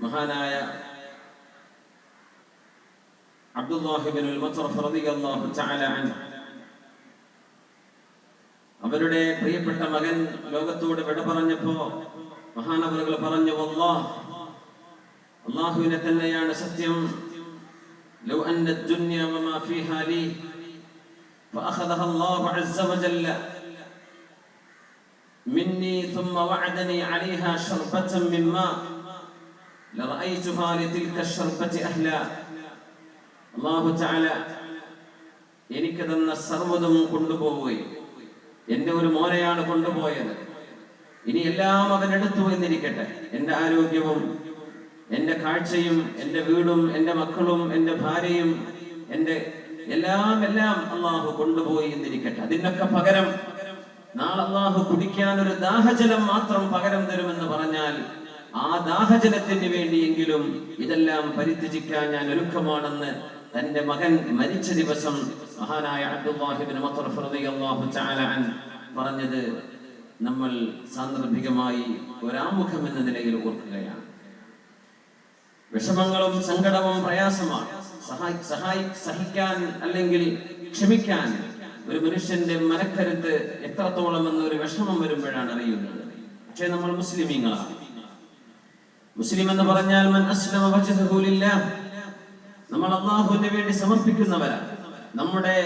മഹാനായ അബ്ദുല്ലാഹി ഇബ്നുൽ മത്റഫ് റളിയല്ലാഹു തആല അൻഹു അവരുടെ പ്രിയപ്പെട്ട മകൻ ലോകത്തോട് വിട പറഞ്ഞപ്പോൾ മഹാനവറുകൾ പറഞ്ഞു, വല്ലാഹ്, അല്ലാഹുവിനെ തന്നെയാണ് സത്യം, ലൗ അന്ന ദുനിയ വമാ ഫീഹാ ലി ഫഅഖദഹ അല്ലാഹു അസ്സ വജല്ല മിന്നി ثم وعدني عليها شربة من ماء لرأيتها لتلك الشربة أهلا. അല്ലാഹു തആല എനിക്ക് തന്ന സർവ്വതും കൊണ്ടുപോവുകയും എന്റെ ഒരു മോനെയാണ് കൊണ്ടുപോയത്, ഇനി എല്ലാം അവൻ എടുത്തു എന്നിരിക്കട്ടെ, എന്റെ ആരോഗ്യവും എന്റെ കാഴ്ചയും എന്റെ വീടും എന്റെ മക്കളും എന്റെ ഭാര്യയും എന്റെ എല്ലാം അള്ളാഹു കൊണ്ടുപോയി എന്നിരിക്കട്ടെ, അതിനൊക്കെ പകരം നാളെ അള്ളാഹു കുടിക്കാൻ ഒരു ദാഹജലം മാത്രം പകരം തരുമെന്ന് പറഞ്ഞാൽ ആ ദാഹജലത്തിന് വേണ്ടിയെങ്കിലും ഇതെല്ലാം പരിത്യജിക്കാൻ ഞാൻ ഒരുക്കമാണെന്ന് തന്റെ മകൻ മരിച്ച ദിവസം മഹാനായ അബ്ദുല്ലാഹി ഇബ്നു മത്റഫ് റളിയല്ലാഹു തആല അൻഹു പറഞ്ഞത് നമ്മൾ സാന്ദർഭികമായി ഒരാമുഖം എന്ന നിലയിൽ ഓർക്കുകയാണ്. വിഷമങ്ങളും സങ്കടവും പ്രയാസമാണ്, സഹിക്കാൻ അല്ലെങ്കിൽ ക്ഷമിക്കാൻ ഒരു മനുഷ്യന്റെ മനക്കരുത്ത് എത്രത്തോളം എന്നൊരു വിഷമം വരുമ്പോഴാണ് അറിയുന്നത്. പക്ഷേ നമ്മൾ മുസ്ലിമീങ്ങളാണ്. മുസ്ലിം എന്ന് പറഞ്ഞാൽ മൻ അസ്ലമ വജ്ഹഹു ലില്ലാഹ്, നമ്മൾ അല്ലാഹുവിന് വേണ്ടി സമർപ്പിക്കുന്നവരാണ്. നമ്മുടെ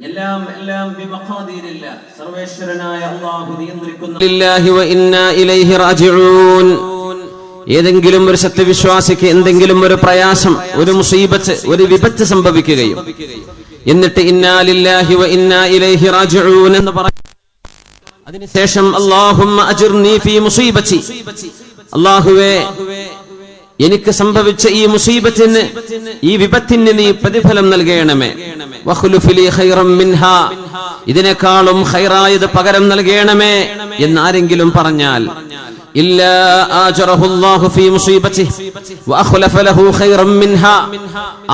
എല്ലാം ബിമഖാദീരില്ലാഹ്, സർവേശ്വരനായ അല്ലാഹു നിയന്ത്രിക്കുന്ന ലില്ലാഹി വ ഇന്നാ ഇലൈഹി റാജിഊൻ. ഏതെങ്കിലും ഒരു സത്യവിശ്വാസിക്ക് എന്തെങ്കിലും ഒരു പ്രയാസം, ഒരു മുസീബത്ത്, ഒരു വിപത്ത് സംഭവിക്കുകയും എന്നിട്ട് ഇന്നാ ലില്ലാഹി വ ഇന്നാ ഇലൈഹി റാജിഊൻ എന്ന് പറയും, അതിനുശേഷം അല്ലാഹുമ്മ അജിർനി ഫീ മുസീബതി, അല്ലാഹുവേ എനിക്ക് സംഭവിച്ച ഈ മുസീബത്തിന്, ഈ വിപത്തിന് നീ പ്രതിഫലം നൽകണമേ, വഖ്ലുഫ് ലീ ഖൈറൻ മിൻഹാ, ഇതിനേക്കാളും ഖൈറായത് പകരം നൽകണമേ എന്നാരെങ്കിലും പറഞ്ഞാൽ ഇല്ലാ ആജറഹു അല്ലാഹു ഫീ മുസീബതിഹി വഅഖ്ലഫ ലഹു ഖൈറൻ മിൻഹാ,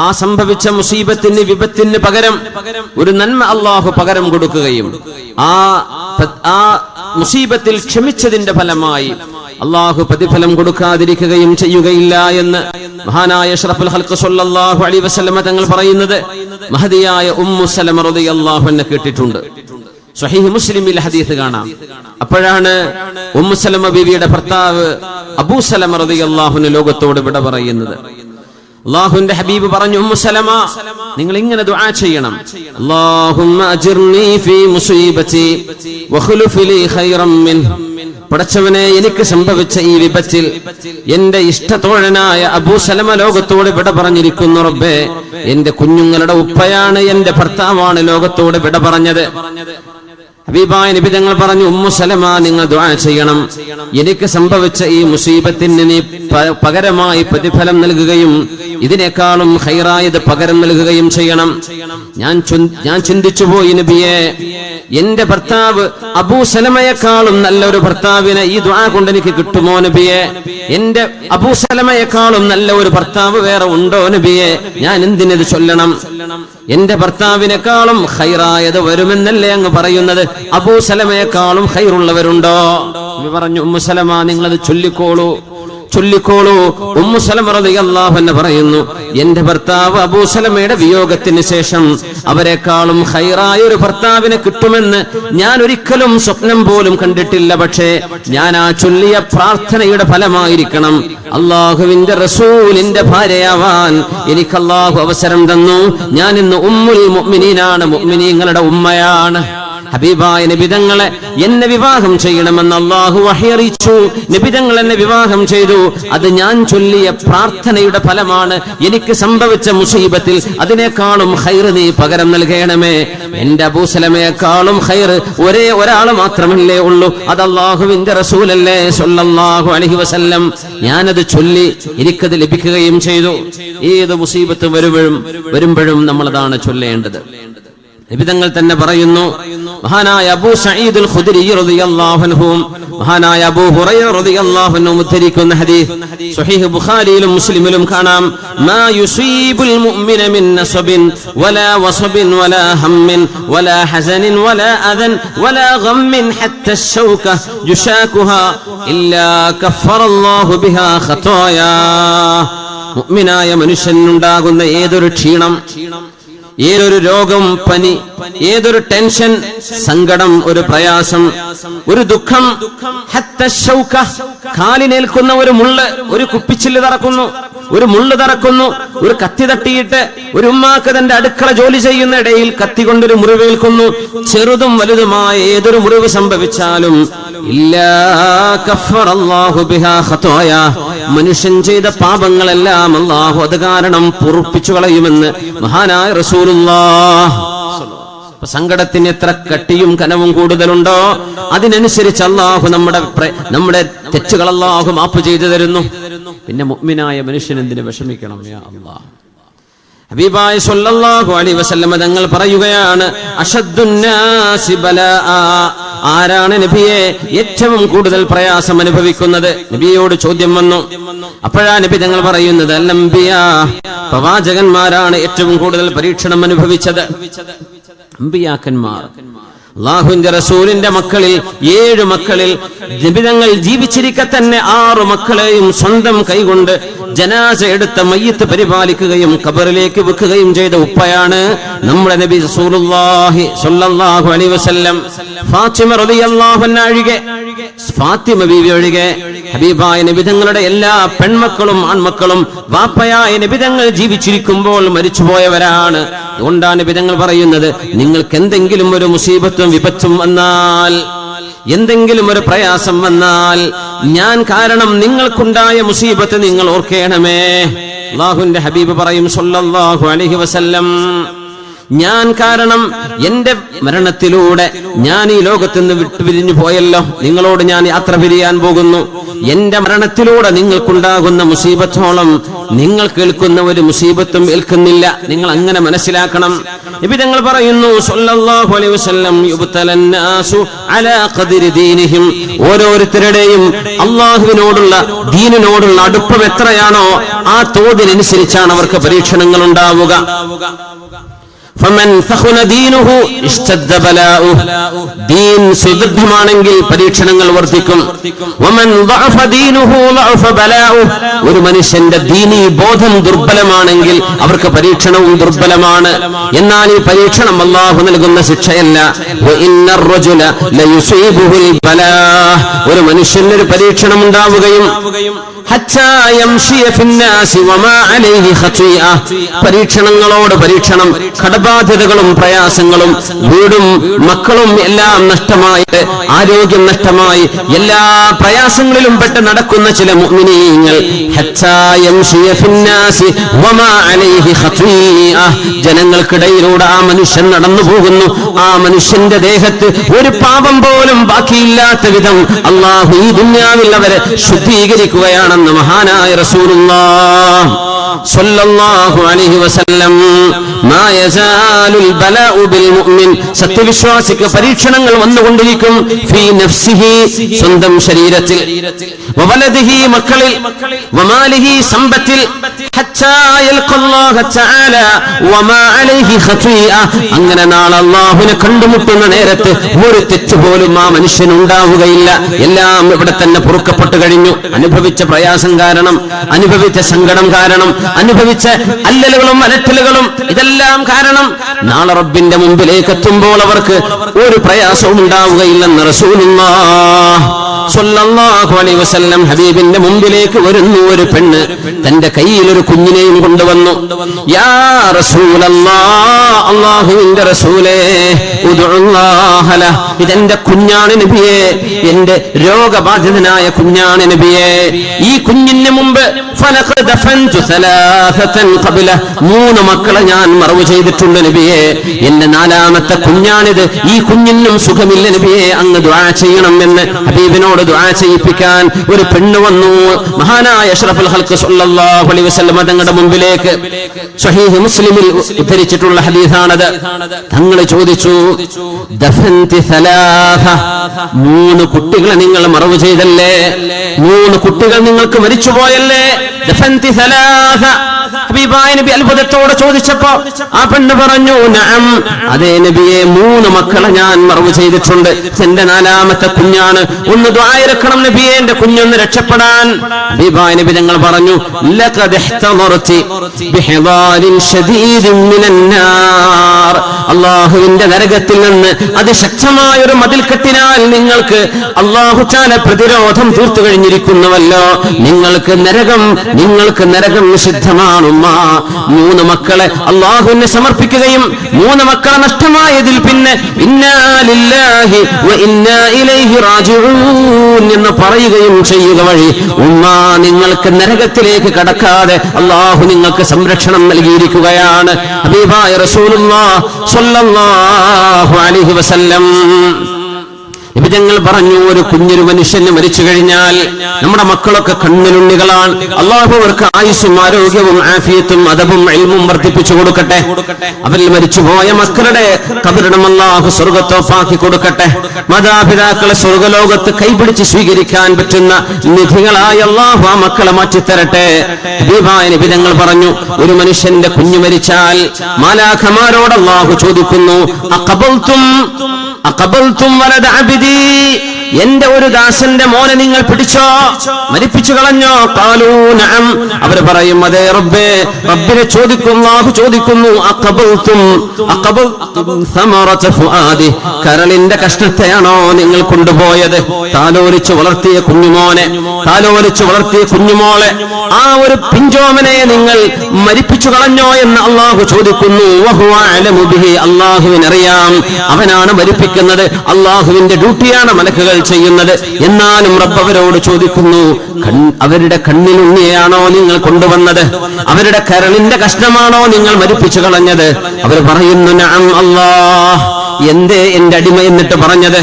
ആ സംഭവിച്ച മുസീബത്തിന്, വിപത്തിന് പകരം ഒരു നന്മ അല്ലാഹു പകരം കൊടുക്കുകയും ആ മുസീബത്തിൽ ക്ഷമിച്ചതിന്റെ ഫലമായി അല്ലാഹു പ്രതിഫലം കൊടുക്കാതിരിക്കുകയും ചെയ്യുകയില്ല എന്ന് മഹാനായ അഷ്റഫുൽ ഖൽഖ് സ്വല്ലല്ലാഹു അലൈഹി വസല്ലം തങ്ങൾ പറയുന്നത് മഹദിയായ ഉമ്മു സലമ റളിയല്ലാഹു അൻഹ കേട്ടിട്ടുണ്ട്. സ്വഹീഹ് മുസ്ലിമിൽ ഹദീസ് കാണാം. അപ്പോഴാണ് ഉമ്മു സലമ ബീവിയുടെ ഭർത്താവ് അബൂ സലമ റളിയല്ലാഹു അൻഹു ലോകത്തോട് വിട പറയുന്നത്. അല്ലാഹുവിന്റെ ഹബീബ് പറഞ്ഞു, ഉമ്മു സലമ, നിങ്ങൾ ഇങ്ങനെ ദുആ ചെയ്യണം, അല്ലാഹുമ്മ അജിർനി ഫീ മുസീബതി വഖ്ലുഫ് ലീ ഖൈറൻ മിൻഹ, പടച്ചവനെ എനിക്ക് സംഭവിച്ച ഈ വിപത്തിൽ എന്റെ ഇഷ്ടത്തോഴനായ അബൂ സലമ ലോകത്തോട് വിട പറഞ്ഞിരിക്കുന്നു. റബ്ബേ, എന്റെ കുഞ്ഞുങ്ങളുടെ ഉപ്പയാണ്, എന്റെ ഭർത്താവാണ് ലോകത്തോട് വിട പറഞ്ഞത്. ഹബീബായ നബി തങ്ങൾ പറഞ്ഞു, ഉമ്മു സലമ, നിങ്ങൾ ദുആ ചെയ്യണം, എനിക്ക് സംഭവിച്ച ഈ മുസീബത്തിന് നീ പകരമായി പ്രതിഫലം നൽകുകയും ഇതിനേക്കാളും ഖൈറായത് പകരം നൽകുകയും ചെയ്യണം. ഞാൻ ചിന്തിച്ചു പോയി നബിയെ, എന്റെ ഭർത്താവ് അബൂ സലമയെക്കാളും നല്ലൊരു ഭർത്താവിനെ ഈ ദുആ കൊണ്ട് എനിക്ക് കിട്ടുമോ നബിയെ? എന്റെ അബൂ സലമയെക്കാളും നല്ല ഒരു ഭർത്താവ് വേറെ ഉണ്ടോ നബിയെ? ഞാൻ എന്തിനത് ചൊല്ലണം? എന്റെ ഭർത്താവിനേക്കാളും ഖൈറായത് വരുമെന്നല്ലേ അങ്ങ് പറയുന്നത്? അബൂ സലമയെക്കാളും ഖൈറുള്ളവരുണ്ടോ? നബി പറഞ്ഞു, ഉമ്മു സലമ, നിങ്ങളത് ചൊല്ലിക്കോളൂ. ഉമ്മു സലമ റളിയല്ലാഹു അൻഹ പറയുന്നു, എന്റെ ഭർത്താവ് അബൂ സലമയുടെ വിയോഗത്തിന് ശേഷം അവരെക്കാളും ഖൈറായ ഒരു ഭർത്താവിനെ കിട്ടുമെന്ന് ഞാൻ ഒരിക്കലും സ്വപ്നം പോലും കണ്ടിട്ടില്ല. പക്ഷേ ഞാൻ ആ ചൊല്ലിയ പ്രാർത്ഥനയുടെ ഫലമായിരിക്കണം അല്ലാഹുവിന്റെ റസൂലിന്റെ ഭാര്യയാവാൻ എനിക്ക് അല്ലാഹു അവസരം തന്നു. ഞാൻ ഇന്ന് ഉമ്മുൽ മുഅ്മിനീനാണ്, മുഅ്മിനീങ്ങളുടെ ഉമ്മയാണ്. ഹബീബായ നബിതങ്ങളെ എന്നെ വിവാഹം ചെയ്യണമെന്ന് അല്ലാഹു വഹി അറിയിച്ചു. നബിതങ്ങൾ എന്നെ വിവാഹം ചെയ്തു. അത് ഞാൻ ചൊല്ലിയ പ്രാർത്ഥനയുടെ ഫലമാണ്. എനിക്ക് സംഭവിച്ച മുസീബത്തിൽ അതിനേക്കാളും ഖൈർ നീ പകരം നൽകണമേ. എന്റെ അബൂ സലമയെക്കാളും ഖൈർ ഒരേ ഒരാൾ മാത്രമല്ലേ ഉള്ളൂ, അത് അല്ലാഹുവിന്റെ റസൂലല്ലേ സ്വല്ലല്ലാഹു അലൈഹി വസല്ലം. ഞാനത് ചൊല്ലി എനിക്കത് ലഭിക്കുകയും ചെയ്തു. ഏത് മുസീബത്ത് വരുമ്പോഴും നമ്മളതാണ് ചൊല്ലേണ്ടത്. നബിതങ്ങൾ തന്നെ പറയുന്നു, മഹാനായ അബൂ സഈദ് അൽ ഖുദരി റളിയല്ലാഹു അൻഹു, മഹാനായ അബൂ ഹുറൈറ റളിയല്ലാഹു അൻഹു ഉദ്ധരിക്കുന്ന ഹദീസ് സ്വഹീഹ് ബുഖാരിയിലും മുസ്ലിമിലും കാണാം. മാ യുസീബുൽ മുഅ്മിന മിൻ നസബിൻ വലാ വസബിൻ വലാ ഹമ്മിൻ വലാ ഹസനിൻ വലാ അദൻ വലാ ഗമ്മിൻ ഹത്താ അശ്ശൗക യുശാകുഹാ ഇല്ലാ കഫറല്ലാഹു ബിഹാ ഖതായാ. മുഅ്മിനായ മനുഷ്യനുണ്ടാകുന്ന ഏതൊരു ക്ഷീണം, ഏതൊരു രോഗം, പനി, ഏതൊരു ടെൻഷൻ, സങ്കടം, ഒരു പ്രയാസം, ഒരു ദുഃഖം, കാലിനേൽക്കുന്ന ഒരു മുള്ള്, ഒരു കുപ്പിച്ചില്ല് തറക്കുന്നു, ഒരു മുള്ള് തറക്കുന്നു, ഒരു കത്തി തട്ടിയിട്ട് ഒരു ഉമ്മാക്ക് തന്റെ അടുക്കള ജോലി ചെയ്യുന്ന ഇടയിൽ കത്തി കൊണ്ടൊരു മുറിവേൽക്കുന്നു, ചെറുതും വലുതുമായ ഏതൊരു മുറിവ് സംഭവിച്ചാലും ഇല്ലാ കഫറല്ലാഹു ബിഹാ ഖതായാ, മനുഷ്യൻ ചെയ്ത പാപങ്ങളെല്ലാം അല്ലാഹു അത് കാരണം പൊറുപ്പിച്ചു കളയുമെന്ന് മഹാനായ റസൂലുള്ളാഹ്. സങ്കടത്തിന് എത്ര കട്ടിയും കനവും കൂടുതലുണ്ടോ അതിനനുസരിച്ച് അല്ലാഹു നമ്മുടെ തെറ്റുകൾ അല്ലാഹു മാപ്പ് ചെയ്തു തരുന്നു. പിന്നെ മുഅ്മിനായ മനുഷ്യൻ എന്തിനു വിഷമിക്കണം? യാ അല്ലാഹ്. ഹബീബായ സ്വല്ലല്ലാഹു അലൈഹി വസല്ലം തങ്ങൾ പറയുകയാണ്, അശദ്ദുന്നാസി ബലാഅ, ആരാണ് നബിയെ ഏറ്റവും കൂടുതൽ പ്രയാസം അനുഭവിക്കുന്നത്? നബിയോട് ചോദ്യം വന്നു. അപ്പോഴാ നബി തങ്ങൾ പറയുന്നത്, അൽ-അംബിയാ, പ്രവാചകന്മാരാണ് ഏറ്റവും കൂടുതൽ പരീക്ഷണം അനുഭവിച്ചത്. അംബിയാക്കന്മാർ. അല്ലാഹുവിന്റെ റസൂലിന്റെ മക്കളിൽ 7 മക്കളിൽ നബി തങ്ങൾ ജീവിച്ചിരിക്കെ തന്നെ 6 മക്കളെയും സ്വന്തം കൈകൊണ്ട് ജനാസ എടുത്ത മയ്യത്ത് പരിപാലിക്കുകയും ഖബറിലേക്ക് വെക്കുകയും ചെയ്ത ഉപ്പയാണ് നമ്മുടെ നബി റസൂലുള്ളാഹി സ്വല്ലല്ലാഹു അലൈഹി വസല്ലം. ഫാത്തിമ റളിയല്ലാഹു അൻഹ ഒഴികെ, ഫാത്തിമ ബീവി ഒഴികെ ഹബീബായ നബി തങ്ങളുടെ എല്ലാ പെൺമക്കളും ആൺമക്കളും വാപ്പയായ നബി തങ്ങൾ ജീവിച്ചിരിക്കുമ്പോൾ മരിച്ചുപോയവരാണ്. അതുകൊണ്ടാണ് നബി തങ്ങൾ പറയുന്നത്, നിങ്ങൾക്ക് എന്തെങ്കിലും ഒരു മുസീബത്തും വിപത്തും വന്നാൽ, എന്തെങ്കിലും ഒരു പ്രയാസം വന്നാൽ ഞാൻ കാരണം നിങ്ങൾക്കുണ്ടായ മുസീബത്ത് നിങ്ങൾ ഓർക്കേണമേ. അല്ലാഹുവിന്റെ ഹബീബ് പറയും സ്വല്ലല്ലാഹു അലൈഹി വസല്ലം, ഞാൻ കാരണം എന്റെ മരണത്തിലൂടെ ഞാൻ ഈ ലോകത്ത് നിന്ന് വിട്ടുപിരിഞ്ഞു പോയല്ലോ, നിങ്ങളോട് ഞാൻ യാത്ര പിരിയാൻ പോകുന്നു. എന്റെ മരണത്തിലൂടെ നിങ്ങൾക്കുണ്ടാകുന്ന മുസീബത്തോളം നിങ്ങൾ കേൾക്കുന്ന ഒരു മുസീബത്തും ഏൽക്കുന്നില്ല. നിങ്ങൾ അങ്ങനെ മനസ്സിലാക്കണം. നബി തങ്ങൾ പറയുന്നു സ്വല്ലല്ലാഹു അലൈഹി വസല്ലം, യുബ്തലന്നാസു അലാ ഖദ്രി ദീനിഹിം, ഓരോരുത്തരുടെയും അല്ലാഹുവിനോടുള്ള ദീനിനോടുള്ള അടുപ്പം എത്രയാണോ ആ തോതിനനുസരിച്ചാണ് അവർക്ക് പരീക്ഷണങ്ങൾ ഉണ്ടാവുക. ഫമൻ സഖുന ദീനുഹു ഇസ്തദ്ദ ബലാഉഹു, ദീൻ സുദൃഢമാണെങ്കിൽ പരീക്ഷണങ്ങൾ വർദ്ധിക്കും. വമൻ ളഅഫ ദീനുഹു ളഅഫ ബലാഉഹു, ഒരു മനുഷ്യന്റെ ദീനീ ബോധം ദുർബലമാണെങ്കിൽ അവർക്ക് പരീക്ഷണവും ദുർബലമാണ്. എന്നാൽ ഈ പരീക്ഷണം അല്ലാഹു നൽകുന്ന ശിക്ഷയല്ല. വഇന്നർ റജുല ലയുസീബുഹുൽ ബലാ, ഒരു മനുഷ്യന് ഒരു പരീക്ഷണം ഉണ്ടാവുകയും ഹത്താ യംശിയ ഫിന്നാസി വമാ അലൈഹി ഖതീഅ, പരീക്ഷണങ്ങളോട് പരീക്ഷണം, കടബാധ്യതകളും പ്രയാസങ്ങളും വീടും മക്കളും എല്ലാം നഷ്ടമായിട്ട്, ആരോഗ്യം നഷ്ടമായി, എല്ലാ പ്രയാസങ്ങളിലും പെട്ട് നടക്കുന്ന ചില മുഅ്മിനീങ്ങൾ ഹത്താ യംശിയ ഫിന്നാസി വമാ അലൈഹി ഖതീഅ, ജനങ്ങൾക്കിടയിലൂടെ ആ മനുഷ്യൻ നടന്നു പോകുന്നു. ആ മനുഷ്യന്റെ ദേഹത്ത് ഒരു പാപം പോലും ബാക്കിയില്ലാത്ത വിധം അല്ലാഹു ഈ ദുനിയാവിൽ അവരെ ശുദ്ധീകരിക്കുകയാണ് മഹാനായ റസൂലുള്ളാഹ് സ്വല്ലല്ലാഹു അലൈഹി വസല്ലം. മാ യസാലുൽ ബലാഉ ബിൽ മുഅ്മിൻ, സത്യവിശ്വാസിക്ക് പരീക്ഷണങ്ങൾ വന്നുകൊണ്ടിരിക്കും. ഫീ നഫ്സിഹി, സ്വന്തം ശരീരത്തിൽ, വവലദിഹി, മക്കളിൽ, വമാലിഹി, സമ്പത്തിൽ, ഹത്താ യൽഖല്ലാഹ തആല വമാ അലൈഹി ഖതീഅ, അങ്ങനെ നാളെ അല്ലാഹുവിനെ കണ്ടുമുട്ടുന്ന നേരത്ത് ഒരു തെറ്റ് പോലും ആ മനുഷ്യൻ ഉണ്ടാവുകയില്ല. എല്ലാം ഇവിടെ തന്നെ പൊറുക്കപ്പെട്ടു കഴിഞ്ഞു. അനുഭവിച്ച പ്രയാസം കാരണം, അനുഭവിച്ച സങ്കടം കാരണം, അനുഭവിച്ച അല്ലലുകളും അലട്ടലുകളും ഇതെല്ലാം കാരണം നാളെ റബ്ബിന്റെ മുമ്പിലേക്ക് എത്തുമ്പോൾ അവർക്ക് ഒരു പ്രയാസവും ഉണ്ടാവുകയില്ലെന്ന് റസൂലുള്ളാഹ് സ്വല്ലല്ലാഹു അലൈഹി വസല്ലം. ഹബീബിന്റെ മുമ്പിലേക്ക് വരുന്നു ഒരു പെണ്ണ്, തന്റെ കയ്യിൽ ഒരു കുഞ്ഞിനെയും കൊണ്ടുവന്നു. യാ റസൂലല്ലാഹ്, അല്ലാഹുവിന്റെ റസൂലേ, ഉദ്ഉല്ലാഹ ലഹ, ഇതെന്റെ കുഞ്ഞാണ് നബിയേ, എന്റെ രോഗബാധിതനായ കുഞ്ഞാണ് നബിയേ. ഈ കുഞ്ഞിന് മുമ്പ് ഫലഖദ് ദഫൻതു സലാസതൻ ഖബല, 3 മക്കളെ ഞാൻ മറവ് ചെയ്തിട്ടുണ്ട് നബിയെ. എന്റെ 4ാമത്തെ കുഞ്ഞാണിത്. ഈ കുഞ്ഞിനും സുഖമില്ല നബിയെ, അങ്ങ് ദുആ ചെയ്യണം എന്ന് ഹബീബിനോട് ദുആ ചെയ്യിപ്പിക്കാൻ ഒരു പെണ്ണ് വന്നു. മഹാനായ അഷ്റഫുൽ ഖൽഖ് സ്വല്ലല്ലാഹു അലൈഹി വസല്ലം തങ്ങളുടെ മുമ്പിലേക്ക്. സ്വഹീഹ് മുസ്ലിമിൽ ഉദ്ധരിച്ചിട്ടുള്ള ഹദീസാണത്. തങ്ങൾ ചോദിച്ചു, ദഫൻതി സലാസ, 3 കുട്ടികളെ നിങ്ങൾ മറവ് ചെയ്തല്ലേ, 3 കുട്ടികൾ നിങ്ങൾക്ക് മരിച്ചുപോയല്ലേ? ദഫൻതി സലാസ. ഹബീബായ നബി അത്ഭുതത്തോടെ ചോദിച്ചപ്പോ ആ പെണ്ണ് പറഞ്ഞു, നഅം, അതേ നബിയെ, 3 മക്കളെ ഞാൻ മറവ് ചെയ്തിട്ടുണ്ട്. എന്റെ 4ാമത്തെ കുഞ്ഞാണ്. ഒന്ന് ദുആ ഇറക്കണം നബിയെ, എന്റെ കുഞ്ഞൊന്ന് രക്ഷപ്പെടാൻ. ഹബീബായ നബി തങ്ങൾ പറഞ്ഞു, ലഖദ് ഇഹ്തദർതി ബിഹിദാരിൻ ശദീദിൻ മിനന്നാർ, അല്ലാഹുവിന്റെ നരകത്തിൽ നിന്ന് അതിശക്തമായ ഒരു മതിൽക്കെട്ടിനാൽ നിങ്ങൾക്ക് അല്ലാഹു തആല പ്രതിരോധം തീർത്തു കഴിഞ്ഞിരിക്കുന്നുവല്ലോ. നിങ്ങൾക്ക് നരകം നിഷിദ്ധമാണ്. 3 മക്കളെ അല്ലാഹുവിനെ സമർപ്പിക്കുകയും 3 മക്കളെ നഷ്ടമായതിൽ പിന്നെ ഇന്നാ ലില്ലാഹി വ ഇന്നാ ഇലൈഹി റാജിഊൻ എന്ന് പറയുകയും ചെയ്യുക വഴി നിങ്ങൾക്ക് നരകത്തിലേക്ക് കടക്കാതെ അല്ലാഹു നിങ്ങൾക്ക് സംരക്ഷണം നൽകിയിരിക്കുകയാണ്. ഹബീബായ റസൂലുള്ളാഹി സ്വല്ലല്ലാഹു അലൈഹി വസല്ലം വിധങ്ങൾ പറഞ്ഞു, ഒരു കുഞ്ഞൊരു മനുഷ്യന് മരിച്ചു കഴിഞ്ഞാൽ നമ്മുടെ മക്കളൊക്കെ കണ്ണിലുണ്ണികളാണ്. അല്ലാഹു അവർക്ക് ആയുസ്സും ആരോഗ്യവും ആഫിയത്തും അദബും ഇൽമും വർദ്ധിപ്പിച്ചു കൊടുക്കട്ടെ. അവരിൽ മരിച്ചുപോയ മക്കളുടെ ഖബറിടം അല്ലാഹു സ്വർഗ്ഗത്തോപ്പാക്കി കൊടുക്കട്ടെ. മാതാപിതാക്കളെ സ്വർഗ്ഗലോകത്ത് കൈപിടിച്ച് സ്വീകരിക്കാൻ പറ്റുന്ന നിധികളായി അല്ലാഹു ആ മക്കളെ മാറ്റിത്തരട്ടെ. ഹബീബായ നബി തങ്ങൾ പറഞ്ഞു, ഒരു മനുഷ്യന്റെ കുഞ്ഞു മരിച്ചാൽ മാലാഖമാരോട് അല്ലാഹു ചോദിക്കുന്നു, അഖബൽതും വലദ അബ്ദി, എന്റെ ഒരു ദാസന്റെ മോനെ നിങ്ങൾ പിടിച്ചോ, മരിപ്പിച്ചു കളഞ്ഞോ? ഖാലൂ നഅം, അവർ പറയും അതെ റബ്ബേ. റബ്ബിനെ അല്ലാഹു ചോദിക്കുന്നു, അഖബൽതും സമറത ഫുആദി, കരളിന്റെ കഷ്ണത്തെയാണോ നിങ്ങൾ കൊണ്ടുപോയത്? താലോലിച്ചു വളർത്തിയ കുഞ്ഞുമോളെ, ആ ഒരു പിഞ്ചോമനെ നിങ്ങൾ മരിപ്പിച്ചു കളഞ്ഞോ എന്ന് അല്ലാഹു ചോദിക്കുന്നു. വഹുവ അലമു ബിഹി, അല്ലാഹുവിനറിയാം, അവനാണ് മരിപ്പിക്കുന്നത്, അല്ലാഹുവിന്റെ ഡ്യൂട്ടിയാണ് മലക്കുകൾ ചെയ്യുന്നത്. എന്നാലും റബ്ബ് അവരോട് ചോദിക്കുന്നു, അവരുടെ കണ്ണിലുണ്ണിയാണോ നിങ്ങൾ കൊണ്ടുവന്നത്? അവരുടെ കരളിന്റെ കഷ്ണമാണോ നിങ്ങൾ മരിപ്പിച്ചു കളഞ്ഞത്? അവർ പറയുന്നു നഅം അല്ലാഹ്. എന്തേ എന്റെ അടിമ എന്നിട്ട് പറഞ്ഞത്?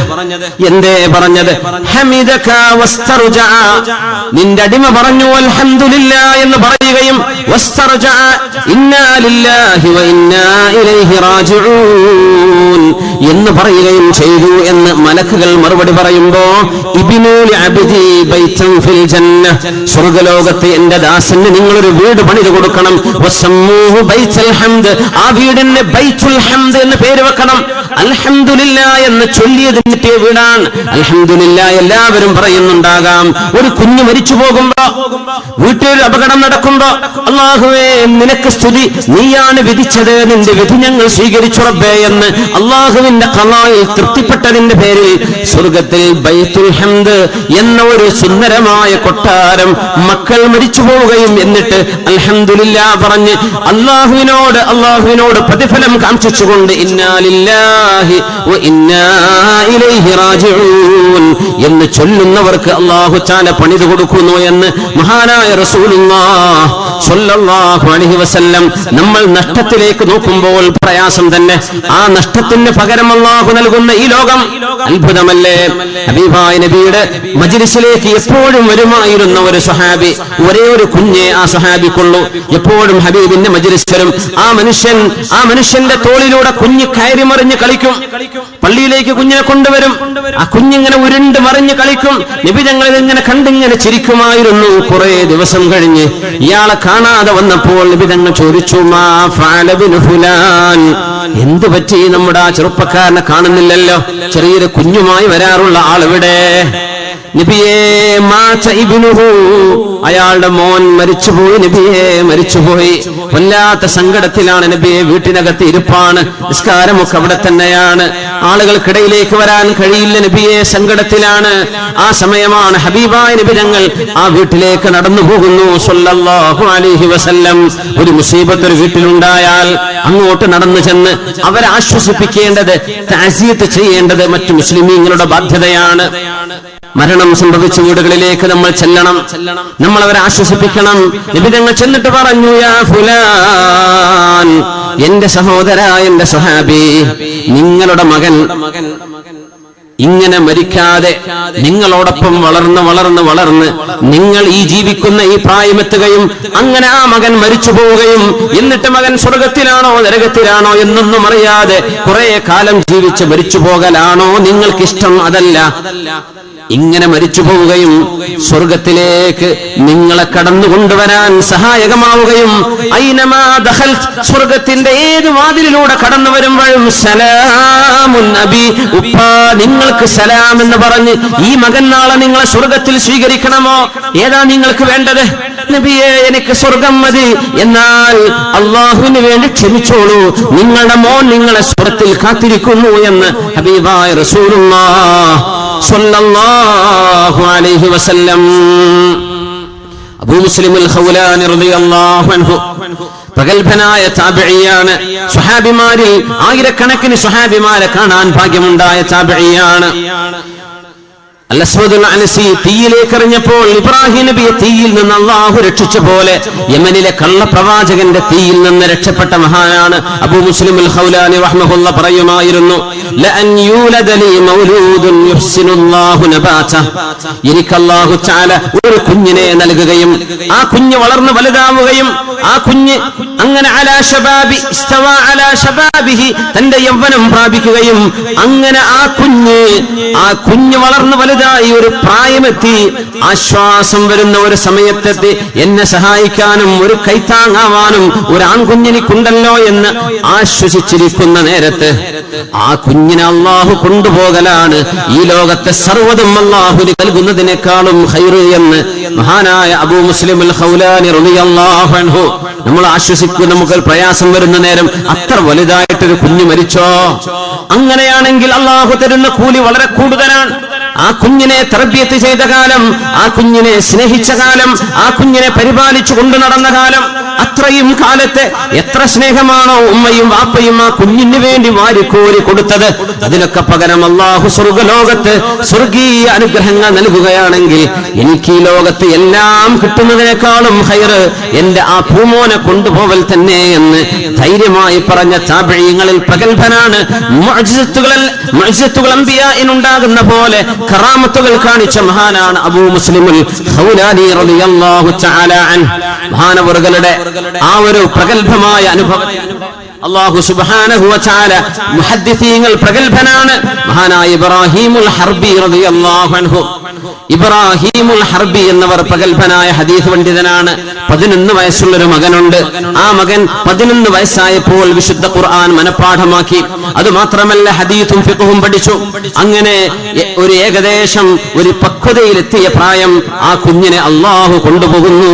ഹമിദക വസ്തർജഅ, നിന്റെ അടിമ പറഞ്ഞു അൽഹംദുലില്ലാഹ് എന്ന് പറയുകയും വസ്തർജഅ ഇന്നാ ലില്ലാഹി വ ഇന്നാ ഇലൈഹി റാജിഊൻ എന്ന് പറയുകയും ചെയ്തു എന്ന് മലക്കുകൾ മറുപടി പറയുമ്പോ, ഇബ്നു അബ്ദി ബൈതൻ ഫിൽ ജന്ന, സ്വർഗ്ഗലോകത്ത് എന്റെ ദാസന് നിങ്ങളൊരു വീട് പണിതു കൊടുക്കണം. വസമ്മൂഹു ബൈത്തുൽ ഹംദ്, ആ വീടിന് ബൈത്തുൽ ഹംദ് എന്ന് പേര് വെക്കണം. അൽഹംദുലില്ലാഹ് എന്ന് ചൊല്ലിയത് കിട്ടിയ വീടാണ്. അൽഹംദുലില്ലാഹ് എല്ലാവരും പറയുന്നുണ്ടാകാം. ഒരു കുഞ്ഞു മരിച്ചു പോകുമ്പോ, വീട്ടിൽ അപകടം നടക്കുമ്പോ, അല്ലാഹുവേ നിനക്ക് സ്തുതി, നീയാണ് വിധിച്ചത്, നിന്റെ വിധി ഞങ്ങൾ സ്വീകരിച്ചു റബ്ബേ എന്ന് അല്ലാഹുവിന്റെ ഖളായിൽ തൃപ്തിപ്പെട്ടതിന്റെ പേരിൽ സ്വർഗ്ഗത്തിൽ ബൈത്തുൽ ഹംദ് എന്ന ഒരു സുന്ദരമായ കൊട്ടാരം മക്കൾ മരിച്ചു പോവുകയും എന്നിട്ട് അൽഹംദുലില്ലാഹ് പറഞ്ഞ് അല്ലാഹുവിനോട് പ്രതിഫലം കാംക്ഷിച്ചുകൊണ്ട് ഇന്നാ ലില്ലാഹി വ ഇന്നാ ഇലൈഹി റാജിഊൻ എന്ന് ചൊല്ലുന്നവർക്ക് അല്ലാഹു തആല പണിതു കൊടുക്കുന്നു എന്ന് മഹാനായ റസൂലുള്ളാഹി സ്വല്ലല്ലാഹു അലൈഹി വസല്ലം. നമ്മൾ നഷ്ടത്തിലേക്ക് നോക്കുമ്പോൾ പ്രയാസം തന്നെ, ആ നഷ്ടത്തിന് പകരം അല്ലാഹു നൽകുന്ന ഈ ലോകം അത്ഭുതമല്ലേ? ഹബീബായ നബിയുടെ മജ്ലിസിലേക്ക് എപ്പോഴും വരുമായിരുന്ന ഒരു സ്വഹാബി, ഒരേ ഒരു കുഞ്ഞേ ആ സ്വഹാബിക്കുള്ളൂ. എപ്പോഴും ഹബീബിന്റെ മജ്ലിസ് വരും. ആ മനുഷ്യന്റെ തോളിലൂടെ കുഞ്ഞ് കയറി മറിഞ്ഞ് കളിക്കും. പള്ളിയിലേക്ക് കുഞ്ഞിനെ കൊണ്ടുവരും. ആ കുഞ്ഞിങ്ങനെ ഉരുണ്ട് മറിഞ്ഞ് കളിക്കും. നബി തങ്ങൾ ഇങ്ങനെ കണ്ടിങ്ങനെ ചിരിക്കുമായിരുന്നു. കുറെ ദിവസം കഴിഞ്ഞ് ഇയാളെ കാണാതെ വന്നപ്പോൾ നബി തങ്ങൾ ചോദിച്ചു, മാ ഫഅല ബിനു ഫുലാൻ, എന്ത് പറ്റി നമ്മുടെ ആ ചെറുപ്പക്കാരനെ കാണുന്നില്ലല്ലോ? ചെറിയൊരു കുഞ്ഞുമായി വരാറുള്ള ആളെവിടെ? നബിയേ മാത ഇബ്നുഹു, അയാളുടെ മോൻ മരിച്ചുപോയി. നബിയെ മരിച്ചുപോയി. വല്ലാത്ത സങ്കടത്തിലാണ് നബിയെ. വീട്ടിനകത്ത് ഇരിപ്പാണ്, നിസ്കാരമൊക്കെ അവിടെ തന്നെയാണ്. ആളുകൾക്കിടയിലേക്ക് വരാൻ കഴിയില്ല നബിയെ, സങ്കടത്തിലാണ്. ആ സമയമാണ് ഹബീബായ നബി തങ്ങൾ ആ വീട്ടിലേക്ക് നടന്നു പോകുന്നു സ്വല്ലല്ലാഹു അലൈഹി വസല്ലം. ഒരു മുസീബത്ത് ഒരു വീട്ടിലുണ്ടായാൽ അങ്ങോട്ട് നടന്നു ചെന്ന് അവരെ ആശ്വസിപ്പിക്കേണ്ടത്, തഅസിയത്ത് ചെയ്യേണ്ടത് മറ്റു മുസ്ലിമീങ്ങളുടെ ബാധ്യതയാണ്. മരണം സംഭവിച്ച വീടുകളിലേക്ക് നമ്മൾ ചെല്ലണം, നമ്മൾ അവരെ ആശ്വസിപ്പിക്കണം. നബി തങ്ങൾ ചെന്നിട്ട് പറഞ്ഞു, യാ ഫുലാൻ, എന്റെ സഹോദര, എന്റെ സ്വഹാബി, നിങ്ങളുടെ മകൻ ഇങ്ങനെ മരിക്കാതെ നിങ്ങളോടൊപ്പം വളർന്ന് നിങ്ങൾ ഈ ജീവിക്കുന്ന ഈ പ്രായമെത്തുകയും അങ്ങനെ ആ മകൻ മരിച്ചു പോവുകയും എന്നിട്ട് മകൻ സ്വർഗത്തിലാണോ നരകത്തിലാണോ എന്നൊന്നും അറിയാതെ കുറെ കാലം ജീവിച്ച് മരിച്ചു പോകലാണോ നിങ്ങൾക്കിഷ്ടം? അതല്ല, ഇങ്ങനെ മരിച്ചു പോവുകയും സ്വർഗത്തിലേക്ക് നിങ്ങളെ കടന്നു കൊണ്ടുവരാൻ സഹായകമാവുകയും ഐനമാ ദഖൽത്, സ്വർഗത്തിന്റെ ഏത് വാതിലിലൂടെ കടന്നു വരുമ്പോഴും സലാമുൻ നബി, ഉപ്പാ നിങ്ങൾക്ക് സലാം എന്ന് പറഞ്ഞ് ഈ മകൻ നാളെ നിങ്ങളെ സ്വർഗത്തിൽ സ്വീകരിക്കണമോ? ഏതാ നിങ്ങൾക്ക് വേണ്ടത്? നബിയെ, എനിക്ക് സ്വർഗം മതി. എന്നാൽ അള്ളാഹുവിന് വേണ്ടി ക്ഷമിച്ചോളൂ, നിങ്ങളുടെ മോൻ നിങ്ങളെ സ്വർഗത്തിൽ കാത്തിരിക്കുന്നു എന്ന് ഹബീബായ റസൂലുള്ളാഹ് സ്വല്ലല്ലാഹു അലൈഹി വസല്ലം. അബൂ മുസ്ലിം അൽ ഖൗലാനി റളിയല്ലാഹു അൻഹു പ്രഗൽഭനായ താബിഈയാണ്. സ്വഹാബിമാരിൽ ആയിരക്കണക്കിന് സ്വഹാബിമാരെ കാണാൻ ഭാഗ്യമുണ്ടായ താബിഈയാണ്. അൽ-അസ്വദുൽ അനസി തീയിലേക്ക് എറിഞ്ഞപ്പോൾ ഇബ്രാഹിം നബിയെ തീയിൽ നിന്ന് അല്ലാഹു രക്ഷിച്ച പോലെ യമനിലെ കള്ളപ്രവാചകന്റെ തീയിൽ നിന്ന് രക്ഷപ്പെട്ട മഹാനാണ് അബൂ മുസ്ലിം അൽ ഖൗലാനി റഹ്മഹുല്ലാ പറയുമായിരുന്നു, ലഅൻ യൂലദ ലി മൗലൂദുൻ യുഹ്സിനുല്ലാഹു നബാതഹ, എനിക്ക് അല്ലാഹു തആല ഒരു കുഞ്ഞിനെ നൽകുകയും ആ കുഞ്ഞ് വളർന്നു വലുതാവുകയും ആ കുഞ്ഞ് അങ്ങനെ അലാ ശബാബി ഇസ്തവാ അലാ ശബാബിഹി, തന്റെ യൗവനം പ്രാപിക്കുകയും അങ്ങനെ ആ കുഞ്ഞ് വളർന്നു വലുതായി ഒരു പ്രായമെത്തി ആശ്വാസം വരുന്ന ഒരു സമയത്തെത്തി എന്നെ സഹായിക്കാനും ഒരു കൈത്താങ്ങാവാനും ഒരു ആൺകുഞ്ഞിനിക്കുണ്ടല്ലോ എന്ന് ആശ്വസിച്ചിരിക്കുന്ന നേരത്ത് ആ കുഞ്ഞിനെ അള്ളാഹു കൊണ്ടുപോകലാണ് ഈ ലോകത്തെ സർവ്വതും അള്ളാഹുവിന് നൽകുന്നതിനേക്കാളും ഖൈറ് എന്ന് മഹാനായ അബൂ മുസ്ലിം അൽ ഖൗലാനി റളിയല്ലാഹു അൻഹു നമ്മൾ ആശ്വസിക്കും. നമുക്ക് പ്രയാസം വരുന്ന നേരം അത്ര വലുതായിട്ടൊരു കുഞ്ഞ് മരിച്ചോ? അങ്ങനെയാണെങ്കിൽ അള്ളാഹു തരുന്ന കൂലി വളരെ കൂടുതലാണ്. ആ കുഞ്ഞിനെ തർബിയത്ത് ചെയ്ത കാലം, ആ കുഞ്ഞിനെ സ്നേഹിച്ച കാലം, ആ കുഞ്ഞിനെ പരിപാലിച്ചു കൊണ്ടു നടന്ന കാലം, അത്രയും കാലത്തെ എത്ര സ്നേഹമാണോ ഉമ്മയും വാപ്പയും ആ കുഞ്ഞിന് വേണ്ടി വാരിക്കോരി കൊടുത്തത്, അതിനൊക്കെ പകരം അല്ലാഹു സ്വർഗ്ഗലോകത്ത് സ്വർഗീയ അനുഗ്രഹങ്ങൾ നൽകുകയാണെങ്കിൽ എനിക്ക് ഈ ലോകത്ത് എല്ലാം കിട്ടുന്നതിനേക്കാളും ഖൈറ് എന്റെ ആ പൂമോനെ കൊണ്ടുപോവൽ തന്നെ എന്ന് ധൈര്യമായി പറഞ്ഞ താബിഈങ്ങളിൽ പ്രഗൽഭനാണ്. മുഅ്ജിസത്തുകൾ അംബിയാഇനുണ്ടാകുന്ന പോലെ കറാമത്തുകൾ കാണിച്ച മഹാനാണ് അബൂ മുസ്ലിം അൽ ഖൗലാനി റളിയല്ലാഹു തആല അൻഹു. മഹാനവറുകളുടെ ആ ഒരു പ്രഗൽഭമായ അനുഭവം അല്ലാഹു സുബ്ഹാനഹു വ തആല മുഹദ്ദിസീങ്ങൾ പ്രഗൽഭനാണ്. മഹാനായ ഇബ്രാഹീമുൽ ഹർബി റളിയല്ലാഹു അൻഹു, ഇബ്രാഹീമുൽ ഹർബി എന്നവർ പ്രഗൽഭനായ ഹദീസ് പണ്ഡിതനാണ്. 11 വയസ്സുള്ളൊരു മകനുണ്ട്. ആ മകൻ 11 വയസ്സായപ്പോൾ വിശുദ്ധ ഖുർആൻ മനഃപാഠമാക്കി. അതുമാത്രമല്ല ഹദീസും ഫിഖ്ഹും പഠിച്ചു. അങ്ങനെ ഒരു ഏകദേശം ഒരു പക്വതയിലെത്തിയ പ്രായം ആ കുഞ്ഞിനെ അല്ലാഹു കൊണ്ടുപോകുന്നു.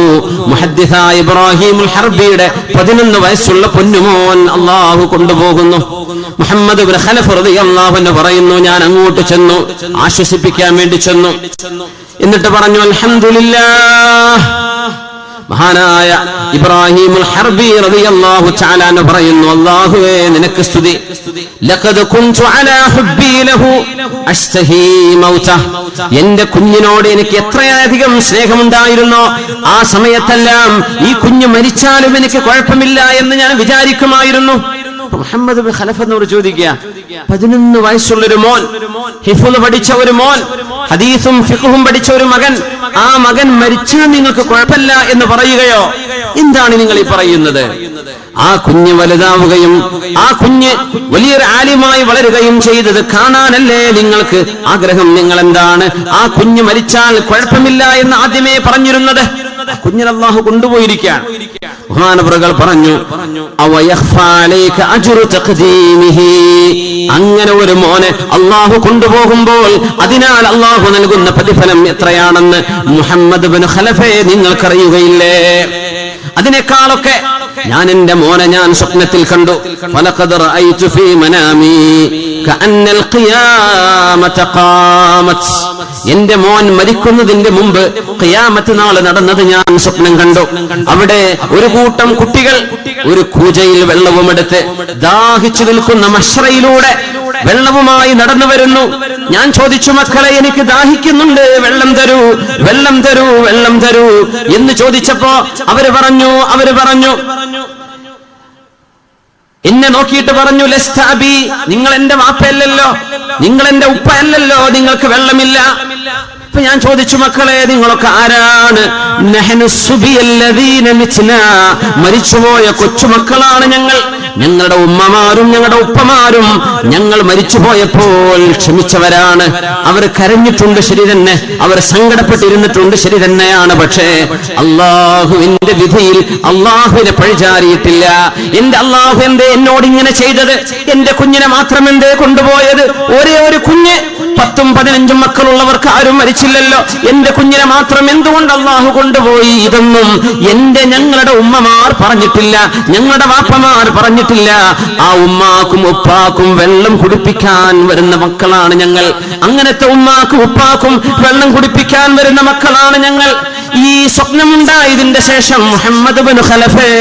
മുഹദ്ദിസായ ഇബ്രാഹീമുൽ ഹർബിയുടെ 11 വയസ്സുള്ള പൊന്നുമോൻ അല്ലാഹു കൊണ്ടുപോകുന്നു. മുഹമ്മദ് ഇബ്നു ഖലഫ് റളിയല്ലാഹു അൻഹു പറയുന്നു, ഞാൻ അങ്ങോട്ട് ചെന്നു, ആശ്വസിപ്പിക്കാൻ വേണ്ടി ചെന്നു. എന്നിട്ട് പറഞ്ഞു, അൽഹംദുലില്ലാഹ്. മഹാനായ ഇബ്രാഹീമുൽ ഹർബി റളിയല്ലാഹു തആല അൻഹു പറയുന്നു, അല്ലാഹുവേ നിനക്ക് സ്തുതി. ലഖദ് കുൻതു അലാ ഹുബ്ബി ലഹു അസ്തഹി മൗതഹ, എന്റെ കുഞ്ഞിനോട് എനിക്ക് എത്രയധികം സ്നേഹമുണ്ടായിരുന്നോ ആ സമയത്തെല്ലാം ഈ കുഞ്ഞ് മരിച്ചാലും എനിക്ക് കുഴപ്പമില്ല എന്ന് ഞാൻ വിചാരിക്കുമായിരുന്നു. മുഹമ്മദ് ഇബ്നു ഖലഫ് എന്നോട് ചോദിക്കുക, 11 വയസ്സുള്ളൊരു മോൻ, ഹിഫ്ള് പഠിച്ച ഒരു മോൻ, ഹദീസും ഫിഖ്ഹും പഠിച്ച ഒരു മകൻ, ആ മകൻ മരിച്ചാൽ നിങ്ങൾക്ക് കുഴപ്പമില്ല എന്ന് പറയുകയോ? എന്താണ് നിങ്ങൾ ഈ പറയുന്നത്? ആ കുഞ്ഞ് വലുതാവുകയും ആ കുഞ്ഞ് വലിയൊരു ആലിമായി വളരുകയും ചെയ്തത് കാണാനല്ലേ നിങ്ങൾക്ക് ആഗ്രഹം? നിങ്ങൾ എന്താണ് ആ കുഞ്ഞ് മരിച്ചാൽ കുഴപ്പമില്ല എന്ന് ആദ്യമേ പറഞ്ഞിരുന്നത്? കുഞ്ഞിനെ അല്ലാഹു കൊണ്ടുപോയിരിക്കുകയാണ്. മഹാനവറുകൾ പറഞ്ഞു, അങ്ങനെ ഒരു മോനെ അല്ലാഹു കൊണ്ടുപോകുമ്പോൾ അതിനാൽ അല്ലാഹു നൽകുന്ന പ്രതിഫലം എത്രയാണെന്ന് മുഹമ്മദ് ഇബ്നു ഖലഫെ നിങ്ങൾക്കറിയുകയില്ലേ? അതിനേക്കാളൊക്കെ ഞാൻ എന്റെ മോനെ ഞാൻ സ്വപ്നത്തിൽ കണ്ടു. ഫലഖദ് റഅയ്തു ഫീ മനാമി കഅന്നൽ ഖിയാമത ഖാമത്, എന്റെ മോൻ മരിക്കുന്നതിന്റെ മുമ്പ് ഖിയാമത്ത് നാൾ നടന്നത് ഞാൻ സ്വപ്നം കണ്ടു. അവിടെ ഒരു കൂട്ടം കുട്ടികൾ ഒരു കൂജയിൽ വെള്ളവുമെടുത്ത് ദാഹിച്ചു നിൽക്കുന്ന മശ്റയിലൂടെ വെള്ളവുമായി നടന്നു വരുന്നു. ഞാൻ ചോദിച്ചു, മക്കളെ എനിക്ക് ദാഹിക്കുന്നുണ്ട്, വെള്ളം തരൂ, വെള്ളം തരൂ, വെള്ളം തരൂ എന്ന് ചോദിച്ചപ്പോ അവര് പറഞ്ഞു എന്നെ നോക്കിയിട്ട് പറഞ്ഞു, ലസ്ത അബി, നിങ്ങൾ എന്റെ വാപ്പയല്ലല്ലോ, നിങ്ങൾ എന്റെ ഉപ്പയല്ലല്ലോ, നിങ്ങൾക്ക് വെള്ളമില്ല. അപ്പൊ ഞാൻ ചോദിച്ചു, മക്കളെ നിങ്ങളൊക്കെ ആരാണ്? നഹ്നു സുബിയല്ലദീന മിത്നാ, മരിച്ചുപോയ കൊച്ചുമക്കളാണ് ഞങ്ങൾ. ഞങ്ങളുടെ ഉമ്മമാരും ഞങ്ങളുടെ ഉപ്പമാരും ഞങ്ങൾ മരിച്ചുപോയപ്പോൾ ക്ഷമിച്ചവരാണ്. അവർ കരഞ്ഞിട്ടുണ്ട്, ശരി തന്നെ, അവർ സങ്കടപ്പെട്ടിരുന്നിട്ടുണ്ട്, ശരി തന്നെയാണ്. പക്ഷേ അള്ളാഹുവിന്റെ വിധിയിൽ അള്ളാഹുവിനെ പഴിചാരിയിട്ടില്ല. എന്റെ അള്ളാഹു എന്തേ എന്നോട് ഇങ്ങനെ ചെയ്തത്? എന്റെ കുഞ്ഞിനെ മാത്രം എന്തേ കൊണ്ടുപോയത്? ഒരേ ഒരു കുഞ്ഞ്, 10ഉം 15ഉം മക്കളുള്ളവർക്ക് ആരും മരിച്ചില്ലല്ലോ, എന്റെ കുഞ്ഞിനെ മാത്രം എന്തുകൊണ്ട് അള്ളാഹു കൊണ്ടുപോയി? ഇതൊന്നും ഞങ്ങളുടെ ഉമ്മമാർ പറഞ്ഞിട്ടില്ല, ഞങ്ങളുടെ വാപ്പമാർ പറഞ്ഞിട്ടില്ല. ആ ഉമ്മാക്കും ഉപ്പാക്കും വെള്ളം കുടിപ്പിക്കാൻ വരുന്ന മക്കളാണ് ഞങ്ങൾ. അങ്ങനത്തെ ഉമ്മാക്കും ഉപ്പാക്കും വെള്ളം കുടിപ്പിക്കാൻ വരുന്ന മക്കളാണ് ഞങ്ങൾ. ഈ സ്വപ്നമുണ്ടായതിന്റെ ശേഷം മുഹമ്മദ് ബിൻ ഖലഫേ,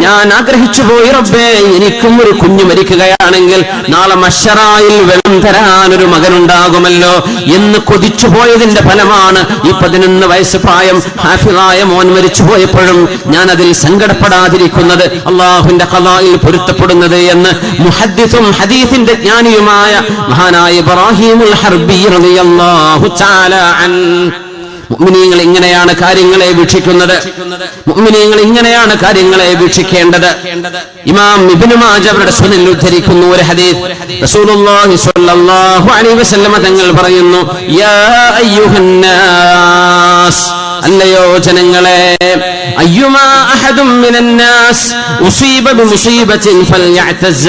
ഞാൻ ആഗ്രഹിച്ചു പോയി, റബ്ബേ എനിക്കും ഒരു കുഞ്ഞു മരിക്കുകയാണെങ്കിൽ നാളെ മശ്ശറായിൽ വെള്ളം തരാൻ ഒരു മകനുണ്ടാകുമല്ലോ എന്ന് കൊതിച്ചു പോയതിന്റെ ഫലമാണ് ഈ 11 വയസ്സ് പ്രായം ഹാഫിളായ മോൻ മരിച്ചു പോയപ്പോഴും ഞാൻ അതിൽ സങ്കടപ്പെടാതിരിക്കുന്നത്, അള്ളാഹുവിന്റെ ഖളായിൽ പൊരുത്തപ്പെടുന്നത് എന്ന് മുഹദ്ദിസും ഹദീസിന്റെ ജ്ഞാനിയുമായ മഹാനായ ഇബ്രാഹിമുൽ ഹർബി റളിയല്ലാഹു തആല അൻഹു. മുഅ്മിനീങ്ങൾ ഇങ്ങനെയാണ് കാര്യങ്ങളെ വീക്ഷിക്കുന്നത്. മുഅ്മിനീങ്ങൾ ഇങ്ങനെയാണ് കാര്യങ്ങളെ വീക്ഷിക്കേണ്ടത്. ഇമാം ഇബ്നു മാജ അവരുടെ സുനനിൽ ഉദ്ധരിക്കുന്ന ഒരു ഹദീസ്, റസൂലുള്ളാഹി സ്വല്ലല്ലാഹു അലൈഹി വസല്ലം തങ്ങൾ പറയുന്നു, യാ അയ്യുഹന്നാസ്, അല്ലയോ ജനങ്ങളെ, അയ്യുമാ അഹദും മിനന്നാസ് ഉസീബ ബിമുസീബത്തിൻ ഫൽയഅ്തസ്സ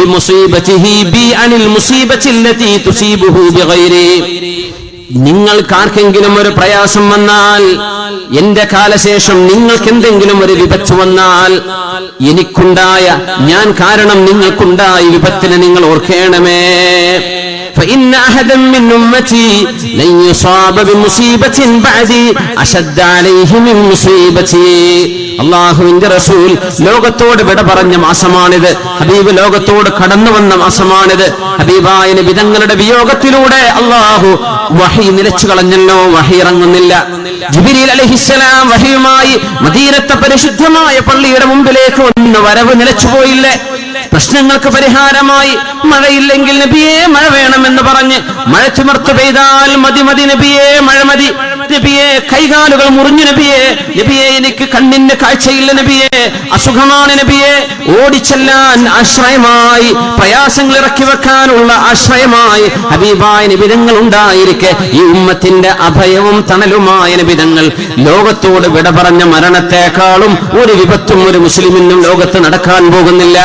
ബിമുസീബതിഹി ബി അനിൽ മുസീബത്തി അല്ലതി തുസീബുഹു ബിഗൈരി. നിങ്ങൾക്കാർക്കെങ്കിലും ഒരു പ്രയാസം വന്നാൽ, എന്റെ കാലശേഷം നിങ്ങൾക്ക് എന്തെങ്കിലും ഒരു വിപത്ത് വന്നാൽ, എനിക്കുണ്ടായ, ഞാൻ കാരണം നിങ്ങൾക്കുണ്ടായ വിപത്തിനെ നിങ്ങൾ ഓർക്കണമേ. فإن أحدا من أمتي لن يصاب بمصيبة بعدي أشد عليه من مصيبتي. അള്ളാഹുവിന്റെ റസൂൽ ലോകത്തോട് വിട പറഞ്ഞ മാസമാണിത്. ഹബീബ് ലോകത്തോട് കടന്നു വന്ന മാസമാണിത്. ഹബീബായ നബി തങ്ങളുടെ വിയോഗത്തിലൂടെ അള്ളാഹു വഹി നിലച്ചു കളഞ്ഞല്ലോ, വഹി ഇറങ്ങുന്നില്ല. ജിബ്രീൽ അലൈഹിസ്സലാം വഹിയുമായി മദീനത്തെ പരിശുദ്ധമായ പള്ളിയുടെ മുമ്പിലേക്ക് ഒന്ന് വരവ് നിലച്ചുപോയില്ലേ? പ്രശ്നങ്ങൾക്ക് പരിഹാരമായി മഴയില്ലെങ്കിൽ നബിയെ മഴ വേണമെന്ന് പറഞ്ഞ് മഴ തിമർത്ത് പെയ്താൽ മതി മതി നബിയെ, മഴ മതി നബിയെ, കൈകാലുകൾ മുറിഞ്ഞു നബിയെ, നബിയെ എനിക്ക് കണ്ണിന് കാഴ്ചയില്ല നബിയെ, അസുഖമാണ് നബിയെ, ഓടിച്ചെല്ലാൻ ആശ്രയമായി, പ്രയാസങ്ങൾ ഇറക്കി വെക്കാനുള്ള ആശ്രയമായി ഹബീബായ നബിതങ്ങൾ ഉണ്ടായിരിക്കെ ഈ ഉമ്മത്തിന്റെ അഭയവും തണലുമായ നബിതങ്ങൾ ലോകത്തോട് വിട പറഞ്ഞ മരണത്തെക്കാളും ഒരു വിപത്തും ഒരു മുസ്ലിമിനും ലോകത്ത് നടക്കാൻ പോകുന്നില്ല.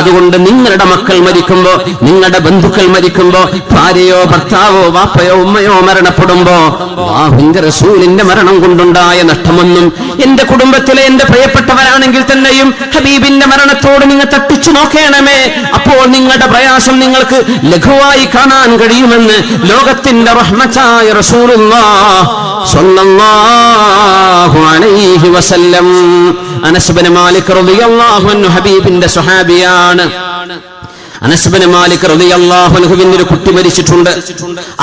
അതുകൊണ്ട് നിങ്ങളുടെ മക്കൾ മരിക്കുമ്പോ, നിങ്ങളുടെ ബന്ധുക്കൾ മരിക്കുമ്പോ, ഭാര്യയോ ഭർത്താവോ വാപ്പയോ ഉമ്മയോ മരണപ്പെടുമ്പോ, അല്ലാഹുവിന്റെ റസൂലിന്റെ മരണം കൊണ്ടുണ്ടായ നഷ്ടമൊന്നും എന്റെ കുടുംബത്തിലെ എന്റെ പ്രിയപ്പെട്ടവരാണെങ്കിൽ തന്നെയും ഹബീബിന്റെ മരണത്തോട് നിങ്ങൾ തട്ടിച്ചു നോക്കണമേ. അപ്പോൾ നിങ്ങളുടെ പ്രയാസം നിങ്ങൾക്ക് ലഘുവായി കാണാൻ കഴിയുമെന്ന് ലോകത്തിന്റെ റഹ്മത്തായ റസൂലുള്ളാഹി സ്വല്ലല്ലാഹു അലൈഹി വസല്ലം. അനസ് ഇബ്നു മാലിക് റളിയല്ലാഹു അൻഹു ഹബീബിന്റെ സ്വഹാബിയാണ്. അനസ് ഇബ്നു മാലിക് റളിയല്ലാഹു അൻഹുവിന്റെ ഒരു കുട്ടി മരിച്ചിട്ടുണ്ട്.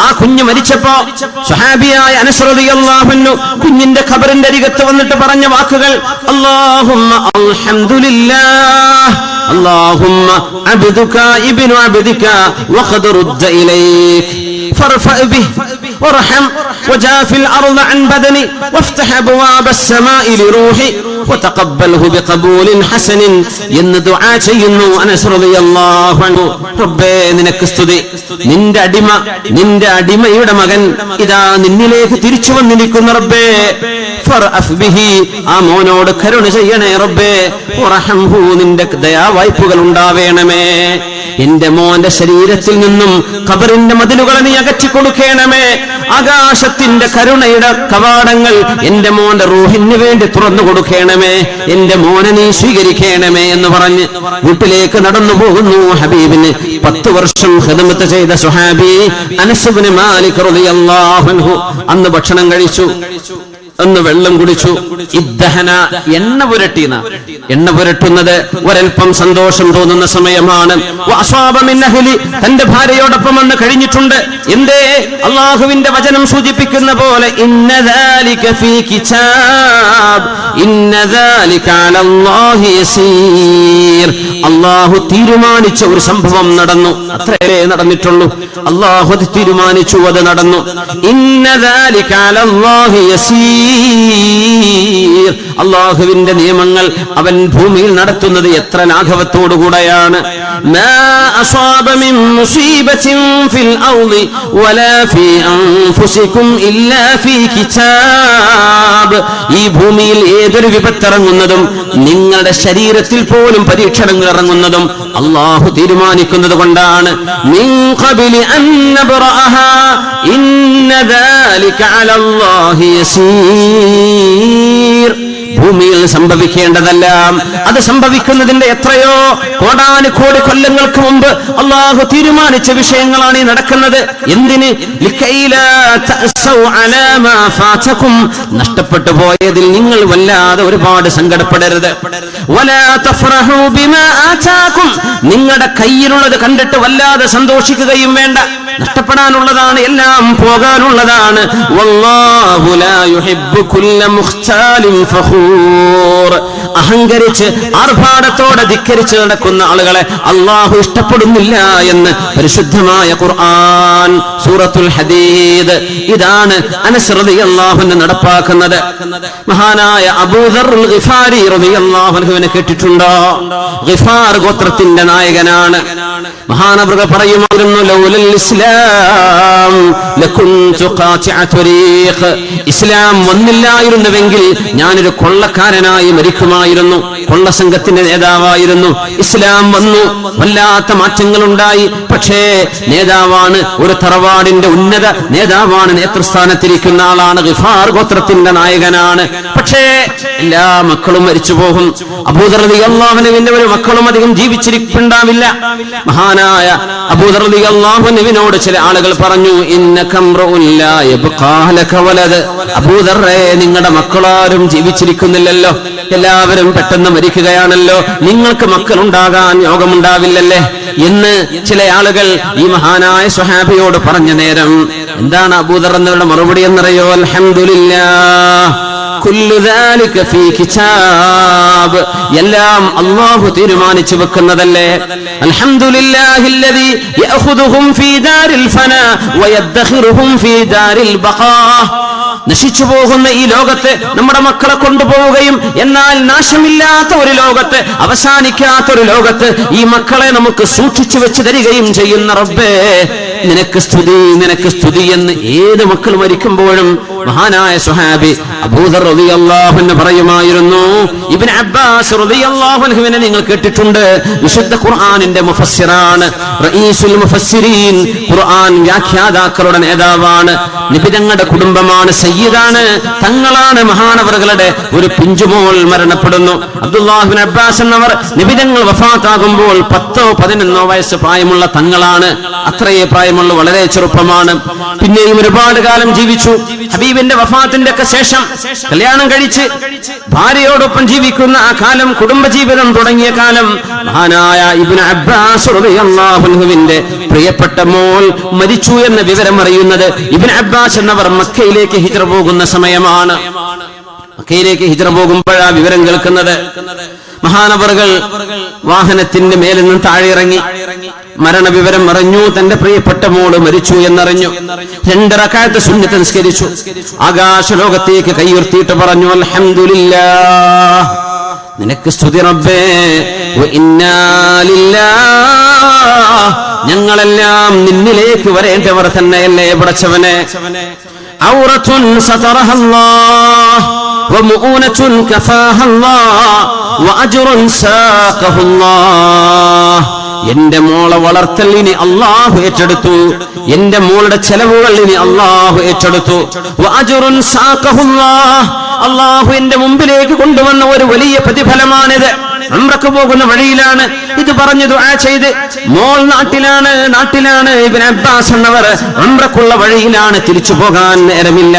ആ കുഞ്ഞ് മരിച്ചപ്പോ സ്വഹാബിയായ അനസ് റളിയല്ലാഹു അൻഹു കുഞ്ഞിന്റെ ഖബറിന്റെ അരികത്ത് വന്നിട്ട് പറഞ്ഞ വാക്കുകൾ, അല്ലാഹുമ്മ അൽഹംദുലില്ലാഹ്, അല്ലാഹുമ്മ അബ്ദുക ഇബ്നു അബ്ദിക വഖദ് റുദ്ദ ഇലൈക് ഫർഫഅ ബിഹി വർഹം വജാഫിൽ അർള അൻ ബദനി വഫ്തഹ് അബ്വാബ അസ്സമാഇ ലിറൂഹി വതഖബ്ബൽഹു ബിഖബൂലിൻ ഹസനിൻ എന്ന് ദുആ ചെയ്യുന്നു അനസ് റളിയല്ലാഹു അൻഹു. റബ്ബേ നിനക്ക് സ്തുതി, നിന്റെ അടിമയുടെ മകൻ ഇതാ നിന്നിലേക്ക് തിരിച്ചു വന്നിരിക്കുന്നു റബ്ബേ. ഫർഅഫ് ബിഹി, ആ മോനോട് കരുണ ചെയ്യണേ റബ്ബേ. വറഹംഹു, നിന്റെ ദയാവായ്പുകൾ ഉണ്ടാവേണമേ. എന്റെ മോന്റെ ശരീരത്തിൽ നിന്നും ഖബറിന്റെ മതിലുകളെ നീ അകറ്റി കൊടുക്കണമേ. ആകാശത്തിന്റെ കരുണയുടെ കവാടങ്ങൾ എന്റെ മോന്റെ റൂഹിന് വേണ്ടി തുറന്നു കൊടുക്കണമേ. എന്റെ മോനെ നീ സ്വീകരിക്കണമേ എന്ന് പറഞ്ഞ് വീട്ടിലേക്ക് നടന്നു പോകുന്നു. ഹബീബിന് 10 വർഷം ഖിദ്മത്ത് ചെയ്ത സ്വഹാബി അനസ് ഇബ്നു മാലിക് റളിയല്ലാഹു അൻഹു അന്ന് ഭക്ഷണം കഴിച്ചു. ഒന്ന് വെള്ളം കുടിച്ചു. ഇദ്ദഹന, എണ്ണ പുരട്ടീന. എണ്ണ പുരട്ടുന്നത് ഒരൽപ്പം സന്തോഷം തോന്നുന്ന സമയമാണ്. വഅസാബ മിൻ അഹ്ലി, തന്റെ ഭാര്യയോടൊപ്പം വന്ന് കഴിഞ്ഞിട്ടുണ്ട്. എന്തേ? അല്ലാഹുവിന്റെ വചനം സൂചിപ്പിക്കുന്ന പോലെ ഇന്ന ദാലിക ഫീ കിതാബ് ഇന്ന ദാലിക അലല്ലാഹി യസീർ. അല്ലാഹു തീരുമാനിച്ച ഒരു സംഭവം നടന്നു, അത്രയേ നടന്നിട്ടുള്ളൂ. അല്ലാഹു അത് തീരുമാനിച്ചു, അത് നടന്നു. ഇന്ന ദാലിക അലല്ലാഹി യസീർ. അല്ലാഹുവിന്റെ നിയമങ്ങൾ അവൻ ഭൂമിയിൽ നടത്തുന്നത് എത്ര ലാഘവത്തോടുകൂടെയാണ്. മാ അസാബ മിൻ മുസീബത്തിൻ ഫിൽ അർളി വലാ ഫീ അൻഫുസികും ഇല്ലാ ഫീ കിതാബ്. ഈ ഭൂമിയിൽ ഏതൊരു വിപത്തിറങ്ങുന്നതും നിങ്ങളുടെ ശരീരത്തിൽ പോലും പരീക്ഷണങ്ങൾ ഇറങ്ങുന്നതും അല്ലാഹു തീരുമാനിക്കുന്നത് കൊണ്ടാണ്. മിൻ ഖബലി അൻ നബ്റഅഹാ ഇന്ന ദാലിക അലല്ലാഹി യസീർ. ഭൂമിയിൽ സംഭവിക്കേണ്ടതെല്ലാം അത് സംഭവിക്കുന്നതിന്റെ എത്രയോ കോടാനുകോടി കൊല്ലങ്ങൾക്ക് മുമ്പ് അല്ലാഹു തീരുമാനിച്ച വിഷയങ്ങളാണ് ഈ നടക്കുന്നത്. എന്തിന്? നഷ്ടപ്പെട്ടു പോയതിൽ നിങ്ങൾ വല്ലാതെ ഒരുപാട് സങ്കടപ്പെടരുത്. നിങ്ങളുടെ കയ്യിലുള്ളത് കണ്ടിട്ട് വല്ലാതെ സന്തോഷിക്കുകയും വേണ്ട. നഷ്ടപ്പെടാനുള്ളതാണ്, എല്ലാം പോകാനുള്ളതാണ്. വല്ലാഹു ലാ യുഹിബ്ബു കുല്ല മുഖ്താലിൻ ഫഖൂർ. അഹങ്കരിച്ച് ആർഭാടത്തോടെ ധിക്കരിച്ച് നടക്കുന്ന ആളുകളെ അല്ലാഹു ഇഷ്ടപ്പെടുന്നില്ല എന്ന് പരിശുദ്ധമായ ഖുർആൻ സൂറത്തുൽ ഹദീദ്. ഇതാണ് അനസ് റളിയല്ലാഹു അൻഹു നടപ്പാക്കുന്നത്. മഹാനായ അബൂദർ ഗിഫാരി റളിയല്ലാഹു അൻഹുവിനെ കേട്ടിട്ടുണ്ടോ? ഗിഫാർ ഗോത്രത്തിന്റെ നായകനാണ്. മഹാനവറുകൾ പറയുമായിരുന്നു, ലൗലൽ ഇസ്ലാം ലകുൻതു ഖാതിഅ ത്വരീഖ്. ഇസ്ലാം വന്നില്ലായിരുന്നുവെങ്കിൽ ഞാനൊരു കൊള്ളക്കാരനായി മരിക്കുമായിരുന്നു, കൊള്ളസംഘത്തിന്റെ നേതാവായിരുന്നു. ഇസ്ലാം വന്നു, വല്ലാത്ത മാറ്റങ്ങൾ ഉണ്ടായി. പക്ഷേ നേതാവാണ്, ഒരു തറവാടിന്റെ ഉന്നത നേതാവാണ്, നേതൃസ്ഥാനത്തിരിക്കുന്ന ആളാണ്, ഗിഫാർ ഗോത്രത്തിന്റെ നായകനാണ്. പക്ഷേ എല്ലാ മക്കളും മരിച്ചു പോകും. അബൂദർ റളിയല്ലാഹു അൻഹുവിന്റെ ഒരു മക്കളും അധികം ജീവിച്ചിരിപ്പുണ്ടാവില്ല. മഹാനായ അബൂദർ റളിയല്ലാഹു അൻഹുവിനോട് ചില ആളുകൾ പറഞ്ഞു, ഇന്നക ഇംറുഉൻ ലാ യബ്ഖാ ലക വലദ്. അബൂദറേ, നിങ്ങളുടെ മക്കളാരും ജീവിച്ചിരിക്കുന്നില്ലല്ലോ, എല്ലാവരും പെട്ടെന്ന് മരിക്കുകയാണല്ലോ, നിങ്ങൾക്ക് മക്കളുണ്ടാകാൻ യോഗമുണ്ടാവില്ലല്ലേ എന്ന് ചില ആളുകൾ ഈ മഹാനായ സ്വഹാബിയോട് പറഞ്ഞ നേരം എന്താണ് അബൂദർ എന്നവരുടെ മറുപടി എന്നറിയോ? അൽഹംദുലില്ലാഹ് കുല്ലു ദാലിക ഫീ കിതാബ്. എല്ലാം അല്ലാഹു തീരുമാനിച്ചു വെക്കുന്നതല്ലേ. അൽഹംദുലില്ലാഹില്ലദീ യഅഖുദുഹും ഫീ ദാരിൽ ഫനാ വയദ്ഖിറുഹും ഫീ ദാരിൽ ബഖാ. നശിച്ചു പോകുന്ന ഈ ലോകത്ത് നമ്മുടെ മക്കളെ കൊണ്ടുപോവുകയും എന്നാൽ നാശമില്ലാത്ത ഒരു ലോകത്ത്, അവസാനിക്കാത്ത ഒരു ലോകത്ത് ഈ മക്കളെ നമുക്ക് സൂക്ഷിച്ചു വെച്ച് തരികയും ചെയ്യുന്ന റബ്ബേ, നിനക്ക് സ്തുതി, നിനക്ക് സ്തുതി എന്ന് ഏത് മക്കൾ മരിക്കുമ്പോഴും മഹാനായ സ്വഹാബി അബൂദർ റളിയല്ലാഹു അൻഹു പറയുമായിരുന്നു. ഇബ്നു അബ്ബാസ് റളിയല്ലാഹു അൻഹുവിനെ നിങ്ങൾ കേട്ടിട്ടുണ്ട്. വിശുദ്ധ ഖുർആനിന്റെ മുഫസ്സിറാണ്, റഈസുൽ മുഫസ്സിരീൻ, ഖുർആൻ വ്യാഖ്യാതാക്കളുടെ നേതാവാണ്. നബി തങ്ങളുടെ കുടുംബമാണ്, സയ്യിദാണ്, തങ്ങളാണ്. മഹാനവറുകളുടെ ഒരു പിഞ്ചുമോൾ മരണപ്പെടുന്നു. അബ്ദുല്ലാഹ് ഇബ്നു അബ്ബാസ് എന്നവർ നബി തങ്ങൾ വഫാത്താകുമ്പോൾ 10-11 വയസ്സ് പ്രായമുള്ള തങ്ങളാണ്. അത്രയേ പ്രായമുള്ള, വളരെ ചെറുപ്പമാണ്. പിന്നെയും ഒരുപാട് കാലം ജീവിച്ചു. ഹബീബിന്റെ വഫാത്തിന്റെ ഒക്കെ ശേഷം കല്യാണം കഴിച്ച് ഭാര്യയോടൊപ്പം ജീവിക്കുന്ന ആ കാലം, കുടുംബജീവിതം തുടങ്ങിയ കാലം, മഹാനായ ഇബ്നു അബ്ബാസ് റളിയല്ലാഹു അൻഹുവിന്റെ പ്രിയപ്പെട്ട മോൾ മരിച്ചു എന്ന വിവരം അറിയുന്നത് ഇബ്നു അബ്ബാസ് എന്നവർ മക്കയിലേക്ക് ഹിജ്റ പോകുന്ന സമയമാണ്. മക്കയിലേക്ക് ഹിജ്റ പോകുമ്പോഴാ വിവരം കേൾക്കുന്നത്. മഹാനവറുകൾ വാഹനത്തിന്റെ മേലിൽ നിന്ന് താഴെ ഇറങ്ങി മരണവിവരം അറിഞ്ഞു. തന്റെ പ്രിയപ്പെട്ട മോള് മരിച്ചു എന്നറിഞ്ഞു. 2 റക്അത്ത് സുന്നത്ത് നിസ്കരിച്ചു. ആകാശലോകത്തേക്ക് കൈയുയർത്തിയിട്ട് പറഞ്ഞു, അൽഹംദുലില്ലാഹ്, നിനക്ക് സ്തുതി റബ്ബേ, വ ഇന്നാ ലില്ലാഹ്, ഞങ്ങളെല്ലാം നിന്നിലേക്ക് വരേണ്ടവർ തന്നെയല്ലേ പടച്ചവനെ. ഔറത്തുൻ സതറഹല്ലാഹ് വമുഊനത്തുൻ കഫാഹല്ലാഹ് വഅജ്റുൻ സാഖഹല്ലാഹ്. എന്റെ മോളെ വളർത്തൽ ഇനി അല്ലാഹു ഏറ്റെടുത്തു, എന്റെ മോളുടെ ചെലവുകൾ ഇനി അല്ലാഹു ഏറ്റെടുത്തു. വഅജ്റുൻ സാഖഹല്ലാഹ്, അല്ലാഹു എന്റെ മുമ്പിലേക്ക് കൊണ്ടുവന്ന ഒരു വലിയ പ്രതിഫലമാണിത്. ഉംറക്ക് പോകുന്ന വഴിയിലാണ്. ഇത് പറഞ്ഞു ദുആ ചെയ്ത് മോൾ നാട്ടിലാണ് ഇബ്നു അബ്ബാസ് എന്നവർ ഉംറക്കുള്ള വഴിയിലാണ്, തിരിച്ചു പോകാൻ നേരമില്ല.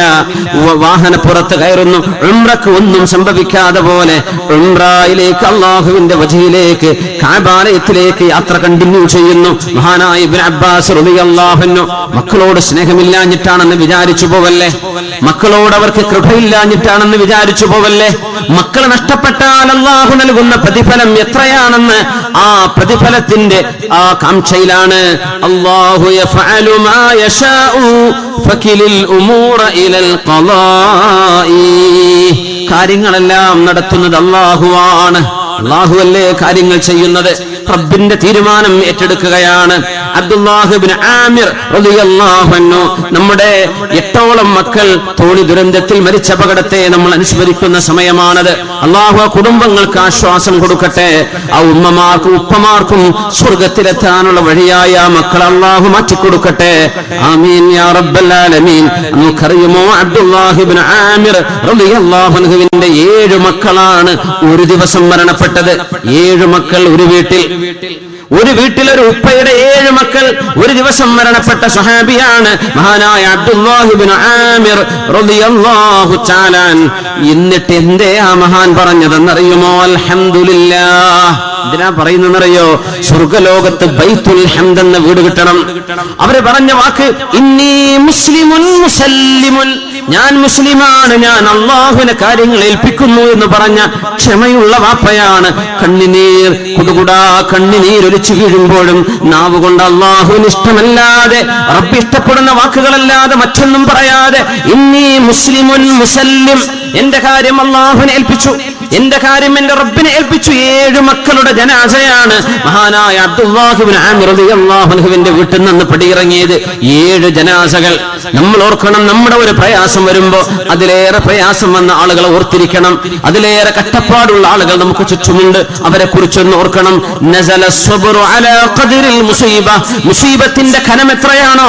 വാഹനപ്പുറത്ത് കയറുന്നു. ഉംറക്ക് ഒന്നും സംഭവിക്കാതെ പോലെ ഉംറയിലേക്ക്, അള്ളാഹുവിന്റെ വജഹിലേക്ക്, കഅബാലയത്തിലേക്ക് യാത്ര കണ്ടിന്യൂ ചെയ്യുന്നു. മഹാനായ ഇബ്നു അബ്ബാസ് റളിയല്ലാഹു അൻഹു മക്കളോട് സ്നേഹമില്ലാഞ്ഞിട്ടാണെന്ന് വിചാരിച്ചു പോവല്ലേ, മക്കളോട് അവർക്ക് കൃപയില്ലാഞ്ഞിട്ടാണെന്ന് വിചാരിച്ചു പോവല്ലേ. മക്കൾ നഷ്ടപ്പെട്ടാൽ അള്ളാഹു നൽകുന്ന പ്രതിഫലം എത്രയാണെന്ന് ആ പ്രതിഫലത്തിന്റെ ആ കാംക്ഷയിലാണ്. അല്ലാഹു യഫഅലു മാ യശാഉ ഫകിലിൽ ഉമൂറ ഇലൽ ഖളാഇ. കാര്യങ്ങളെല്ലാം നടത്തുന്നത് അല്ലാഹുവാണ്. അല്ലാഹുവല്ലേ കാര്യങ്ങൾ ചെയ്യുന്നത്. റബ്ബിന്റെ തീരുമാനം ഏറ്റെടുക്കുകയാണ്. അബ്ദുല്ലാഹ് ഇബ്നു ആമിർ റളിയല്ലാഹു അൻഹു, നമ്മുടെ 8ഓളം മക്കൾ തോണി ദുരന്തത്തിൽ മരിച്ച അപകടത്തെ നമ്മൾ അനുസ്മരിക്കുന്ന സമയമാണത്. അല്ലാഹു ആ കുടുംബങ്ങൾക്ക് ആശ്വാസം കൊടുക്കട്ടെ. ആ ഉമ്മമാർക്കും ഉപ്പമാർക്കും സ്വർഗത്തിലെത്താനുള്ള വഴിയായ ആ മക്കൾ അല്ലാഹു മാറ്റിക്കൊടുക്കട്ടെ. ആമീൻ യാ റബ്ബൽ ആലമീൻ. നമുക്കറിയുമോ, അബ്ദുല്ലാഹ് ഇബ്നു ആമിർ റളിയല്ലാഹു അൻഹുവിന്റെ 7 മക്കളാണ് ഒരു ദിവസം മരണപ്പെട്ടത്. 7 മക്കൾ ഒരു വീട്ടിൽ. ഒരു ഉപ്പയുടെ 7 മക്കൾ ഒരു ദിവസം മരണപ്പെട്ട സ്വഹാബിയാണ് മഹാനായ അബ്ദുല്ലാഹ് ഇബ്നു ആമിർ റളിയല്ലാഹു തആല. എന്നിട്ട് എന്തേ ആ മഹാൻ പറഞ്ഞതെന്നറിയുമോ? അൽഹംദുലില്ലാഹ്. എന്തിനാ പറയുന്നറിയോ? സ്വർഗലോകത്ത് ബൈത്തുൽ ഹംദ് എന്ന വീട് കിട്ടണം. അവര് പറഞ്ഞ വാക്ക് ഇന്നി മുസ്ലിമുൻ മുസല്ലിമുൻ, ഞാൻ മുസ്ലിമാണ്, ഞാൻ അള്ളാഹുവിനെ കാര്യങ്ങൾ ഏൽപ്പിക്കുന്നു എന്ന് പറഞ്ഞ ക്ഷമയുള്ള വാപ്പയാണ്. കണ്ണിനീർ കുടുകുടാ കണ്ണിനീരൊലിച്ചു വീഴുമ്പോഴും നാവ് കൊണ്ട് അള്ളാഹുവിന് ഇഷ്ടമല്ലാതെ, റബ്ബ് ഇഷ്ടപ്പെടുന്ന വാക്കുകളല്ലാതെ മറ്റൊന്നും പറയാതെ ഇന്നി മുസ്ലിമുൻ മുസല്ലിം, എന്റെ കാര്യം അള്ളാഹുവിനെ ഏൽപ്പിച്ചു, എന്റെ കാര്യം എന്റെ റബ്ബിനെ ഏൽപ്പിച്ചു. 7 മക്കളുടെ ജനാസയാണ് മഹാനായ അബ്ദുല്ലാഹ് ഇബ്നു ആമിർ റളിയല്ലാഹു അൻഹുവിന്റെ വീട്ടിൽ നിന്ന് പടിയിറങ്ങിയത്. 7 ജനാസകൾ. നമ്മൾ ഓർക്കണം, നമ്മുടെ ഒരു പ്രയാസം വരുമ്പോ അതിലേറെ പ്രയാസം വന്ന ആളുകളെ ഓർത്തിരിക്കണം. അതിലേറെ കഷ്ടപ്പാടുള്ള ആളുകൾ നമുക്ക് ചുറ്റുമുണ്ട്. അവരെ കുറിച്ചൊന്ന് ഓർക്കണം. നസല സ്വബ്റു അലാ ഖദ്രിൽ മുസീബ, മുസീബത്തിന്റെ ഖനം എത്രയാണോ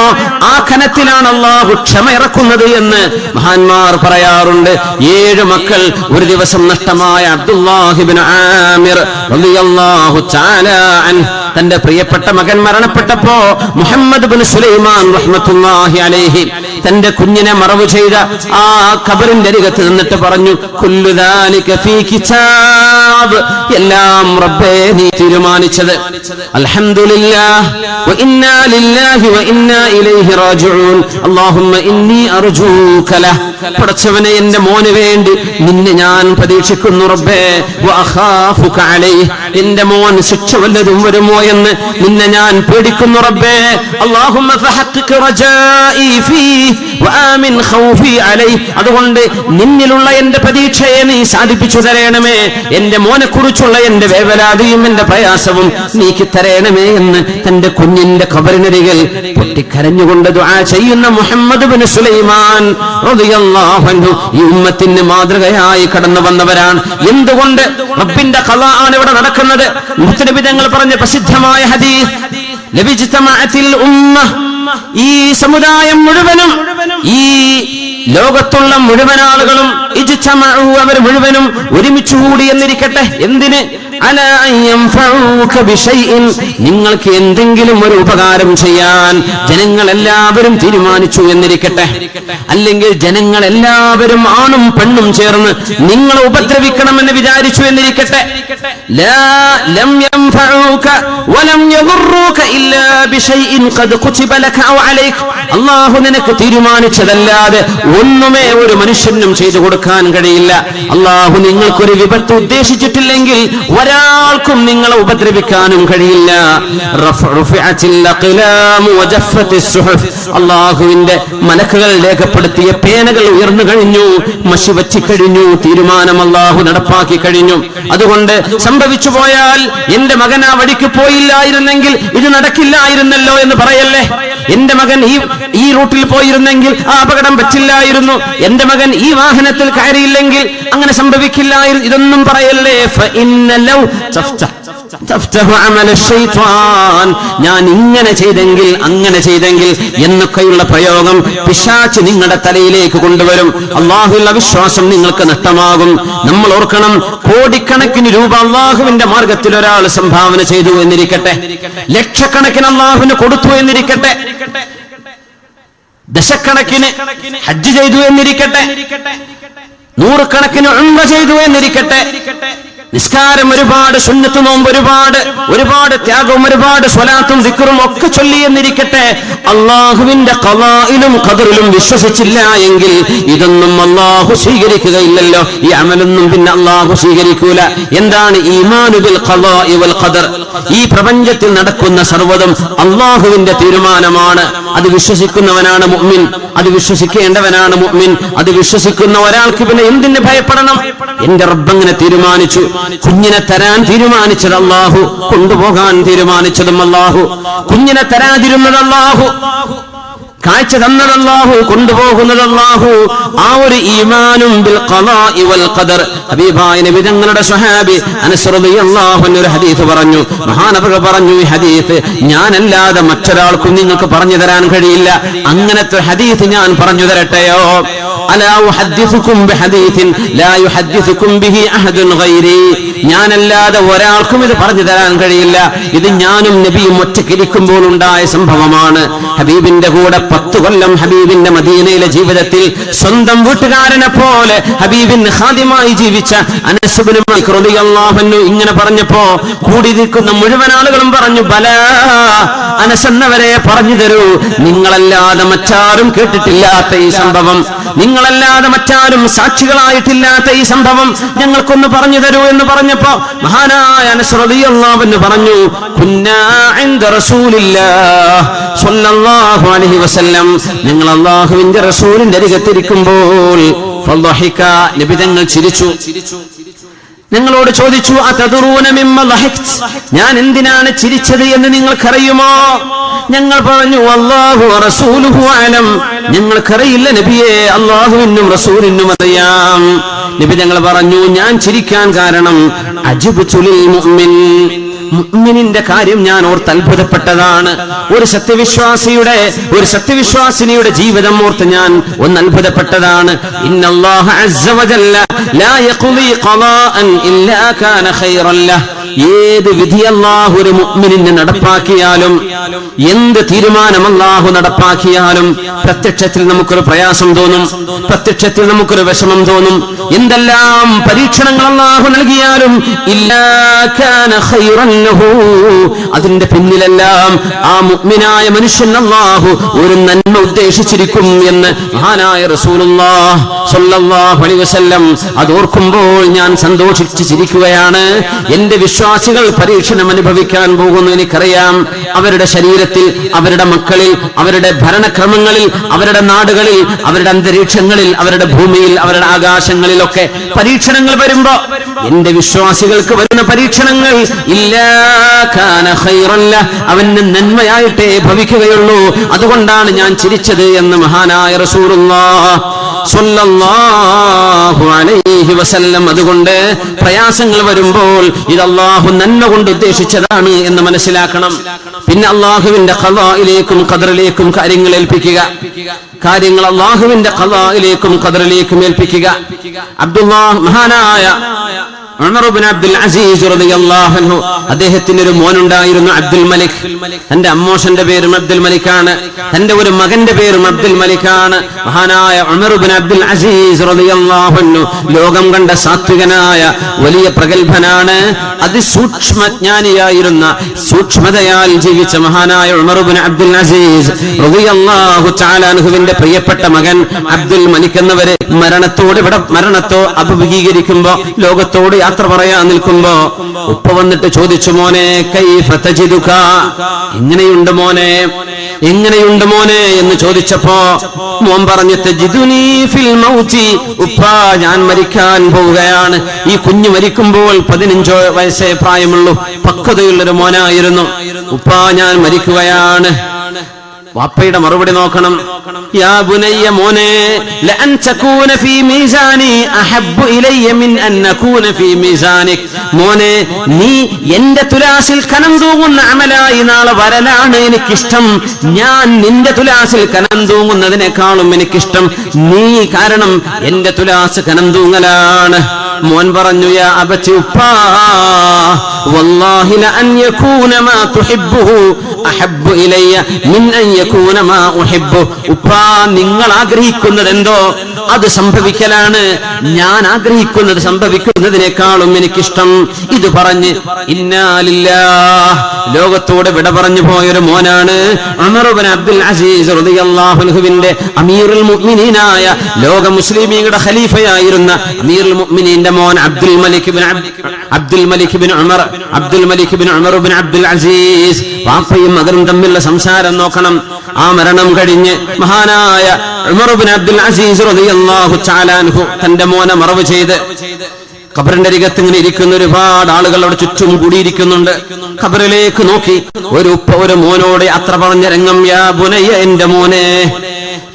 ആ ഖനത്തിലാണ് അല്ലാഹു ക്ഷമ ഇറക്കുന്നത് എന്ന് മഹാന്മാർ പറയാറുണ്ട്. 7 മക്കൾ ഒരു ദിവസം നഷ്ടമായ അബ്ദുല്ലാഹ് ഇബ്നു ആമിർ റളിയല്ലാഹു തആല അൻഹു തന്റെ പ്രിയപ്പെട്ട മകൻ മരണപ്പെട്ടപ്പോ മുഹമ്മദ് ഇബ്നു സുലൈമാൻ റഹ്മത്തുള്ളാഹി അലൈഹി തന്റെ കുഞ്ഞിനെ മറവ് ചെയ്ത ആ ഖബറിന്റെ അരികത്ത് നിന്നിട്ട് പറഞ്ഞു, കുല്ലു ദാലിക ഫീ കിതാബ്, എല്ലാം റബ്ബേ നീ തീരുമാനിച്ചത്. അൽഹംദുലില്ലാഹ് വ ഇന്നാ ലില്ലാഹി വ ഇന്നാ ഇലൈഹി റാജിഊൻ. അല്ലാഹുമ്മ ഇന്നി അർജൂക ലഹ്, പടച്ചവനെ എന്റെ മോന് വേണ്ടി നിന്നെ ഞാൻ പ്രതീക്ഷിക്കുന്നു റബ്ബേ. വ അഖാഫുക അലൈഹി, എന്റെ മോൻ ശിക്ഷ വല്ലതും വരുമോ എന്ന് നിന്നെ ഞാൻ പേടിക്കുന്നു റബ്ബേ. അല്ലാഹുമ്മ ഫഹഖിഖ് റജാഇ ഫീ വ ആമിൻ ഖൗഫി അലൈഹി, അതുകൊണ്ട് നിന്നിലുള്ള എന്റെ പ്രതീക്ഷയെ നീ സാധിപ്പിച്ചു തരണമേ. എന്റെ മോനെ കുറിച്ചുള്ള എന്റെ വേവലാതിയും എന്റെ പ്രയാസവും നീക്കി തരണമേ എന്ന് തന്റെ കുഞ്ഞിന്റെ ഖബറിനരികിൽ പൊട്ടിക്കരഞ്ഞുകൊണ്ട് ദുആ ചെയ്യുന്ന മുഹമ്മദ് ഇബ്നു സുലൈമാൻ റളിയല്ലാഹു അൻഹു ഈ ഉമ്മത്തിന് മാതൃകയായി കടന്നു വന്നവരാണ്. എന്തുകൊണ്ട്? റബ്ബിന്റെ ഖളാ ആണ് ഇവിടെ നടക്കുന്നത്. മുഹമ്മദ് തങ്ങൾ പറഞ്ഞ പ്രസിദ്ധമായ ഹദീസ്, ലബിജ്തമഅത്തിൽ ഉമ്മ, ഈ സമുദായം മുഴുവനും, ഈ ലോകത്തുള്ള മുഴുവൻ ആളുകളും ഇജ്തമഉ, അവർ മുഴുവനും ഒരുമിച്ച് കൂടി എന്നിരിക്കട്ടെ. എന്തിന്? അലാ യൻഫഉക ബിശൈഇൻ, നിങ്ങൾക്ക് എന്തെങ്കിലും ഒരു ഉപകാരം ചെയ്യാൻ ജനങ്ങൾ എല്ലാവരും തീരുമാനിച്ചു എന്നിരിക്കട്ടെ. അല്ലെങ്കിൽ ജനങ്ങൾ എല്ലാവരും ആണും പെണ്ണും ചേർന്ന് നിങ്ങളെ ഉപദ്രവിക്കണമെന്ന് വിചാരിച്ചു എന്നിരിക്കട്ടെ. ലാ ലം യൻഫഉക വലം യദുറുക ഇല്ലാ ബിശൈഇൻ ഖദ് കുതിബ ലക ഔ അലൈക, അല്ലാഹു നിനക്ക് തീരുമാനിച്ചതല്ലാതെ ഒന്നുമേ ഒരു മനുഷ്യനും ചെയ്തു കൊടുക്കാൻ കഴിയില്ല. അല്ലാഹു നിങ്ങൾക്കൊരു വിപത്ത് ഉദ്ദേശിച്ചിട്ടില്ലെങ്കിൽ ഒരാൾക്കും നിങ്ങളെ ഉപദ്രവിക്കാനും കഴിയില്ല. അല്ലാഹുവിന്റെ മലക്കുകൾ രേഖപ്പെടുത്തിയ പേനകൾ ഉയർന്നു കഴിഞ്ഞു, മഷി വച്ചു കഴിഞ്ഞു, തീരുമാനം അല്ലാഹു നടപ്പാക്കി കഴിഞ്ഞു. അതുകൊണ്ട് സംഭവിച്ചു പോയാൽ എന്റെ മകൻ ആ വഴിക്ക് പോയില്ലായിരുന്നെങ്കിൽ ഇത് നടക്കില്ലായിരുന്നല്ലോ എന്ന് പറയല്ലേ. എന്റെ മകൻ ഈ റൂട്ടിൽ പോയിരുന്നെങ്കിൽ ആ അപകടം പറ്റില്ലായിരുന്നു, എന്റെ മകൻ ഈ വാഹനത്തിൽ കയറിയില്ലെങ്കിൽ അങ്ങനെ സംഭവിക്കില്ലായിരുന്നു, ഇതൊന്നും പറയല്ലേ. തഫ്തഹു അമല ശൈത്വാൻ, ഞാൻ ഇങ്ങനെ ചെയ്തെങ്കിൽ അങ്ങനെ ചെയ്തെങ്കിൽ എന്നൊക്കെയുള്ള പ്രയോഗം പിശാച് നിങ്ങളുടെ തലയിലേക്ക് കൊണ്ടുവരും. അള്ളാഹുവിൽ അവിശ്വാസം നിങ്ങൾക്ക് നഷ്ടമാകും. നമ്മൾ ഓർക്കണം, കോടിക്കണക്കിന് രൂപ അള്ളാഹുവിന്റെ മാർഗത്തിൽ ഒരാൾ സംഭാവന ചെയ്തു എന്നിരിക്കട്ടെ, ലക്ഷക്കണക്കിന് അള്ളാഹുവിന് കൊടുത്തു എന്നിരിക്കട്ടെ, ദശക്കണക്കിന് ഹജ്ജ് ചെയ്തു എന്നിരിക്കട്ടെ, നൂറുകണക്കിന് ഉംറ ചെയ്തു എന്നിരിക്കട്ടെ, നിസ്കാരം ഒരുപാട്, സുന്നത്ത് നോമ്പ് ഒരുപാട് ത്യാഗവും ഒരുപാട് സ്വലാത്തും ദിക്റും ഒക്കെ ചൊല്ലി എന്നിരിക്കട്ടെ, അള്ളാഹുവിന്റെ ഖളായിലും ഖദറിലും വിശ്വസിച്ചില്ല എങ്കിൽ ഇതൊന്നും അള്ളാഹു സ്വീകരിക്കുകയില്ലല്ലോ. ഈ അമലൊന്നും പിന്നെ അള്ളാഹു സ്വീകരിക്കൂല. എന്താണ് ഈമാനു ബിൽ ഖളാഇ വൽ ഖദർ? ഈ പ്രപഞ്ചത്തിൽ നടക്കുന്ന സർവ്വതും അള്ളാഹുവിന്റെ തീരുമാനമാണ്. അത് വിശ്വസിക്കുന്നവനാണ് മുഅ്മിൻ, അത് വിശ്വസിക്കേണ്ടവനാണ് മുഅ്മിൻ. അത് വിശ്വസിക്കുന്ന ഒരാൾക്ക് പിന്നെ എന്തിന് ഭയപ്പെടണം? എന്റെ റബ്ബ് അങ്ങനെ തീരുമാനിച്ചു. കുഞ്ഞിനെ തരാൻ തീരുമാനിച്ചത് അല്ലാഹു, കൊണ്ടുപോകാൻ തീരുമാനിച്ചതും അല്ലാഹു, കുഞ്ഞിനെ തരാതിരുന്നത് അല്ലാഹു, കാഴ്ച തന്നത് അല്ലാഹു, കൊണ്ടുപോകുന്നത് അല്ലാഹു. ആ ഒരു ഈമാനും ബിൽ ഖളാഇ വൽ ഖദർ. ഹബീബായ നബി തങ്ങളുടെ സ്വഹാബി അനസ് റളിയല്ലാഹു അൻഹു ഒരു ഹദീസ് പറഞ്ഞു. മഹാനവർ പറഞ്ഞു, ഈ ഹദീസ് ഞാനല്ലാതെ മറ്റൊരാൾക്കും നിങ്ങൾക്ക് പറഞ്ഞു തരാൻ കഴിയില്ല. അങ്ങനത്തെ ഹദീസ് ഞാൻ പറഞ്ഞു തരട്ടെയോ? അലാ ഉഹദ്ദിസുകും ബിഹദീസിൻ ലാ യുഹദ്ദിസുകും ബിഹി അഹദുൻ ഗൈരി. ഞാനല്ലാതെ ഒരാൾക്കും ഇത് പറഞ്ഞു തരാൻ കഴിയില്ല. ഇത് ഞാനും നബിയും ഒറ്റയ്ക്കിരിക്കുമ്പോൾ ഉണ്ടായ സംഭവമാണ്. ഹബീബിന്റെ കൂടെ 10 കൊല്ലം ഹബീബിന്റെ മദീനയിലെ ജീവിതത്തിൽ സ്വന്തം വീട്ടുകാരനെ പോലെ ഹബീബിന് ഖാദിമായി ജീവിച്ച അനസ് ഇബ്നു മാലിക് റളിയല്ലാഹു അൻഹു ഇങ്ങനെ പറഞ്ഞപ്പോ കൂടിയിരിക്കുന്ന മുഴുവൻ ആളുകളും പറഞ്ഞു, ബലാ അനസ് എന്നവരെ പറഞ്ഞു തരൂ, നിങ്ങളല്ലാതെ മറ്റാരും കേട്ടിട്ടില്ലാത്ത ഈ സംഭവം, നിങ്ങളല്ലാതെ മറ്റാരും സാക്ഷികളായിട്ടില്ലാത്ത ഈ സംഭവം ഞങ്ങൾക്കൊന്ന് പറഞ്ഞു തരൂ എന്ന് പറഞ്ഞപ്പോ മഹാനായ അനസ് റളിയല്ലാഹു അൻഹു പറഞ്ഞു, കുന്നാ ഇൻദ റസൂലില്ലാഹ് സ്വല്ലല്ലാഹു അലൈഹി വസല്ലം, നിങ്ങൾ അല്ലാഹുവിന്റെ റസൂലിന്റെ അരികത്തിരിക്കുമ്പോൾ ഫളഹിക, നബി തങ്ങൾ ചിരിച്ചു. നിങ്ങളോട് ചോദിച്ചു, അതദറൂന മിമ്മ ലഹഖ്ത്, ഞാൻ എന്തിനാണ് ചിരിച്ചത് എന്ന് നിങ്ങൾക്കറിയുമോ? ഞങ്ങൾ പറഞ്ഞു, അല്ലാഹു വറസൂലുഹു അലം, ഞങ്ങൾക്കറിയില്ല നബിയെ, അല്ലാഹുവിനും റസൂലിനും അറിയാം. നബി ഞങ്ങൾ പറഞ്ഞു, ഞാൻ ചിരിക്കാൻ കാരണം അജ്ബതു ലിൽ മുഅ്മിൻ, മുഅ്മിനിന്റെ കാര്യം ഞാൻ ഓർത്ത് അത്ഭുതപ്പെട്ടതാണ്. ഒരു സത്യവിശ്വാസിനിയുടെ ജീവിതം ഓർത്ത് ഞാൻ ഒന്ന് അത്ഭുതപ്പെട്ടതാണ്. ഇന്നല്ലാഹ അസ്സ വജല്ല ലാ യഖ്ളി ഖളാഅൻ ഇല്ലാ കാന ഖൈറൻ ലഹ്. ഏത് വിധി അല്ലാഹു ഒരു മുഅ്മിനിന് നടപ്പാക്കിയാലും, എന്ത് തീരുമാനം അല്ലാഹു നടപ്പാക്കിയാലും പ്രത്യക്ഷത്തിൽ നമുക്കൊരു പ്രയാസം തോന്നും, പ്രത്യക്ഷത്തിൽ നമുക്കൊരു വിഷമം തോന്നും. എന്തെല്ലാം പരീക്ഷണങ്ങൾ അല്ലാഹു നൽകിയാലും ഇല്ലാ കാന ഖൈറൻ ലഹു, അതിന്റെ പിന്നിലെല്ലാം ആ മുഅ്മിനായ മനുഷ്യൻ അല്ലാഹു ഒരു നന്മ ഉദ്ദേശിച്ചിരിക്കും എന്ന് മഹാനായ റസൂലുള്ളാഹി സ്വല്ലല്ലാഹു അലൈഹി വസല്ലം. അത് ഓർക്കുമ്പോൾ ഞാൻ സന്തോഷിച്ച് ചിരിക്കുകയാണ്. എന്റെ വിശ്വാസികൾ പരീക്ഷണം അനുഭവിക്കാൻ പോകുന്നു എനിക്കറിയാം. അവരുടെ ശരീരത്തിൽ, അവരുടെ മക്കളിൽ, അവരുടെ ഭരണക്രമങ്ങളിൽ, അവരുടെ നാടുകളിൽ, അവരുടെ അന്തരീക്ഷങ്ങളിൽ, അവരുടെ ഭൂമിയിൽ, അവരുടെ ആകാശങ്ങളിലൊക്കെ പരീക്ഷണങ്ങൾ വരുമ്പോ എന്റെ വിശ്വാസികൾക്ക് വരുന്ന പരീക്ഷണങ്ങൾ ഇല്ലാ കാന ഖൈറൻ ലഹ്, അവന് നന്മയായിട്ടേ ഭവിക്കുകയുള്ളൂ. അതുകൊണ്ടാണ് ഞാൻ ചിരിച്ചത് എന്ന് മഹാനായ റസൂലുള്ളാഹി സ്വല്ലല്ലാഹു അലൈഹി വസല്ലം. അതുകൊണ്ട് പ്രയാസങ്ങൾ വരുമ്പോൾ ഇത് അല്ലാഹു നന്മ കൊണ്ട് ഉദ്ദേശിച്ചതാണ് എന്ന് മനസ്സിലാക്കണം. പിന്നെ അല്ലാഹുവിന്റെ ഖളായിലേക്കും ഖദറിലേക്കും കാര്യങ്ങൾ ഏൽപ്പിക്കുക, കാര്യങ്ങൾ അല്ലാഹുവിന്റെ ഖളായിലേക്കും ഖദറിലേക്കും ഏൽപ്പിക്കുക. മഹാനായ ഉമർ ഇബ്നു അബ്ദുൽ അസീസ് റളിയല്ലാഹു അൻഹു, അദ്ദേഹത്തിന് ഒരു മോനുണ്ടായിരുന്നു അബ്ദുൽ മലിക്. തന്റെ അമ്മോഷന്റെ പേരും അബ്ദുൽ മലിക്കാണ്, തന്റെ ഒരു മകന്റെ പേരും അബ്ദുൽ മലിക്കാണ്. മഹാനായ ഉമർ ഇബ്നു അബ്ദുൽ അസീസ് റളിയല്ലാഹു അൻഹു ലോകം കണ്ട സാത്വികനായ വലിയ പ്രഗൽഭനാണ്. അതിസൂക്ഷ്മജ്ഞാനിയായിരുന്ന, സൂക്ഷ്മതയാൽ ജീവിച്ച മഹാനായ ഉമർ ഇബ്നു അബ്ദുൽ അസീസ് റളിയല്ലാഹു തആല അൻഹുവിന്റെ പ്രിയപ്പെട്ട മകൻ അബ്ദുൽ മലിക് എന്നവരെ മരണത്തോ അഭിമുഖീകരിക്കുമ്പോ, ലോകത്തോട് യാത്ര പറയാൻ നിൽക്കുമ്പോ ഉപ്പ വന്നിട്ട് ചോദിച്ചു, മോനെ കൈഫ തജിദുക, എങ്ങനെയുണ്ട് മോനെ എന്ന് ചോദിച്ചപ്പോ മോൻ പറഞ്ഞു, തജിദുനി ഫിൽ മൗതി, ഉപ്പ ഞാൻ മരിക്കാൻ പോവുകയാണ്. ഈ കുഞ്ഞ് മരിക്കുമ്പോൾ 15 വയസ്സേ പ്രായമുള്ളൂ, പക്വതയുള്ളൊരു മോനായിരുന്നു. ഉപ്പ ഞാൻ മരിക്കുകയാണ്. വാപ്പയുടെ മറുപടി നോക്കണം. യാ ബുനയ്യ മോനെ, ലഅൻ തകൂന ഫീ മീസാനി അഹബ്ബു ഇലയ്യ മിൻ അൻ നകൂന ഫീ മീസാനിക്. മോനെ, നീ എന്റെ തുലാസിൽ കനം തൂങ്ങുന്ന അമലായി നാളെ വരലാണ് എനിക്കിഷ്ടം. ഞാൻ നിന്റെ തുലാസിൽ കനം തൂങ്ങുന്നതിനേക്കാളും എനിക്കിഷ്ടം നീ, കാരണം എന്റെ തുലാസ് കനം തൂങ്ങലാണ്. മോൻ പറഞ്ഞു, യാ അബതി ഉപ്പാ, വല്ലാഹി ലഅൻ യകൂന മാ തുഹിബ്ബുഹു അഹബ്ബു ഇലയ്യ മിൻ അൻ യകൂന മാ ഉഹിബ്ബു. ഉപ്പാ, നിങ്ങൾ ആഗ്രഹിക്കുന്നത് എന്തോ അത് സംഭവിക്കലാണ് ഞാൻ ആഗ്രഹിക്കുന്നത് സംഭവിക്കുന്നതിനേക്കാളും എനിക്കിഷ്ടം. ഇത് പറഞ്ഞ് ഇന്നാ ലില്ലാഹ് ലോകത്തോട് വിട പറഞ്ഞു പോയൊരു മോനാണ് ഉമർ ഇബ്നു അബ്ദുൽ അസീസ് റളിയല്ലാഹു അൻഹുവിന്റെ അമീറുൽ മുഅ്മിനീനായ ലോക മുസ്ലിമീങ്ങളുടെ ഖലീഫയായിരുന്ന അമീറുൽ മുഅ്മിനീന്റെ മോൻ അബ്ദുൽ മലിക് ഇബ്നു ഉമർ ഇബ്നു അബ്ദുൽ അസീസ്. വാപ്പയും മകനും തമ്മിലുള്ള സംസാരം നോക്കണം. ആ മരണം കഴിഞ്ഞ് മഹാനായ ഉമർ ഇബ്നു അബ്ദുൽ അസീസ് റളിയല്ലാഹു തആല അൻഹു തന്റെ മോനെ മറവ് ചെയ്ത് ഖബറിന്റെ അരികത്ത് ഇങ്ങനെ ഇരിക്കുന്ന ഒരുപാട് ആളുകൾ അവിടെ ചുറ്റും കൂടിയിരിക്കുന്നുണ്ട്. ഖബറിലേക്ക് നോക്കി ഒരു ഉപ്പ ഒരു മോനോട് യാത്ര പറഞ്ഞ രംഗം. യാ ബുനയ്യ, എന്റെ മോനെ,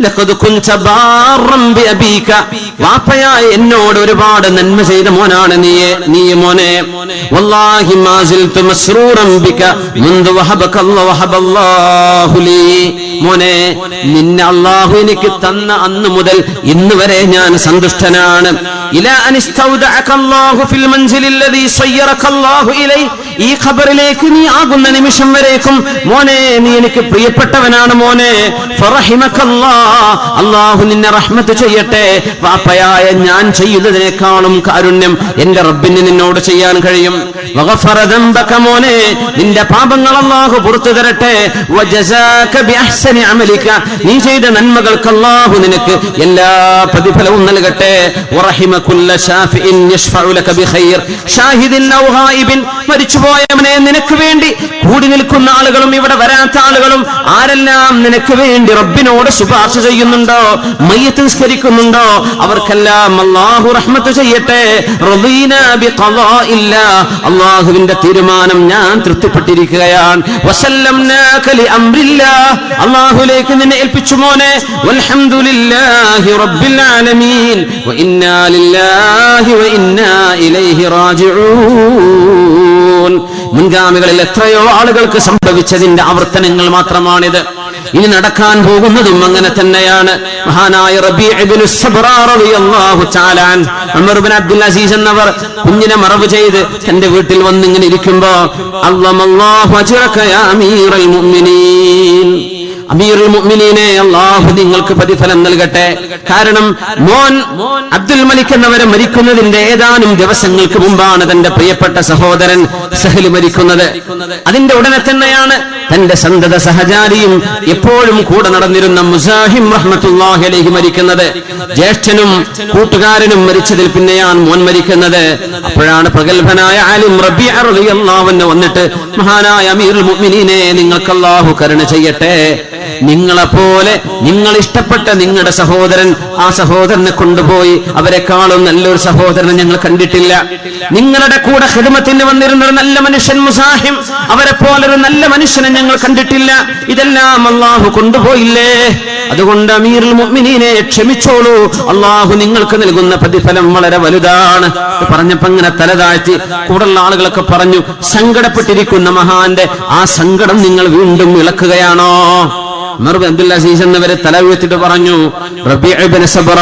ലഖദ് കുൻത ബാറൻ ബിഅബീക, വാപ്പയായ എന്നോട് ഒരുപാട് നന്മ ചെയ്ത മോനാണ് നീ മോനെ. വല്ലാഹി മാ സിൽതു മസ്റൂറൻ ബിക മുൻദു വഹബക വഹബല്ലാഹു ലീ. മോനെ, നിന്നെ അല്ലാഹു എനിക്ക് തന്ന അന്ന് മുതൽ ഇന്ന് വരെ ഞാൻ സന്തുഷ്ടനാണ്. ഇലാ അനിസ്തൗദഅക അല്ലാഹു ഫിൽ മൻസിലിൽ ലദീ സയ്യറക അല്ലാഹു ഇലൈ. ഈ ഖബറിലേക്ക് നീ ആകുന്ന നിമിഷം വരേക്കും മോനെ നീ എനിക്ക് പ്രിയപ്പെട്ടവനാണ് മോനെ. ഫറഹിമകല്ലാഹ്, അല്ലാഹു നിന്നെ റഹ്മത്ത് ചെയ്യട്ടെ. വാപ്പയായ ഞാൻ ചെയ്യുന്നതിനേക്കാളും കാരുണ്യം എന്റെ റബ്ബിന് നിന്നോട് ചെയ്യാൻ കഴിയും. വഗഫറ ദംബക, മോനെ നിന്റെ പാപങ്ങൾ അല്ലാഹു പുറത്തു തരട്ടെ. വജസാക ബിഅഹ്സനി അമലിക, നീ ചെയ്ത നന്മകൾക്ക് അല്ലാഹു നിനക്ക് എല്ലാ പ്രതിഫലവും നൽകട്ടെ. വറഹിമ കുല്ല ശാഫിഇൻ യശ്ഫഉ ലക ബിഖൈർ ഷാഹിദിൻ ഔ ഗായിബിൻ. മരിച്ചുപോയവനെ നിനക്ക് വേണ്ടി കൂടി നിൽക്കുന്ന ആളുകളും ഇവിടെ വരാത്ത ആളുകളും ആരെല്ലാം നിനക്ക് വേണ്ടി റബ്ബിനോട് ശുപാർശ ചെയ്യുന്നുണ്ടോ, മയ്യത്ത് നിസ്കരിക്കുന്നുണ്ടോ, അവർക്കെല്ലാം അല്ലാഹു റഹ്മത്ത് ചെയ്യട്ടെ. റളീനാ ബിഖളാഇല്ലാഹ്, അല്ലാഹുവിന്റെ തീരുമാനം ഞാൻ തൃപ്തിപ്പെട്ടിരിക്കുകയാണ്. വസല്ലംനാക ലിഅംരില്ലാഹ്, അല്ലാഹുവിലേക്ക് നിന്നെ ഏൽപ്പിച്ചു മോനെ. വൽഹംദുലില്ലാഹി റബ്ബിൽ ആലമീൻ വ ഇന്നാ ലില്ലാഹി വ ഇന്നാ ഇലൈഹി റാജിഊൻ. മുൻഗാമികളിൽ എത്രയോ ആളുകൾക്ക് സംഭവിച്ചതിന്റെ ആവർത്തനങ്ങൾ മാത്രമാണിത്. ഇനി നടക്കാൻ പോകുന്നതും അങ്ങനെ തന്നെയാണ്. മഹാനായ റബീഉ ഇബ്നു സബ്റ റളിയല്ലാഹു തആല അൻഹു, ഉമർ ഇബ്നു അബ്ദുൽ അസീസ് എന്നവർ കുഞ്ഞിനെ മറവ് ചെയ്ത് തന്റെ വീട്ടിൽ വന്ന് ഇങ്ങനെ ഇരിക്കുമ്പോ, അല്ലാഹു അജ്റക യാ അമീറൽ മുഅ്മിനീൻ, അമീറുൽ മുഅ്മിനീനെ അല്ലാഹു നിങ്ങൾക്ക് പ്രതിഫലം നൽകട്ടെ. കാരണം മോൻ അബ്ദുൽ മലിക് എന്നവരെ മരിക്കുന്നതിന്റെ ഏതാനും ദിവസങ്ങൾക്ക് മുമ്പാണ് തന്റെ പ്രിയപ്പെട്ട സഹോദരൻ സഹൽ മരിക്കുന്നത്. അതിന്റെ ഉടനെ തന്നെയാണ് തന്റെ സന്തത സഹചാരിയും എപ്പോഴും കൂടെ നടന്നിരുന്ന മുസാഹിം റഹ്മത്തുള്ളാഹി അലൈഹി മരിക്കുന്നത്. ജ്യേഷ്ഠനും കൂട്ടുകാരനും മരിച്ചതിൽ പിന്നെയാണ് മോൻ മരിക്കുന്നത്. അപ്പോഴാണ് പ്രഗൽഭനായ ആലിം റബീഅ റളിയല്ലാഹു അൻഹു വന്നിട്ട്, മഹാനായ അമീറുൽ മുഅ്മിനീനെ നിങ്ങൾക്ക് അല്ലാഹു കരുണ ചെയ്യട്ടെ, നിങ്ങളെപ്പോലെ നിങ്ങൾ ഇഷ്ടപ്പെട്ട നിങ്ങളുടെ സഹോദരൻ, ആ സഹോദരനെ കൊണ്ടുപോയി അവരെക്കാളും നല്ലൊരു സഹോദരനെ ഞങ്ങൾ കണ്ടിട്ടില്ല. നിങ്ങളുടെ കൂടെ ഖിദ്മത്തിന് വന്നിരുന്ന ഒരു നല്ല മനുഷ്യൻ മുസാഹിം, അവരെ പോലൊരു നല്ല മനുഷ്യനെ ഞങ്ങൾ കണ്ടിട്ടില്ല. ഇതെല്ലാം അല്ലാഹു കൊണ്ടുപോയില്ലേ? അതുകൊണ്ട് അമീറുൽ മുഅ്മിനീനെ ക്ഷമിച്ചോളൂ, അല്ലാഹു നിങ്ങൾക്ക് നൽകുന്ന പ്രതിഫലം വളരെ വലുതാണ്. പറഞ്ഞപ്പോ ഇങ്ങനെ തലതാഴ്ത്തി കൂടുള്ള ആളുകളൊക്കെ പറഞ്ഞു, സങ്കടപ്പെട്ടിരിക്കുന്ന മഹാന്റെ ആ സങ്കടം നിങ്ങൾ വീണ്ടും ഇളക്കുകയാണോ? ഉമർ ഇബ്നു അബ്ദുൽ അസീസ് എന്നവരെ തല ഉയർത്തിട്ട് പറഞ്ഞു, റബീഉ ഇബ്നു സബ്റ,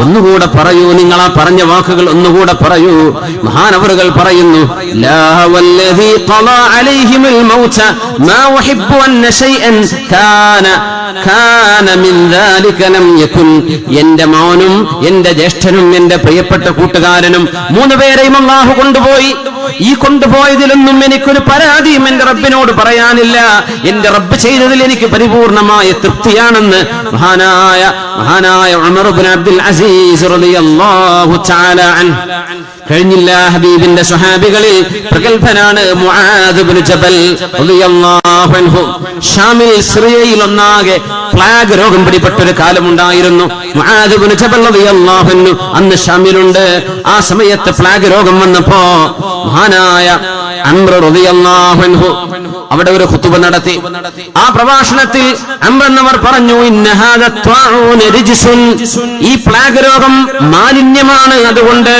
ഒന്നുകൂടെ പറയൂ, നിങ്ങൾ ആ പറഞ്ഞ വാക്കുകൾ ഒന്നുകൂടെ പറയൂ. മഹാനവറുകൾ പറയുന്നു, ലാ വല്ലദീ ഖളാ അലൈഹിമുൽ മൗത മാ ഉഹിബ്ബു അന്ന ശൈഅൻ കാന മിൻ ദാലിക ലം യകുൻ. എന്റെ മോനും എന്റെ ജ്യേഷ്ഠനും എന്റെ പ്രിയപ്പെട്ട കൂട്ടുകാരനും 3 പേരെയും അല്ലാഹു കൊണ്ടുപോയി. ഈ കൊണ്ടുപോയതിലൊന്നും എനിക്കൊരു പരാതിയും എന്റെ റബ്ബിനോട് പറയാനില്ല. എന്റെ റബ്ബ് ചെയ്തതിൽ എനിക്ക് പരിപൂർണമായ തൃപ്തിയാണെന്ന് മഹാനായ ഉമർ ഇബ്നു അബ്ദുൽ അസീസ് റളിയല്ലാഹു തആല അൻഹു. കഴിഞ്ഞില്ല ഹബീബിന്റെ സ്വഹാബികളിൽ പ്രഗൽഭനാണ് മുആദ് ഇബ്നു ജബൽ റളിയല്ലാഹു അൻഹു. ഷാമിൽ സിറിയയിൽ ഒന്നാകെ പ്ലാഗ് രോഗം പിടിപെട്ട ഒരു കാലമുണ്ടായിരുന്നു. മുആദ് ഇബ്നു ജബൽ റളിയല്ലാഹു അൻഹു അന്ന് ഷാമിലുണ്ട്. ആ സമയത്ത് പ്ലാഗ് രോഗം വന്നപ്പോ മഹാനായ അംർ റളിയല്ലാഹു അൻഹു അവിടെ ഒരു ഖുതുബ നടത്തി. ആ പ്രഭാഷണത്തിൽ അംർ എന്നവർ പറഞ്ഞു, ഇന്ന ഹാദാ ത്വാഊന റിജ്സുൻ, ഈ പ്ലാഗ് രോഗം മാലിന്യമാണ്, അതുകൊണ്ട്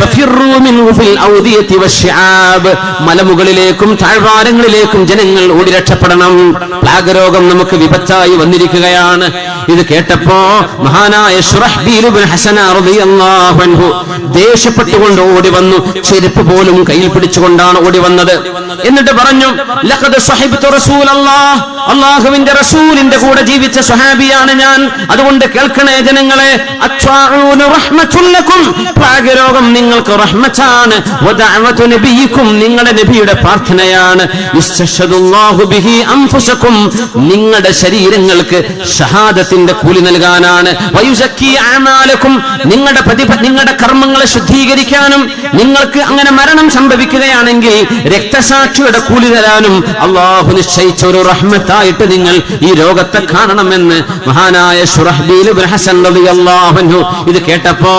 ഫഫിറൂ മിൻഹു ഫിൽ ഔദിയതി വശിആബ്, മലമുകളിലേക്കും താഴ്വാരങ്ങളിലേക്കും ജനങ്ങൾ ഓടി രക്ഷപ്പെടണം. പ്ലാഗ് രോഗം നമുക്ക് വിപത്തായി വന്നിരിക്കുകയാണ്. ഇത് കേട്ടപ്പോ മഹാനായ ശുറഹ്ബീൽ ഇബ്നു ഹസന റളിയല്ലാഹു അൻഹു ദേഷ്യപ്പെട്ടുകൊണ്ട് ഓടി വന്നു. ചെരുപ്പ് പോലും കയ്യിൽ പിടിച്ചുകൊണ്ടാണ് ഓടി വന്നത്. എന്നിട്ട് പറഞ്ഞു, ലഖദ് സഹിബ്തു റസൂലല്ലാഹ്, അല്ലാഹുവിന്റെ റസൂലിന്റെ കൂടെ ജീവിച്ച സ്വഹാബിയാണ് ഞാൻ. അതുകൊണ്ട് കേൾക്കണേ ജനങ്ങളെ, അത്വാഊന റഹ്മത്തുൽ ലക്കും, പ്ലാഗ് രോഗം നിങ്ങൾക്ക് റഹ്മത്താണ്. വദഅവതു നബിയിക്കും, നിങ്ങളുടെ നബിയുടെ പ്രാർത്ഥനയാണ്. യസ്തശദുല്ലാഹു ബിഹി അൻഫുസകും, നിങ്ങളുടെ ശരീരങ്ങൾക്ക് ഷഹാദത്തിന്റെ കൂലി നൽകാനാണ്. വയുസക്കി അഅമാലകും, നിങ്ങളുടെ കർമ്മങ്ങളെ ശുദ്ധീകരിക്കാനും, നിങ്ങൾക്ക് അങ്ങനെ മരണം സംഭവിക്കുകയാണെങ്കിൽ രക്തസാക്ഷിയുടെ കൂലി തരാനും അല്ലാഹു നിശ്ചയിച്ച ഒരു റഹ്മത്തായിട്ട് നിങ്ങൾ ഈ രോഗത്തെ കാണണമെന്ന് മഹാനായ ശുറഹ്ബീൽ ഇബ്നു ഹസൻ റളിയല്ലാഹു അൻഹു ഇത് കേട്ടപ്പോ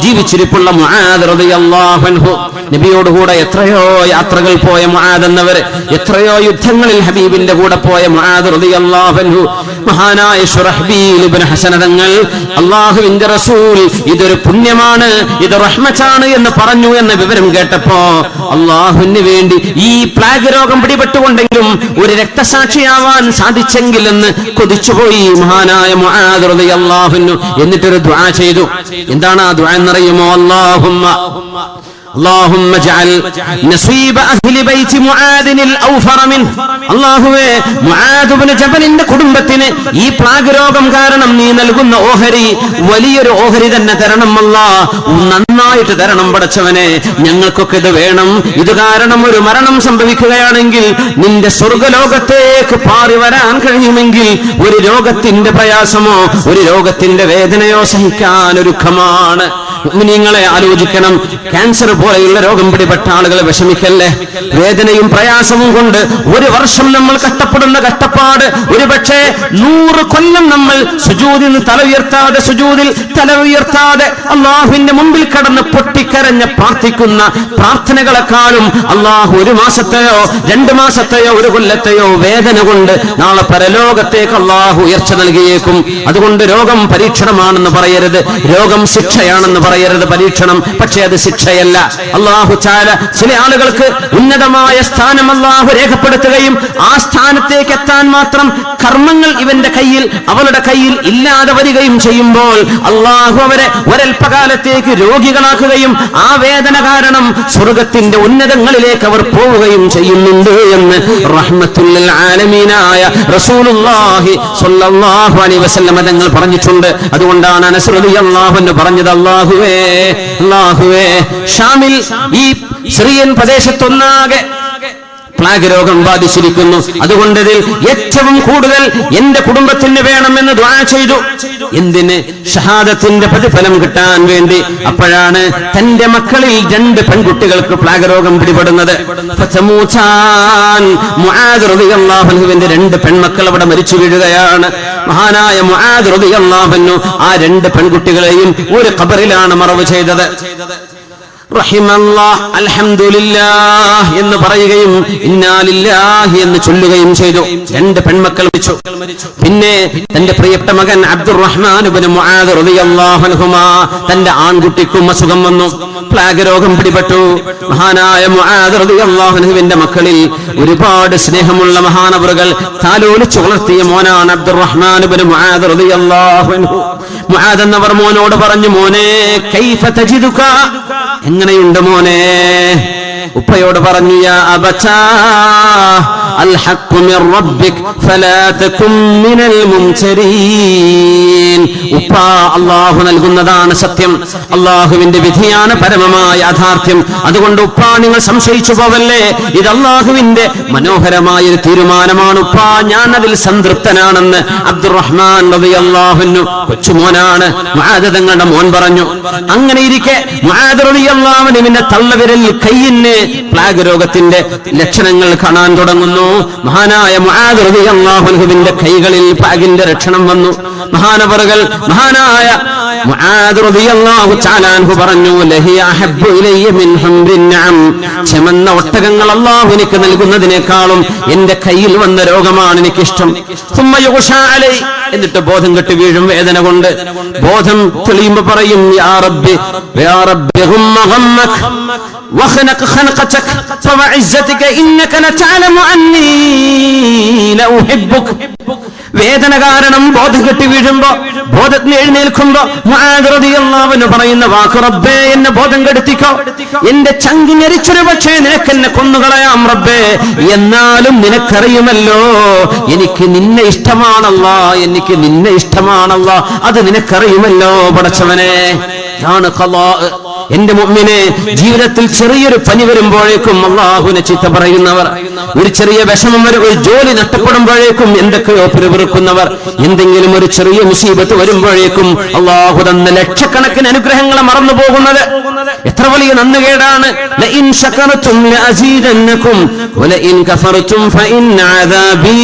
ജീവിച്ചിരിപ്പുള്ള മുആദ് റളിയല്ലാഹു അൻഹു, നബിയോടുകൂടെ എത്രയോ യാത്രകൾ പോയ മുആദ് എന്നവർ, എത്രയോ യുദ്ധങ്ങളിൽ ഹബീബിന്റെ കൂടെ പോയ മുആദ് റളിയല്ലാഹു അൻഹു, മഹാനായ ശുറഹ്ബീൽ ഇബ്നു ഹസൻ തങ്ങൾ അല്ലാഹുവിന്റെ റസൂൽ ഇതൊരു പുണ്യമാണ്, ഇത് റഹ്മത്താണ് എന്ന് പറഞ്ഞു എന്ന വിവരം കേട്ടപ്പോ അല്ലാഹുവിന് വേണ്ടി ഈ പ്ലാഗ് രോഗം പിടിപെട്ടുകൊണ്ടെങ്കിലും ഒരു രക്തസാക്ഷിയാവാൻ സാധിച്ചെങ്കിൽ എന്ന് കൊതിച്ചുപോയി മഹാനായ മുആദ് റളിയല്ലാഹു അൻഹു. എന്നിട്ടൊരു ദുആ ചെയ്തു. എന്താണ് ആ ദുആ എന്നറിയുമോ? اللهم اجعل نصيب اهل بيت معاذ الاوفر منه, അല്ലാഹുവേ മുആദ് ഇബ്നു ജബലിന്റെ കുടുംബത്തിന് ഈ പ്ലാഗ് രോഗം കാരണം നീ നൽകുന്ന ഓഹരി വലിയൊരു ഓഹരി തന്നെ തരണം അല്ലാഹ്, നന്നായിട്ട് തരണം പടച്ചവനെ. ഞങ്ങൾക്കൊക്കെ ഇത് വേണം. ഇത് കാരണം ഒരു മരണം സംഭവിക്കുകയാണെങ്കിൽ നിന്റെ സ്വർഗ്ഗലോകത്തേക്ക് പാറി വരാൻ കഴിയുമെങ്കിൽ ഒരു രോഗത്തിന്റെ പ്രയാസമോ ഒരു രോഗത്തിന്റെ വേദനയോ സഹിക്കാൻ ഒരുക്കമാണ്. മുഅ്മിനീങ്ങളെ ആലോചിക്കണം. ക്യാൻസർ പോലെയുള്ള രോഗം പിടിപെട്ട ആളുകളെ വിഷമിക്കല്ലേ. വേദനയും പ്രയാസവും കൊണ്ട് ഒരു വർഷം നമ്മൾ കഷ്ടപ്പെടുന്ന കഷ്ടപ്പാട് ഒരുപക്ഷെ 100 കൊല്ലം നമ്മൾ സുജൂദിൽ തല ഉയർത്താതെ അല്ലാഹുവിന്റെ മുമ്പിൽ കടന്ന് പൊട്ടിക്കരഞ്ഞ് പ്രാർത്ഥിക്കുന്ന പ്രാർത്ഥനകളെക്കാളും അല്ലാഹു 1 മാസത്തെയോ 2 മാസത്തെയോ 1 കൊല്ലത്തെയോ വേദന കൊണ്ട് നാളെ പരലോകത്തേക്ക് അല്ലാഹു ഉയർച്ച നൽകിയേക്കും. അതുകൊണ്ട് രോഗം പരീക്ഷണമാണെന്ന് പറയരുത്, രോഗം ശിക്ഷയാണെന്ന് പറയരുത്. പരീക്ഷണം, പക്ഷേ അത് ശിക്ഷയല്ല. അല്ലാഹു തആല ചില ആളുകൾക്ക് ഉന്നതമായ സ്ഥാനം അല്ലാഹു രേഖപ്പെടുത്തുകയും ആ സ്ഥാനത്തേക്ക് എത്താൻ മാത്രം കർമ്മങ്ങൾ ഇവന്റെ കയ്യിൽ അവളുടെ കയ്യിൽ ഇല്ലാതെ വരികയും ചെയ്യുമ്പോൾ അല്ലാഹു അവരെ ഒരൽപ്പകാലത്തേക്ക് രോഗികളാക്കുകയും ആ വേദന കാരണം സ്വർഗ്ഗത്തിന്റെ ഉന്നതങ്ങളിലേക്ക് അവർ പോവുകയും ചെയ്യുന്നുണ്ട് എന്ന് റഹ്മത്തുൽ ലിൽ ആലമീനായ റസൂലുള്ളാഹി സ്വല്ലല്ലാഹു അലൈഹി വസല്ലം തങ്ങൾ പറഞ്ഞിട്ടുണ്ട്. അതുകൊണ്ടാണ് അനസ് റളിയല്ലാഹു അൻഹു പറഞ്ഞത്, അല്ലാഹുവേ ഷാമിൽ ഈ സിറിയൻ പ്രദേശത്തൊന്നാകെ പ്ലാഗ് രോഗം ബാധിച്ചിരിക്കുന്നു. അതുകൊണ്ട് ഏറ്റവും കൂടുതൽ എന്റെ കുടുംബത്തിന് വേണമെന്ന് ദുആ ചെയ്തു. എന്തിന്? ഷഹാദത്തിന്റെ പ്രതിഫലം കിട്ടാൻ വേണ്ടി. അപ്പോഴാണ് തന്റെ മക്കളിൽ 2 പെൺകുട്ടികൾക്ക് പ്ലാഗ് രോഗം പിടിപെടുന്നത്. മുആദ് റളിയല്ലാഹു അൻഹുവിന്റെ 2 പെൺമക്കൾ അവിടെ മരിച്ചു വീഴുകയാണ്. മഹാനായ മുആദ് റളിയല്ലാഹു അൻഹു ആ 2 പെൺകുട്ടികളെയും ഒരു ഖബറിലാണ് മറവ് ചെയ്തത്. റഹിമല്ലാഹ്, അൽഹംദുലില്ലാഹ് എന്ന് പറയുകയും ഇന്നാ ലില്ലാഹി എന്ന് ചൊല്ലുകയും ചെയ്തു. 2 പെൺമക്കൾ മരിച്ചു. പിന്നെ തന്റെ പ്രിയപ്പെട്ട മകൻ അബ്ദുറഹ്മാൻ ഇബ്നു മുആദ് റളിയല്ലാഹു അൻഹുമാ, തന്റെ ആൺകുട്ടിക്കും അസുഖം വന്നു, പ്ലാഗ് രോഗം പിടിപെട്ടു. മഹാനായ മുആദ് റളിയല്ലാഹു അൻഹുവിന്റെ മക്കളിൽ ഒരുപാട് സ്നേഹമുള്ള മഹാനവറുകൾ താലോലിച്ചു വളർത്തിയ മോനാണ് അബ്ദുറഹ്മാൻ ഇബ്നു മുആദ് റളിയല്ലാഹു അൻഹു. മുആദ് എന്നവർ മോനോട് പറഞ്ഞു, മോനെ കൈഫ തജിദുക, എങ്ങനെയുണ്ട് മോനെ? ഉപ്പയോട് പറഞ്ഞു, യാ അബതാ അൽ ഹഖ് മിർ റബ്ബിക് ഫലാ തകും മിനൽ മുംതരീൻ. ഉപ്പ, അല്ലാഹു നൽകുന്നതാണ് സത്യം, അല്ലാഹുവിന്റെ വിധിയാണ് പരമമായ യാഥാർത്ഥ്യം. അതുകൊണ്ട് ഉപ്പ, നിങ്ങൾ സംശയിച്ചു പോവല്ലേ, ഇത് അല്ലാഹുവിന്റെ മനോഹരമായ ഒരു തീരുമാനമാണ് ഉപ്പ, ഞാൻ അതിൽ സംതൃപ്തനാണെന്ന് അബ്ദുറഹ്മാൻ റളിയല്ലാഹു അൻഹു, കൊച്ചുമോനാണ്, മുആദ് തങ്ങളുടെ മോൻ പറഞ്ഞു. അങ്ങനെ ഇരിക്കെ മുആദ് റളിയല്ലാഹു അൻഹുവിന്റെ തള്ളവിരൽ കയ്യിന് പ്ലാഗ് രോഗത്തിന്റെ ലക്ഷണങ്ങൾ കാണാൻ തുടങ്ങുന്നു. മഹാനായ മുആദ് റളിയല്ലാഹു അൻഹുവിന്റെ കൈകളിൽ പ്ലാഗിന്റെ ലക്ഷണം വന്നു. മഹാനവറുകൾ മഹാനായ മുആദ് റളിയല്ലാഹു തആല അൻഹു പറഞ്ഞു, ലഹിയ അഹബ്ബു ഇലയ്യ മിൻ ഹംറിൻ നഅം. ചെമന്ന ഒട്ടകങ്ങൾ അല്ലാഹു എനിക്ക് നൽകുന്നതിനേക്കാളും എന്റെ കയ്യിൽ വന്ന രോഗമാണ് എനിക്കിഷ്ടം. സുമ്മ യുഗ്ഷാ അലൈ, എന്നിട്ട് ബോധം കെട്ട് വീഴും വേദന കൊണ്ട്. ബോധം തെളിയുമ്പോൾ പറയും, യാ റബ്ബി യാ റബ്ബി ഗുമ്മ ഗമ്മക വഖനഖ ഖനഖതക ഫവഇസ്സതിക ഇന്നക ലതഅലമു അന്നീ ലഉഹിബ്ബുക. വേദന കാരണം ബോധം കെട്ടി വീഴുമ്പോ, ബോധത്തിന് എഴുന്നേൽക്കുമ്പോ മുആദ് റളിയല്ലാഹു അൻഹു പറയുന്ന വാക്ക്, റബ്ബേ എന്നെ ബോധം കെടുത്തിക്കോ, എന്റെ ചങ്കിനെരിച്ചൊരു പക്ഷേ നിനക്ക് എന്നെ കൊന്നുകളയാം റബ്ബേ, എന്നാലും നിനക്കറിയുമല്ലോ എനിക്ക് നിന്നെ ഇഷ്ടമാണല്ലാ, എനിക്ക് നിന്നെ ഇഷ്ടമാണല്ലാ, അത് നിനക്കറിയുമല്ലോ പടച്ചവനെ. ഇതാണ് ഖളാ. എന്റെ മുഅ്മിനെ, ജീവിതത്തിൽ ചെറിയൊരു പനി വരുമ്പോഴേക്കും അല്ലാഹുവിനെ ചീത്ത പറയുന്നവർ, ഒരു ചെറിയ വിഷമം വരെ, ഒരു ജോലി നഷ്ടപ്പെടുമ്പോഴേക്കും എന്തൊക്കെയോ പിറുപിറുക്കുന്നവർ, എന്തെങ്കിലും ഒരു ചെറിയ മുസീബത്ത് വരുമ്പോഴേക്കും അല്ലാഹു തന്ന ലക്ഷക്കണക്കിന് അനുഗ്രഹങ്ങളെ മറന്നു പോകുന്നത് എത്ര വലിയ നന്ദികേടാണ്. ലഇൻ ശകർതും ലഅസീദന്നകും വലഇൻ കഫർതും ഫഇന്ന അദാബി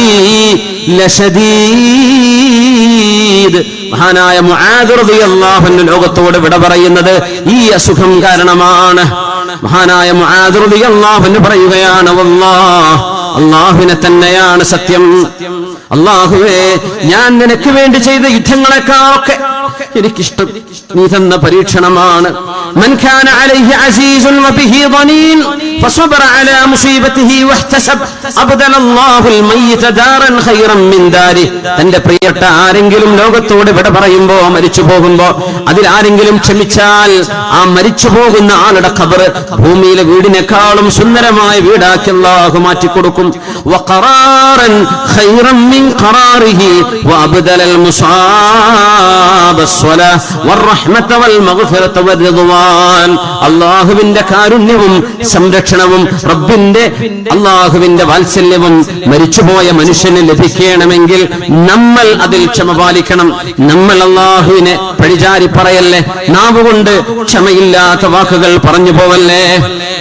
ലശദീദ്. മഹാനായ മുആദ് റളിയല്ലാഹു അൻഹു ലോകത്തോട് വിട പറയുന്നത് ഈ അസുഖം കാരണമാണ്. മഹാനായ മുആദ് റളിയല്ലാഹു അൻഹു പറയുകയാണ്, വല്ലാഹ്, അല്ലാഹുവിനെ തന്നെയാണ് സത്യം. അല്ലാഹുവേ, ഞാൻ നിനക്ക് വേണ്ടി ചെയ്ത യുദ്ധങ്ങളെക്കാളൊക്കെ എനിക്കിഷ്ടം നീ തന്ന പരീക്ഷണമാണ്. മൻ കാന അലൈഹി അസീസുൻ വബിഹി ളനീൻ ഫസബറ അലാ മുസീബതിഹി വഹ്തസബ് അബ്ദലല്ലാഹുൽ മയ്യിത ദാറൻ ഖൈറൻ മിൻ ദാരി. തന്റെ പ്രിയപ്പെട്ട ആരെങ്കിലും ലോകത്തോട് വിട പറയുമ്പോ, മരിച്ചു പോകുമ്പോ, അതിൽ ആരെങ്കിലും ക്ഷമിച്ചാൽ ആ മരിച്ചു പോകുന്ന ആളുടെ ഖബർ ഭൂമിയിലെ വീടിനേക്കാളും സുന്ദരമായ വീടാക്കി അല്ലാഹു മാറ്റിക്കൊടുക്കും. വഖറാറൻ ഖൈറൻ മിൻ ഖറാറിഹി വഅബ്ദലൽ മുസാബ الصلاة والرحمة والمغفرة والرضوان. അല്ലാഹുവിന്റെ കാരുണ്യവും സംരക്ഷണവും റബ്ബിന്റെ അല്ലാഹുവിന്റെ വാത്സല്യവും മരിച്ചുപോയ മനുഷ്യന് ലഭിക്കണമെങ്കിൽ നമ്മൾ അതിൽ ക്ഷമ പാലിക്കണം. നമ്മൾ അല്ലാഹുവിനെ പഴിചാരി പറയല്ലേ, നാവുകൊണ്ട് ക്ഷമയില്ലാത്ത വാക്കുകൾ പറഞ്ഞു പോവല്ലേ.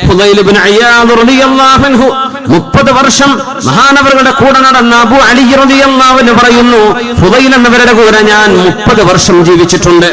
ഫുദൈൽ ഇബ്നു അയ്യാദ് റളിയല്ലാഹു അൻഹു 30 വർഷം മഹാനവറുകളുടെ കൂടെ നടന്ന അബൂ അലി റളിയല്ലാഹു അൻഹു പറയുന്നു, ഫുദൈൽ എന്നവരുടെ കൂടെ ഞാൻ 30 വർഷം ജീവിച്ചിട്ടുണ്ട്.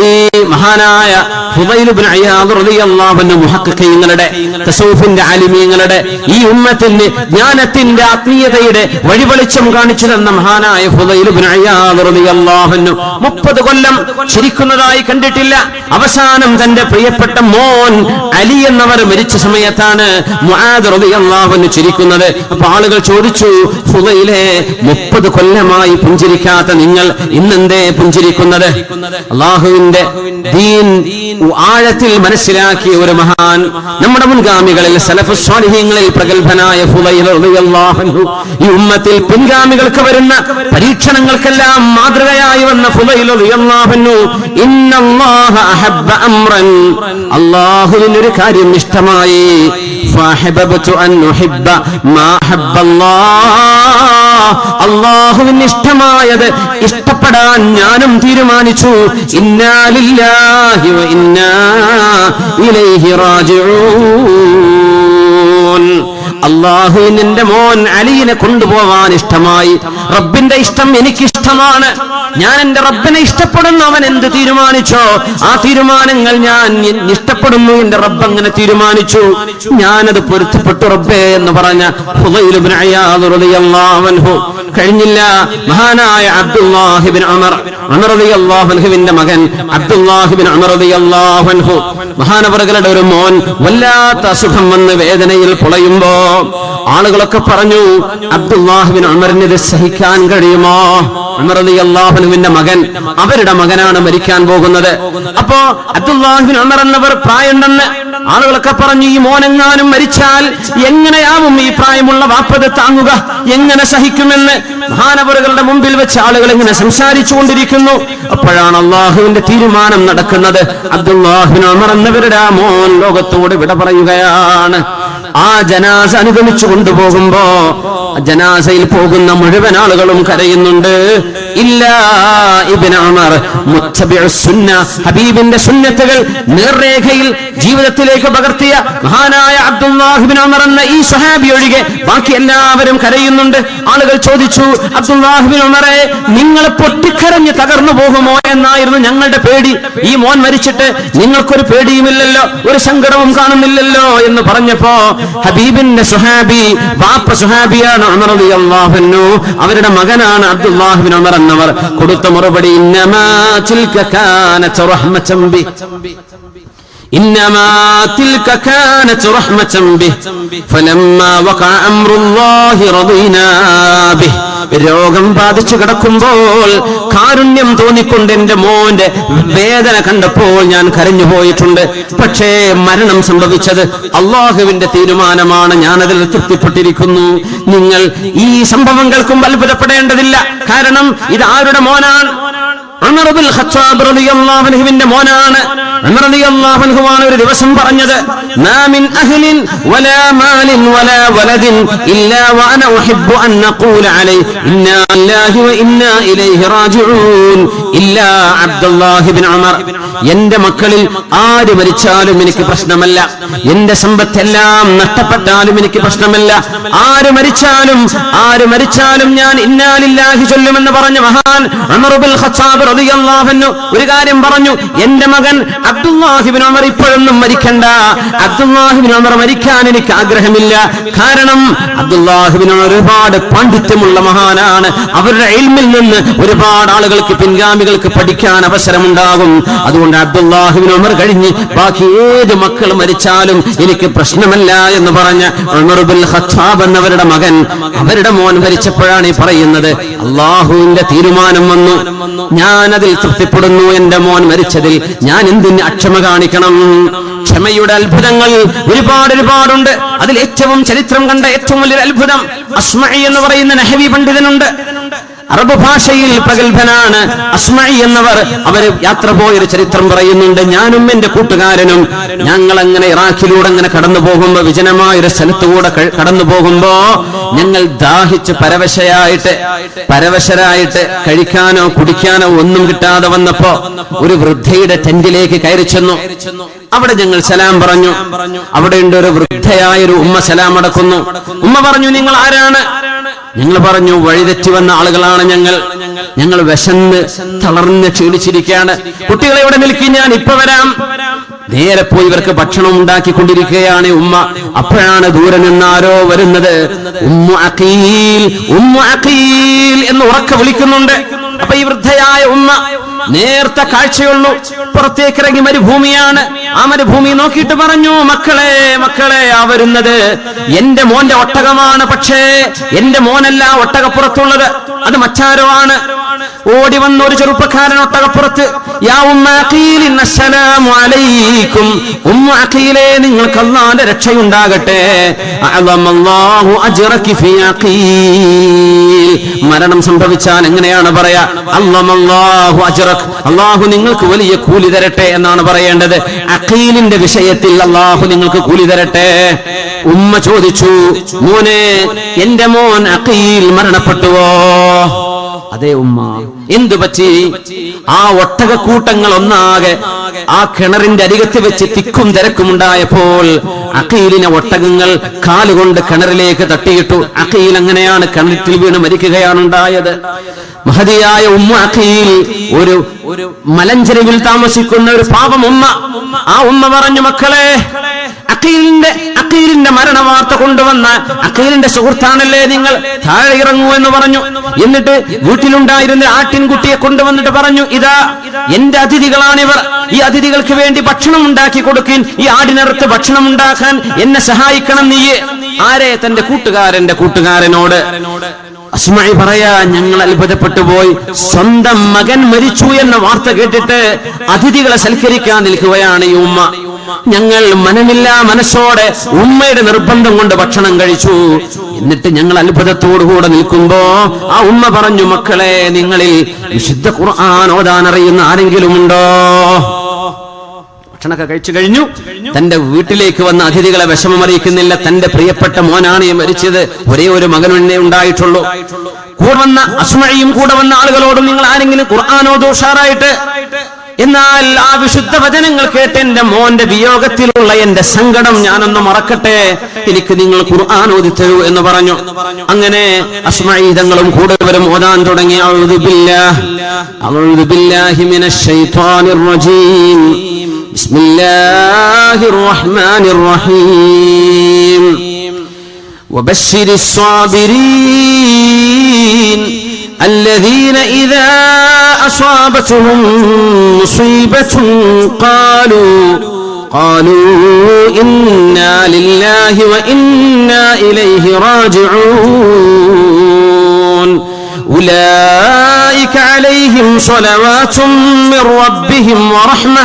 ഈ മഹാനായ ഫുദൈൽ ഇബ്നു അയ്യാദ് റളിയല്ലാഹു അൻഹു മുഹഖഖീങ്ങളുടെ, തസൗഫിന്റെ ആലിമീങ്ങളുടെ, ഈ ഉമ്മത്തിന് ജ്ഞാനത്തിന്റെ ആത്മീയതയുടെ വഴിവെളിച്ചം കാണിച്ചു തന്ന മഹാനായ ഫുദൈൽ ഇബ്നു അയ്യാദ് റളിയല്ലാഹു അൻഹു 30 കൊല്ലം ചിരിക്കുന്നതായി കണ്ടിട്ടില്ല. അവസാനം തന്റെ പ്രിയപ്പെട്ട മോൻ അലി എന്നവർ മരിച്ച സമയത്താണ് മുആദ് റളിയല്ലാഹു അൻഹു ചിരിക്കുന്നത്. അപ്പൊ ആളുകൾ ചോദിച്ചു, ഫുദൈലെ, 30 കൊല്ലമായി പുഞ്ചിരിക്കാത്ത നിങ്ങൾ ഇന്നെന്തേ പുഞ്ചിരിക്കുന്നത്? അല്ലാഹുവിന്റെ ദീൻ ആഴത്തിൽ മനസ്സിലാക്കിയ ഒരു മഹാൻ, നമ്മുടെ മുൻഗാമികളിൽ സലഫുസ് സ്വാലിഹീങ്ങളിൽ പ്രഗൽഭനായ ഫുദൈൽ റളിയല്ലാഹു അൻഹു, ഈ ഉമ്മത്തിൽ പിൻഗാമികൾക്ക് വരുന്ന പരീക്ഷണങ്ങൾക്കെല്ലാം മാതൃകയായി വന്ന ഫുദൈൽ റളിയല്ലാഹു അൻഹു, ഇന്നല്ലാഹ അഹബ്ബ അംറൻ, അല്ലാഹുവിനൊരു കാര്യം ഇഷ്ടമായി, ഫഅഹബബ്തു അൻ ഉഹിബ്ബ മാ ഹബ്ബല്ലാഹ്, അല്ലാഹുവിന് ഇഷ്ടമായത് ഇഷ്ടപ്പെടാൻ ഞാനും തീരുമാനിച്ചു. ഇന്നാ ലില്ലാഹി വ ഇന്നാ ഇലൈഹി റാജിഊൻ. അല്ലാഹുവിന് എന്റെ മോൻ അലിയെ കൊണ്ടുപോവാൻ ഇഷ്ടമായി. റബ്ബിന്റെ ഇഷ്ടം എനിക്കിഷ്ടമാണ്. ഞാൻ എന്റെ റബ്ബിനെ ഇഷ്ടപ്പെടുന്നു. അവൻ എന്ത് തീരുമാനിച്ചോ ആ തീരുമാനങ്ങൾ ഞാൻ ഇഷ്ടപ്പെടുന്നു. എന്റെ റബ്ബ് അങ്ങനെ തീരുമാനിച്ചു, ഞാനത് പൊരുത്തപ്പെട്ടു റബ്ബേ എന്ന് പറഞ്ഞ ഫുദൈൽ ഇബ്നു അയ്യാദ് റളിയല്ലാഹു അൻഹു കഴിഞ്ഞില്ല. മഹാനായ അബ്ദുല്ലാഹി ഇബ്നു ഉമർ റളിയല്ലാഹു അൻഹുവിന്റെ മകൻ അബ്ദുല്ലാഹി ഇബ്നു ഉമർ റളിയല്ലാഹു അൻഹു, മഹാനവറുകളുടെ ഒരു മോൻ വല്ലാത്ത അസുഖം വന്ന് വേദനയിൽ പുളയുമ്പോ ആളുകളൊക്കെ പറഞ്ഞു, അബ്ദുല്ലാഹി ഇബ്നു ഉമറിന് ഇത് സഹിക്കാൻ കഴിയുമോ? ഉമർ റളിയല്ലാഹു അൻഹുവിന്റെ മകൻ, അവരുടെ മകനാണ് മരിക്കാൻ പോകുന്നത്. അപ്പോ അബ്ദുല്ലാഹി ഇബ്നു ഉമർ എന്നവർ പ്രായമുണ്ടെന്ന് ആളുകളൊക്കെ പറഞ്ഞു, ഈ മോനെങ്ങാനും മരിച്ചാൽ എങ്ങനെയാവും ഈ പ്രായമുള്ള വാപ്പത് താങ്ങുക, എങ്ങനെ സഹിക്കുമെന്ന് മഹാനവറുകളുടെ മുമ്പിൽ വെച്ച് ആളുകൾ ഇങ്ങനെ സംസാരിച്ചു കൊണ്ടിരിക്കുന്നു. അപ്പോഴാണ് അള്ളാഹുവിന്റെ തീരുമാനം നടക്കുന്നത്. അബ്ദുല്ലാഹി ഇബ്നു ഉമർ എന്നവരുടെ ആ മോൻ ലോകത്തോട് വിട പറയുകയാണ്. ആ ജനാസ അനുഗമിച്ചു കൊണ്ടുപോകുമ്പോ ജനാസയിൽ പോകുന്ന മുഴുവൻ ആളുകളും കരയുന്നുണ്ട്. ഇല്ലാ ഇബ്നു ഉമർ മുത്തബിഉസ് സുന്ന, ഹബീബിന്റെ സുന്നത്തുകൾ നേർരേഖയിൽ ജീവിതത്തിലേക്ക് പകർത്തിയ മഹാനായ അബ്ദുല്ലാഹ് ഇബ്നു ഉമർ എന്ന ഈ സ്വഹാബി ഒഴികെ ബാക്കി എല്ലാവരും കരയുന്നുണ്ട്. ആളുകൾ ചോദിച്ചു, അബ്ദുല്ലാഹ് ഇബ്നു ഉമറെ, നിങ്ങൾ പൊട്ടിക്കരഞ്ഞ് തകർന്നു പോകുമോ എന്നായിരുന്നു ഞങ്ങളുടെ പേടി. ഈ മോൻ മരിച്ചിട്ട് നിങ്ങൾക്കൊരു പേടിയുമില്ലല്ലോ, ഒരു സങ്കടവും കാണുന്നില്ലല്ലോ എന്ന് പറഞ്ഞപ്പോ ഹബീബിന്റെ സുഹാബി, വാപ്പ സുഹാബിയാണ് ഉമർ റളിയല്ലാഹു അൻഹു, അവരുടെ മകനാണ് അബ്ദുല്ലാഹ് ഇബ്നു ഉമർ എന്നവർ കൊടുത്ത മറുപടി, ഇന്നമാ തിൽക കാനത റഹ്മതൻ ബി, إنما تلك كانت رحمة به فلما وقع أمر الله رضينا به. രോഗം ബാധിച്ചു കിടക്കുമ്പോൾ കാരുണ്യം തോന്നിക്കൊണ്ട് എന്റെ മോന്റെ വേദന കണ്ടപ്പോൾ ഞാൻ കരഞ്ഞു പോയിട്ടുണ്ട്. പക്ഷേ മരണം സംഭവിച്ചത് അള്ളാഹുവിന്റെ തീരുമാനമാണ്, ഞാനതിൽ തൃപ്തിപ്പെട്ടിരിക്കുന്നു. നിങ്ങൾ ഈ സംഭവം കേൾക്കുമ്പോൾ അത്ഭുതപ്പെടേണ്ടതില്ല. കാരണം ഇത് ആരുടെ മോനാണ്? ഉമർ ഇബ്നുൽ ഖത്താബ് റളിയല്ലാഹു അൻഹുവിന്റെ മോനാണ്. ഉമർ റളിയല്ലാഹു അൻഹുവാണ് ഒരു ദിവസം പറഞ്ഞത്, മാ മിൻ അഹ്ലിൻ വലാ മാലിൻ വലാ വലദിൻ ഇല്ലാ വഅന ഉഹിബ്ബു അൻ നഖൂല അലൈഹി ഇന്നാ ലില്ലാഹി വ ഇന്നാ ഇലൈഹി റാജിഊൻ ഇല്ലാ അബ്ദുല്ലാഹി ഇബ്നു ഉമർ. എന്റെ മക്കളിൽ ആര് മരിച്ചാലും എനിക്ക് പ്രശ്നമല്ല, എന്റെ സമ്പത്തെല്ലാം നഷ്ടപ്പെട്ടാലും എനിക്ക് പ്രശ്നമല്ല, ആര് മരിച്ചാലും ഞാൻ ഇന്നാ ലില്ലാഹി ചൊല്ലുമെന്ന് പറഞ്ഞ മഹാൻ ഉമർ ഇബ്നുൽ ഖത്താബ് റളിയല്ലാഹു അൻഹു ഒരു കാര്യം പറഞ്ഞു, എന്റെ മകൻ അബ്ദുല്ലാഹി ഇബ്നു ഉമർ ഇപ്പോഴൊന്നും മരിക്കണ്ട, അബ്ദുല്ലാഹി ഇബ്നു ഉമർ മരിക്കാൻ എനിക്ക് ആഗ്രഹമില്ല. കാരണം അബ്ദുല്ലാഹി ഇബ്നു ഉമർ ഒരുപാട് പാണ്ഡിത്യമുള്ള മഹാനാണ്, അവരുടെ ഇൽമിൽ നിന്ന് ഒരുപാട് ആളുകൾക്ക്, പിൻഗാമികൾക്ക് പഠിക്കാൻ അവസരമുണ്ടാകും. അതുകൊണ്ട് അബ്ദുല്ലാഹി ഇബ്നു ഉമർ കഴിഞ്ഞ് ബാക്കി ഏത് മക്കൾ മരിച്ചാലും എനിക്ക് പ്രശ്നമല്ല എന്ന് പറഞ്ഞ ഉമർ ഇബ്നുൽ ഖത്താബ് എന്നവരുടെ മകൻ, അവരുടെ മോൻ മരിച്ചപ്പോഴാണ് ഈ പറയുന്നത്, അള്ളാഹുവിന്റെ തീരുമാനം വന്നു, ഞാൻ അതിൽ തൃപ്തിപ്പെടുന്നു. എന്റെ മോൻ മരിച്ചതിൽ ഞാൻ എന്തിന് അക്ഷമ കാണിക്കണം? ക്ഷമയുടെ അത്ഭുതങ്ങൾ ഒരുപാടുണ്ട്. അതിൽ ഏറ്റവും ചരിത്രം കണ്ട ഏറ്റവും വലിയൊരു അത്ഭുതം, അസ്മഈ എന്ന് പറയുന്ന നഹവി പണ്ഡിതനുണ്ട്, അറബ് ഭാഷയിൽ പ്രഗത്ഭനാണ്. അസ്മഈ എന്നവർ അവര് യാത്ര പോയൊരു ചരിത്രം പറയുന്നുണ്ട്. ഞാനും എന്റെ കൂട്ടുകാരനും ഞങ്ങൾ അങ്ങനെ ഇറാഖിലൂടെ അങ്ങനെ കടന്നു പോകുമ്പോ, വിജനമായൊരു സ്ഥലത്തുകൂടെ കടന്നു പോകുമ്പോ ഞങ്ങൾ ദാഹിച്ച് പരവശരായിട്ട് കഴിക്കാനോ കുടിക്കാനോ ഒന്നും കിട്ടാതെ വന്നപ്പോ ഒരു വൃദ്ധയുടെ ടെന്റിലേക്ക് കയറി ചെന്നു. അവിടെ ഞങ്ങൾ സലാം പറഞ്ഞു. അവിടെ ഉണ്ട് ഒരു വൃദ്ധയായൊരു ഉമ്മ സലാം അടക്കുന്നു. ഉമ്മ പറഞ്ഞു, നിങ്ങൾ ആരാണ്? ഞങ്ങൾ പറഞ്ഞു, വഴിതെറ്റി വന്ന ആളുകളാണ് ഞങ്ങൾ വിശന്ന് തളർന്ന് ക്ഷീണിച്ചിരിക്കുകയാണ്. കുട്ടികളെ ഇവിടെ നിൽക്കി, ഞാൻ ഇപ്പൊ വരാം. നേരെ പോയി ഇവർക്ക് ഭക്ഷണം ഉണ്ടാക്കിക്കൊണ്ടിരിക്കുകയാണ് ഉമ്മ. അപ്പോഴാണ് ദൂരെ നിന്നാരോ വരുന്നത്. ഉമ്മു അഖീൽ എന്ന് ഉറക്കെ വിളിക്കുന്നുണ്ട്. അപ്പൊ ഈ വൃദ്ധയായ ഉമ്മ നേർത്ത കാഴ്ചയുള്ളൂ, പുറത്തേക്കിറങ്ങി മരുഭൂമിയാണ്. ആ മരുഭൂമി നോക്കിയിട്ട് പറഞ്ഞു, മക്കളെ ആ വരുന്നത് എന്റെ മോന്റെ ഒട്ടകമാണ്. പക്ഷേ എന്റെ മോനല്ല ഒട്ടകപ്പുറത്തുള്ളത്, അത് മറ്റാരോ ആണ്. ഓടി വന്ന ഒരു ചെറുപ്പക്കാരൻ ഒട്ടകപ്പുറത്ത്, യാ ഉമ്മ അഖീൽ അസ്സലാമു അലൈക്കും, ഉമ്മ അഖീലേ നിങ്ങൾക്ക് അല്ലാഹുവിന്റെ രക്ഷയുണ്ടാകട്ടെ. അഅലമല്ലാഹു അജ്റകി ഫീ അഖീൽ. മരണം സംഭവിച്ചാൽ എങ്ങനെയാണ് പറയാ? അഅലമല്ലാഹു അജ്റക, അല്ലാഹു നിങ്ങൾക്ക് വലിയ കൂലി തരട്ടെ എന്നാണ് പറയേണ്ടത്. അഖീലിന്റെ വിഷയത്തിൽ അല്ലാഹു നിങ്ങൾക്ക് കൂലി തരട്ടെ. ഉമ്മ ചോദിച്ചു, മോനെ, എന്റെ മോൻ അഖീൽ മരണപ്പെട്ടുവോ? അതേ ഉമ്മ. എന്തു പറ്റി? ആ ഒട്ടകക്കൂട്ടങ്ങൾ ഒന്നാകെ ആ കിണറിന്റെ അരികത്ത് വെച്ച് തിക്കും തിരക്കും ഉണ്ടായപ്പോൾ അഖീലിനെ ഒട്ടകങ്ങൾ കാലുകൊണ്ട് കിണറിലേക്ക് തട്ടിയിട്ടു. അഖീൽ അങ്ങനെയാണ് കിണറ്റിൽ വീണ് മരിക്കുകയാണ് ഉണ്ടായത്. മഹതിയായ ഉമ്മ അഖീൽ ഒരു മലഞ്ചെരുവിൽ താമസിക്കുന്ന ഒരു പാവം ഉമ്മ. ആ ഉമ്മ പറഞ്ഞു, മക്കളെ, അഖീലിന്റെ മരണ വാർത്ത കൊണ്ടുവന്ന അഖീലിന്റെ സുഹൃത്താണല്ലേ നിങ്ങൾ, താഴെ ഇറങ്ങൂ എന്ന് പറഞ്ഞു. എന്നിട്ട് വീട്ടിലുണ്ടായിരുന്ന ആട്ടിൻകുട്ടിയെ കൊണ്ടുവന്നിട്ട് പറഞ്ഞു, ഇതാ എന്റെ അതിഥികളാണിവർ, ഈ അതിഥികൾക്ക് വേണ്ടി ഭക്ഷണം ഉണ്ടാക്കി കൊടുക്കാൻ, ഈ ആടിനറുത്ത് ഭക്ഷണം ഉണ്ടാക്കാൻ എന്നെ സഹായിക്കണം നീ. ആരെ? തന്റെ കൂട്ടുകാരനോട്. അസ്മഈ പറയാ, ഞങ്ങൾ അത്ഭുതപ്പെട്ടു പോയി. സ്വന്തം മകൻ മരിച്ചു എന്ന വാർത്ത കേട്ടിട്ട് അതിഥികളെ സൽക്കരിക്കാൻ നിൽക്കുകയാണ് ഈ ഉമ്മ. ഞങ്ങൾ മനസ്സോടെ ഉമ്മയുടെ നിർബന്ധം കൊണ്ട് ഭക്ഷണം കഴിച്ചു. എന്നിട്ട് ഞങ്ങൾ അത്ഭുതത്തോടുകൂടെ നിൽക്കുമ്പോ ആ ഉമ്മ പറഞ്ഞു, മക്കളെ, നിങ്ങളിൽ വിശുദ്ധ ഖുർആൻ ഓതാൻ അറിയുന്ന ആരെങ്കിലും ഉണ്ടോ? ഭക്ഷണമൊക്കെ കഴിച്ചു കഴിഞ്ഞു. തന്റെ വീട്ടിലേക്ക് വന്ന അതിഥികളെ വിഷമം അറിയിക്കുന്നില്ല. തന്റെ പ്രിയപ്പെട്ട മോനാണ് മരിച്ചത്, ഒരേ ഒരു മകനെ ഉണ്ടായിട്ടുള്ളൂ. കൂടെ വന്ന അസ്മഇയും കൂടെ വന്ന ആളുകളോടും നിങ്ങൾ ആരെങ്കിലും ഖുർആൻ ഓതൂ ഉഷാറായിട്ട്. എന്നാൽ ആ വിശുദ്ധ വചനങ്ങൾ കേട്ട് എന്റെ മോന്റെ വിയോഗത്തിലുള്ള എന്റെ സങ്കടം ഞാനൊന്ന് മറക്കട്ടെ, എനിക്ക് നിങ്ങൾ ഖുർആൻ ഓതിത്തരൂ എന്ന് പറഞ്ഞു. അങ്ങനെ അസ്മഈ തങ്ങളും കൂടെവരും ഓതാൻ തുടങ്ങി. അഊദു ബില്ലാഹി മിനശ് ശൈത്വാനിർ റജീം. ബിസ്മില്ലാഹിർ റഹ്മാനിർ റഹീം. വബശ്ശിരിസ് സ്വാബിരീൻ الذين إذا أصابتهم مصيبة قالوا إنا لله وإنا إليه راجعون أولئك عليهم صلوات من ربهم ورحمة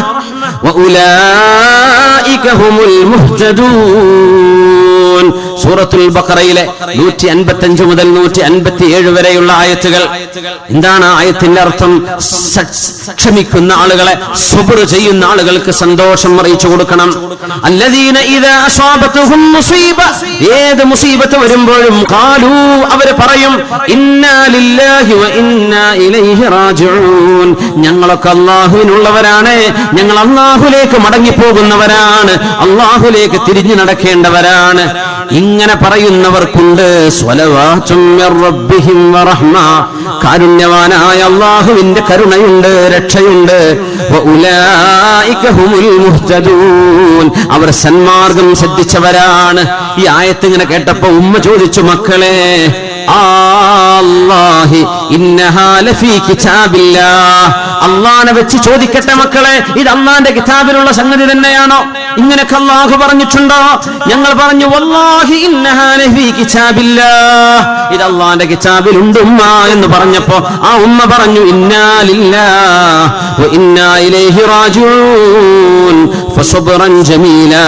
وأولئك هم المهتدون. സൂറത്തുൽ ബഖറയിലെ 155 മുതൽ 157 വരെയുള്ള ആയത്തുകൾ. എന്താണ് ആയത്തിന്റെ അർത്ഥം? ക്ഷമിക്കുന്ന ആളുകളെ, സബ്ർ ചെയ്യുന്ന ആളുകൾക്ക് സന്തോഷം അറിയിച്ചു കൊടുക്കണം. അല്ലദീന ഇദാ അസ്വാബതുഹും മുസീബ, ഏത് മുസീബത്ത് വരുമ്പോഴും ഖാലൂ, അവർ പറയും ഇന്നാ ലില്ലാഹി വ ഇന്നാ ഇലൈഹി റാജിഊൻ, ഞങ്ങളൊക്കെ അല്ലാഹുവിനുള്ളവരാണ്, ഞങ്ങൾ അല്ലാഹുവിലേക്ക് മടങ്ങി പോകുന്നവരാണ്, അല്ലാഹുവിലേക്ക് തിരിഞ്ഞു നടക്കേണ്ടവരാണ്. ഇങ്ങനെ പറയുന്നവർക്കുണ്ട് സ്വലവാത്തും മിർ റബ്ബിഹിം വറഹ്മ, കാരുണ്യവാനായ അല്ലാഹുവിന്റെ കരുണയുണ്ട്, രക്ഷയുണ്ട്. വഉലൈക ഹുമുൽ മുഹ്തദൂൻ, അവർ സന്മാർഗം ശ്രദ്ധിച്ചവരാണ്. ഈ ആയത്ത് ഇങ്ങനെ കേട്ടപ്പോ ഉമ്മ ചോദിച്ചു, മക്കളെ അല്ലാഹി ഇന്നഹാ ലഫീ കിതാബില്ലാഹ്, അല്ലാഹനെ വെച്ച് ചോദിക്കട്ടെ മക്കളെ, ഇത് അല്ലാഹന്റെ കിതാബിലുള്ള സംഗതി തന്നെയാണോ? ഇങ്ങനെയൊക്കെ അല്ലാഹു പറഞ്ഞിട്ടുണ്ടോ? ഞങ്ങൾ പറഞ്ഞു വല്ലാഹി ഇന്നഹാ ലഫീ കിതാബില്ലാഹ്, ഇത് അല്ലാഹന്റെ കിതാബിലുണ്ട് ഉമ്മ എന്ന് പറഞ്ഞപ്പോ ആ ഉമ്മ പറഞ്ഞു ഇന്നാ ലില്ലാഹി വ ഇന്നാ ഇലൈഹി റാജിഊൻ ഫസബ്റൻ ജമീലാ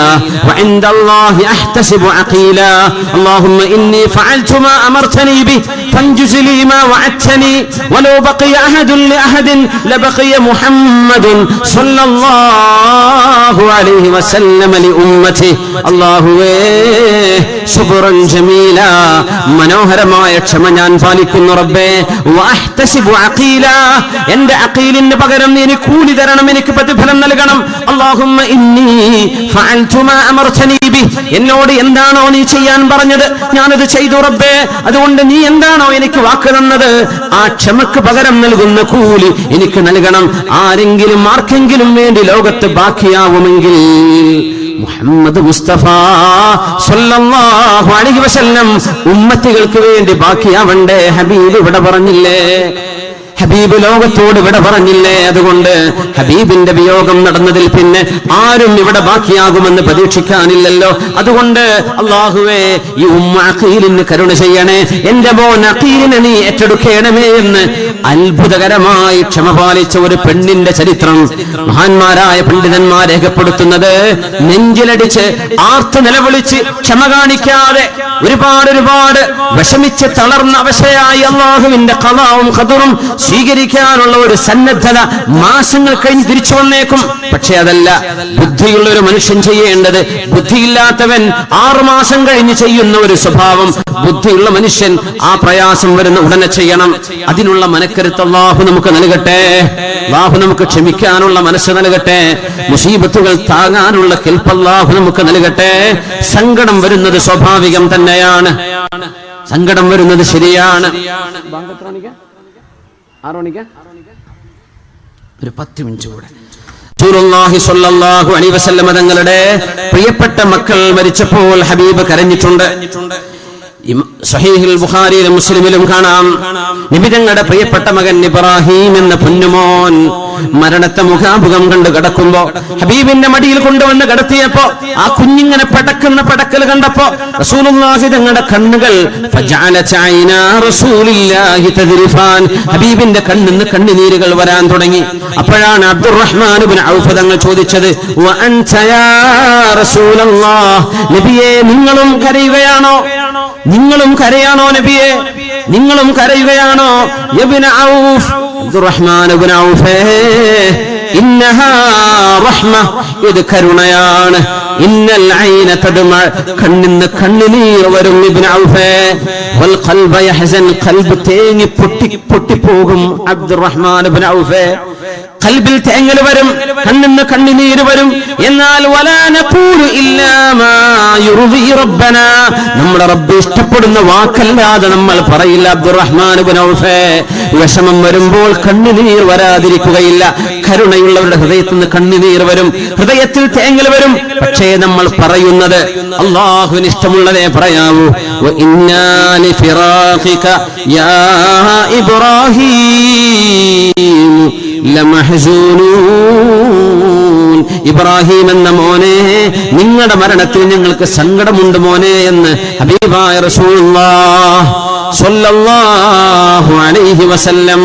വഇൻദ അല്ലാഹി അഹ്തസിബു അഖീലാ അല്ലാഹുമ്മ ഇന്നി ഫഅൽതു മാ അമർതനി ബി ഫൻജുസ് ലി മാ വഅദ്തനി വലൗ ബഖിയ അഹദുൻ ലിഅഹദിൻ ലബഖിയ മുഹമ്മദുൻ സ്വല്ലല്ലാഹു അലൈഹി വസല്ലം ലിഉമ്മതി. അല്ലാഹുവേ സബ്റൻ ജമീലാ, മനോഹരമായ ക്ഷമ ഞാൻ പാലിക്കുന്നു റബ്ബേ. വഅഹ്തസിബു അഖീലാ, എന്റെ അഖീലിന് പകരം നീ എനിക്ക് കൂലി തരണം, എനിക്ക് പ്രതിഫലം നൽകണം. അല്ലാഹുമ്മ ഇന്നി ഫഅൽതു മാ അമർതനി ബി, എന്നോട് എന്താണോ നീ ചെയ്യാൻ പറഞ്ഞത് ഞാനത് ചെയ്തു റബ്ബേ, അതുകൊണ്ട് നീ എന്താണോ എനിക്ക് വാക്ക് തന്നത് ആ ക്ഷമക്ക് പകരം നൽകുന്ന കൂലി എനിക്ക് നൽകണം. ആരെങ്കിലും ആർക്കെങ്കിലും വേണ്ടി ലോകത്ത് ബാക്കിയാവുമെങ്കിൽ മുഹമ്മദ് മുസ്തഫ സല്ലല്ലാഹു അലൈഹി വസല്ലം ഉമ്മത്തികൾക്ക് വേണ്ടി ബാക്കിയാവണ്ടേ? ഹബീബ് ഇവിടെ പറഞ്ഞില്ലേ? ഹബീബ് ലോകത്തോട് ഇവിടെ പറഞ്ഞില്ലേ? അതുകൊണ്ട് ഹബീബിന്റെ വിയോഗം നടന്നതിൽ പിന്നെ ആരും ഇവിടെ ബാക്കിയാകുമെന്ന് പ്രതീക്ഷിക്കാനില്ലല്ലോ. അതുകൊണ്ട് അല്ലാഹുവേ ഈ ഉമ്മ അഖീലിന് കരുണ ചെയ്യണേ, എന്റെ മോൻ അഖീലിനെ നീ ഏറ്റെടുക്കണമേ എന്ന് അത്ഭുതകരമായി ക്ഷമ പാലിച്ച ഒരു പെണ്ണിന്റെ ചരിത്രം മഹാന്മാരായ പണ്ഡിതന്മാർ രേഖപ്പെടുത്തുന്നത്, നെഞ്ചിലടിച്ച് ആർത്ത് നിലവിളിച്ച് ക്ഷമ കാണിക്കാതെ ഒരുപാട് വിഷമിച്ച് തളർന്ന അവശയായി അല്ലാഹുവിന്റെ ഖളാവും ഖദറും സ്വീകരിക്കാനുള്ള ഒരു സന്നദ്ധത മാസങ്ങൾ കഴിഞ്ഞ് തിരിച്ചു വന്നേക്കും. പക്ഷെ അതല്ല ബുദ്ധിയുള്ള ഒരു മനുഷ്യൻ ചെയ്യേണ്ടത്. ബുദ്ധിയില്ലാത്തവൻ 6 മാസം കഴിഞ്ഞ് ചെയ്യുന്ന ഒരു സ്വഭാവം ബുദ്ധിയുള്ള മനുഷ്യൻ ആ പ്രയാസം വരുന്ന ഉടനെ ചെയ്യണം. അതിനുള്ള മനക്കരുത്ത് അല്ലാഹു നമുക്ക് നൽകട്ടെ. അല്ലാഹു നമുക്ക് ക്ഷമിക്കാനുള്ള മനസ്സ് നൽകട്ടെ. മുസീബത്തുകൾ താങ്ങാനുള്ള കെൽപ്പ് അല്ലാഹു നമുക്ക് നൽകട്ടെ. സങ്കടം വരുന്നത് സ്വാഭാവികം തന്നെയാണ്, സങ്കടം വരുന്നത് ശരിയാണ്. ഒരു 10 മിനിറ്റ് കൂടെ. റസൂലുള്ളാഹി സ്വല്ലല്ലാഹു അലൈഹി വസല്ലം തങ്ങളുടെ പ്രിയപ്പെട്ട മക്കൾ മരിച്ചപ്പോൾ ഹബീബ് കരഞ്ഞിട്ടുണ്ട്. സഹീഹുൽ ബുഖാരിയിലും മുസ്ലിമിലും കാണാം, നബി തങ്ങളുടെ പ്രിയപ്പെട്ട മകൻ ഇബ്രാഹിം എന്ന പൊന്നുമോൻ മരണത്തെ മുഖാമുഖം കണ്ട് കിടക്കുമ്പോ ഹബീബിന്റെ മടിയിൽ കൊണ്ടുവന്ന് കിടത്തിയപ്പോ ആ കുഞ്ഞിങ്ങനെ പടക്കുന്ന പടക്കൽ കണ്ടപ്പോ റസൂലുള്ളാഹി തങ്ങളുടെ കണ്ണുകൾ ഹബീബിന്റെ കണ്ണിന്ന് കണ്ണുനീരുകൾ വരാൻ തുടങ്ങി. അപ്പോഴാണ് അബ്ദുറഹ്മാൻ ഇബ്നു ഔഫ് തങ്ങൾ ചോദിച്ചത്, നബിയേ നിങ്ങളും കരയുകയാണോ? നിങ്ങളും കരയാണോ നബിയെ? നിങ്ങളും കരയുകയാണോ? ഇബ്നു ഔഫ്, അബ്ദുറഹ്മാൻ ഇബ്നു ഔഫ്, ഇന്നഹാ റഹ്മ, ഇത് കരുണയാണ്. ഇന്നൽ ഐന തദ്മ, കണ്ണിന്ന് കണ്ണുനീർ വരും. ഇബ്നു ഔഫ് വൽ ഖൽബ യഹ്സൻ, ഖൽബ് തേങ്ങി പൊട്ടിപ്പോകും. അബ്ദുറഹ്മാൻ ഇബ്നു ഔഫ്, ഖൽബിൽ തേങ്ങൽ വരും, കണ്ണിന്ന് കണ്ണുനീര് വരും. എന്നാൽ വലാ നഖൂലു ഇല്ലാ മാ യുർദി റബ്ബനാ, നമ്മുടെ റബ്ബ് ഇഷ്ടപ്പെടുന്ന വാക്കല്ലാതെ നമ്മൾ പറയില്ല. അബ്ദുറഹ്മാൻ ഇബ്നു ഔഫ്, വിഷമം വരുമ്പോൾ കണ്ണുനീർ വരാതിരിക്കുകയില്ല. കരുണയുള്ളവരുടെ ഹൃദയത്തിൽ നിന്ന് കണ്ണുനീർ വരും, ഹൃദയത്തിൽ തേങ്ങൽ വരും. പക്ഷേ നമ്മൾ പറയുന്നത് അല്ലാഹുവിന് ഇഷ്ടമുള്ളതേ പറയാവൂ. വ ഇന്നാ ലിഫിറാഖിക യാ ഇബ്രാഹീം ലമഹ്സൂനൂൻ, ഇബ്രാഹിം എന്ന മോനെ, നിങ്ങളുടെ മരണത്തിൽ ഞങ്ങൾക്ക് സങ്കടമുണ്ട് മോനെ എന്ന് ഹബീബായ റസൂലുള്ളാഹ് സ്വല്ലല്ലാഹു അലൈഹി വസല്ലം.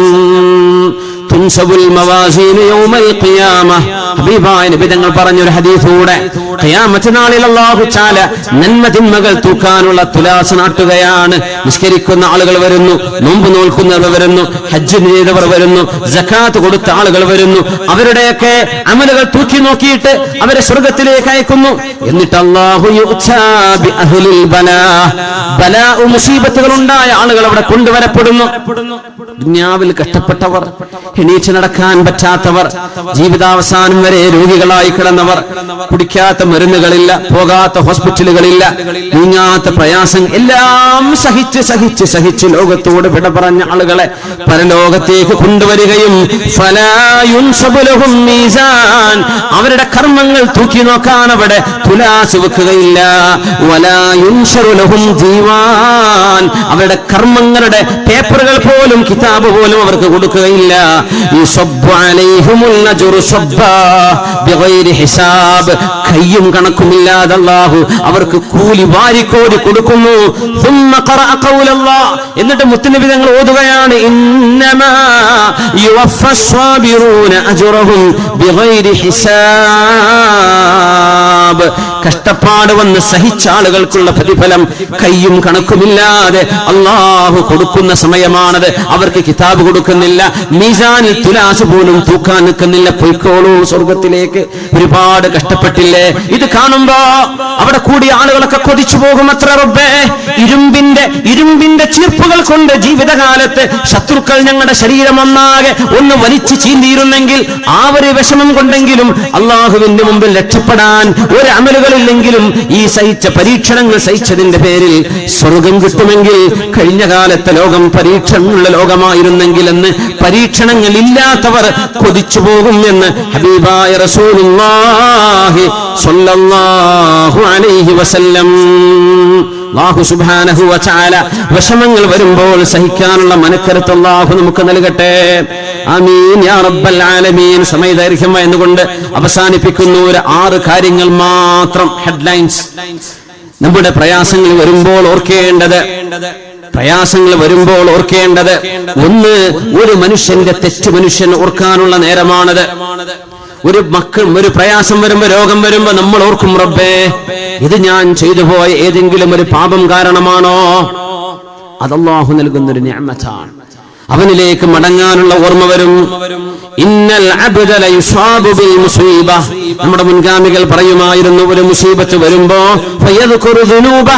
തുൻസബുൽ മവാസീൻ യൗമൽ ഖിയാമ, ഹബീബായ നബി തങ്ങൾ പറഞ്ഞൊരു ഹദീസൂടെ, ഖിയാമത്ത് നാളിൽ അല്ലാഹു തആല നന്മ തിന്മകൾ തൂക്കാനുള്ള തുലാസ് നാട്ടുകയാണ്. നിസ്കരിക്കുന്ന ആളുകൾ വരുന്നു, നോമ്പ് നോൽക്കുന്നവർ വരുന്നു, ഹജ്ജ് ചെയ്തവർ വരുന്നു, സകാത്ത് കൊടുത്ത ആളുകൾ വരുന്നു. അവരുടെയൊക്കെ അമലുകൾ തൂക്കി നോക്കിയിട്ട് അവരെ സ്വർഗ്ഗത്തിലേക്ക് അയക്കുന്നു. എന്നിട്ട് അല്ലാഹു യുഅ്താ ബി അഹ്ലിൽ ബലാ, ബലാ മുസീബത്തുകൾ ഉണ്ടായ ആളുകൾ അവിടെ കൊണ്ടുവരപ്പെടുന്നു. ദുനിയാവിൽ കഷ്ടപ്പെട്ടവർ, എണീറ്റ് നടക്കാൻ പറ്റാത്തവർ, ജീവിതാവസാനം വരെ രോഗികളായി കിടന്നവർ, കുടിക്കാത്ത മരുന്നുകളില്ല, പോകാത്ത ഹോസ്പിറ്റലുകളില്ല, നീങ്ങാത്ത പ്രയാസം എല്ലാം സഹിച്ച് സഹിച്ച് സഹിച്ച് ലോകത്തോട് വിട പറഞ്ഞ ആളുകളെ പരലോകത്തേക്ക് കൊണ്ടുവരികയും ഫലാ യുൻസബു ലഹും മീസാൻ, അവരുടെ കർമ്മങ്ങൾ തൂക്കി നോക്കാൻ അവിടെ തുലാസ് വെക്കുകയില്ല. വലാ യുൻശറു ലഹും ദീവാൻ, അവരുടെ കർമ്മങ്ങളുടെ പേപ്പറുകൾ പോലും കിതാബ് പോലും അവർക്ക് കൊടുക്കുകയില്ല. യുസബ്ബു അലൈഹിമുൽ അജ്റു സബ്ബാ ബിഗൈരി ഹിസാബ്, കയ്യും കണക്കുമില്ലാതെ അല്ലാഹു അവർക്ക് കൂലി വാരിക്കോരി കൊടുക്കുന്നു. സുമ്മ ഖറഅ ഖൗലല്ലാഹ്, എന്നിട്ട് മുത്തനബി തങ്ങൾ ഓതുകയാണ്, ഇന്നമാ യുവഫ്ഫസ് സ്വാബിറൂന അജ്റഹും ബിഗൈരി ഹിസാബ്, കഷ്ടപ്പാട് വന്ന് സഹിച്ച ആളുകൾക്കുള്ള പ്രതിഫലം കയ്യും കണക്കുമില്ലാതെ അല്ലാഹു കൊടുക്കുന്ന സമയമാണത്. അവർക്ക് കിതാബ് കൊടുക്കുന്നില്ല, മീസാനിൽ തുലാസ് പോലും തൂക്കാൻ നിൽക്കുന്നില്ല. പൊയ്ക്കോളൂ സ്വർഗത്തിലേക്ക്. ഒരുപാട് കഷ്ടപ്പെട്ടില്ലേ? ഇത് കാണുമ്പോ അവിടെ കൂടിയ ആളുകളൊക്കെ കൊതിച്ചു പോകും. അത്ര റബ്ബേ, ഇരുമ്പിന്റെ ചീർപ്പുകൾ കൊണ്ട് ജീവിതകാലത്ത് ശത്രുക്കൾ ഞങ്ങളുടെ ശരീരം ഒന്നാകെ ഒന്ന് വലിച്ചു ചീന്തിയിരുന്നെങ്കിൽ ആ ഒരു വിഷമം കൊണ്ടെങ്കിലും അള്ളാഹുവിന്റെ മുമ്പിൽ രക്ഷപ്പെടാൻ ഒരു അമലുകളില്ലെങ്കിലും ഈ സഹിച്ച പരീക്ഷണങ്ങൾ സഹിച്ചതിന്റെ പേരിൽ സ്വർഗം കിട്ടുമെങ്കിൽ കഴിഞ്ഞ കാലത്തെ ലോകം പരീക്ഷണമുള്ള ലോകമായിരുന്നെങ്കിൽ എന്ന് പരീക്ഷണങ്ങൾ ഇല്ലാത്തവർ കൊതിച്ചു പോകും എന്ന് ഹബീബായ റസൂലുള്ളാഹി സ്വല്ലല്ലാഹു അലൈഹി വസല്ലം. അല്ലാഹു സുബ്ഹാനഹു വ തആല വിഷമങ്ങൾ വരുമ്പോൾ സഹിക്കാനുള്ള മനക്കരുത്ത് അല്ലാഹു നമുക്ക് നൽകട്ടെ. ആമീൻ യാ റബ്ബൽ ആലമീൻ. സമയദൈർഘ്യം എന്നുകൊണ്ട് അവസാനിപ്പിക്കുന്നു. ഒരു 6 കാര്യങ്ങൾ മാത്രം, ഹെഡ്ലൈൻസ്. നമ്മുടെ പ്രയാസങ്ങൾ വരുമ്പോൾ ഓർക്കേണ്ടത് ഒന്ന്, ഒരു മനുഷ്യന്റെ തെറ്റ് മനുഷ്യൻ ഓർക്കാനുള്ള നേരമാണത്. ഒരു പ്രയാസം വരുമ്പോ, രോഗം വരുമ്പോ നമ്മൾ ഓർക്കും, റബ്ബേ ഇത് ഞാൻ ചെയ്തു പോയ ഏതെങ്കിലും ഒരു പാപം കാരണമാണോ? അത് അല്ലാഹു നൽകുന്നൊരു നിഅമത്താണ്. അവനിലേക്ക് മടങ്ങാനുള്ള ഓർമ്മ വരും. ഇന്നൽ അബ്ദ ലയുസാബു ബിൽ മുസീബ, നമ്മുടെ മുൻഗാമികൾ പറയുമായിരുന്നു, ഒരു മുസീബത്ത് വരുമ്പോ ഫയദ്കുറു ദുനൂബ,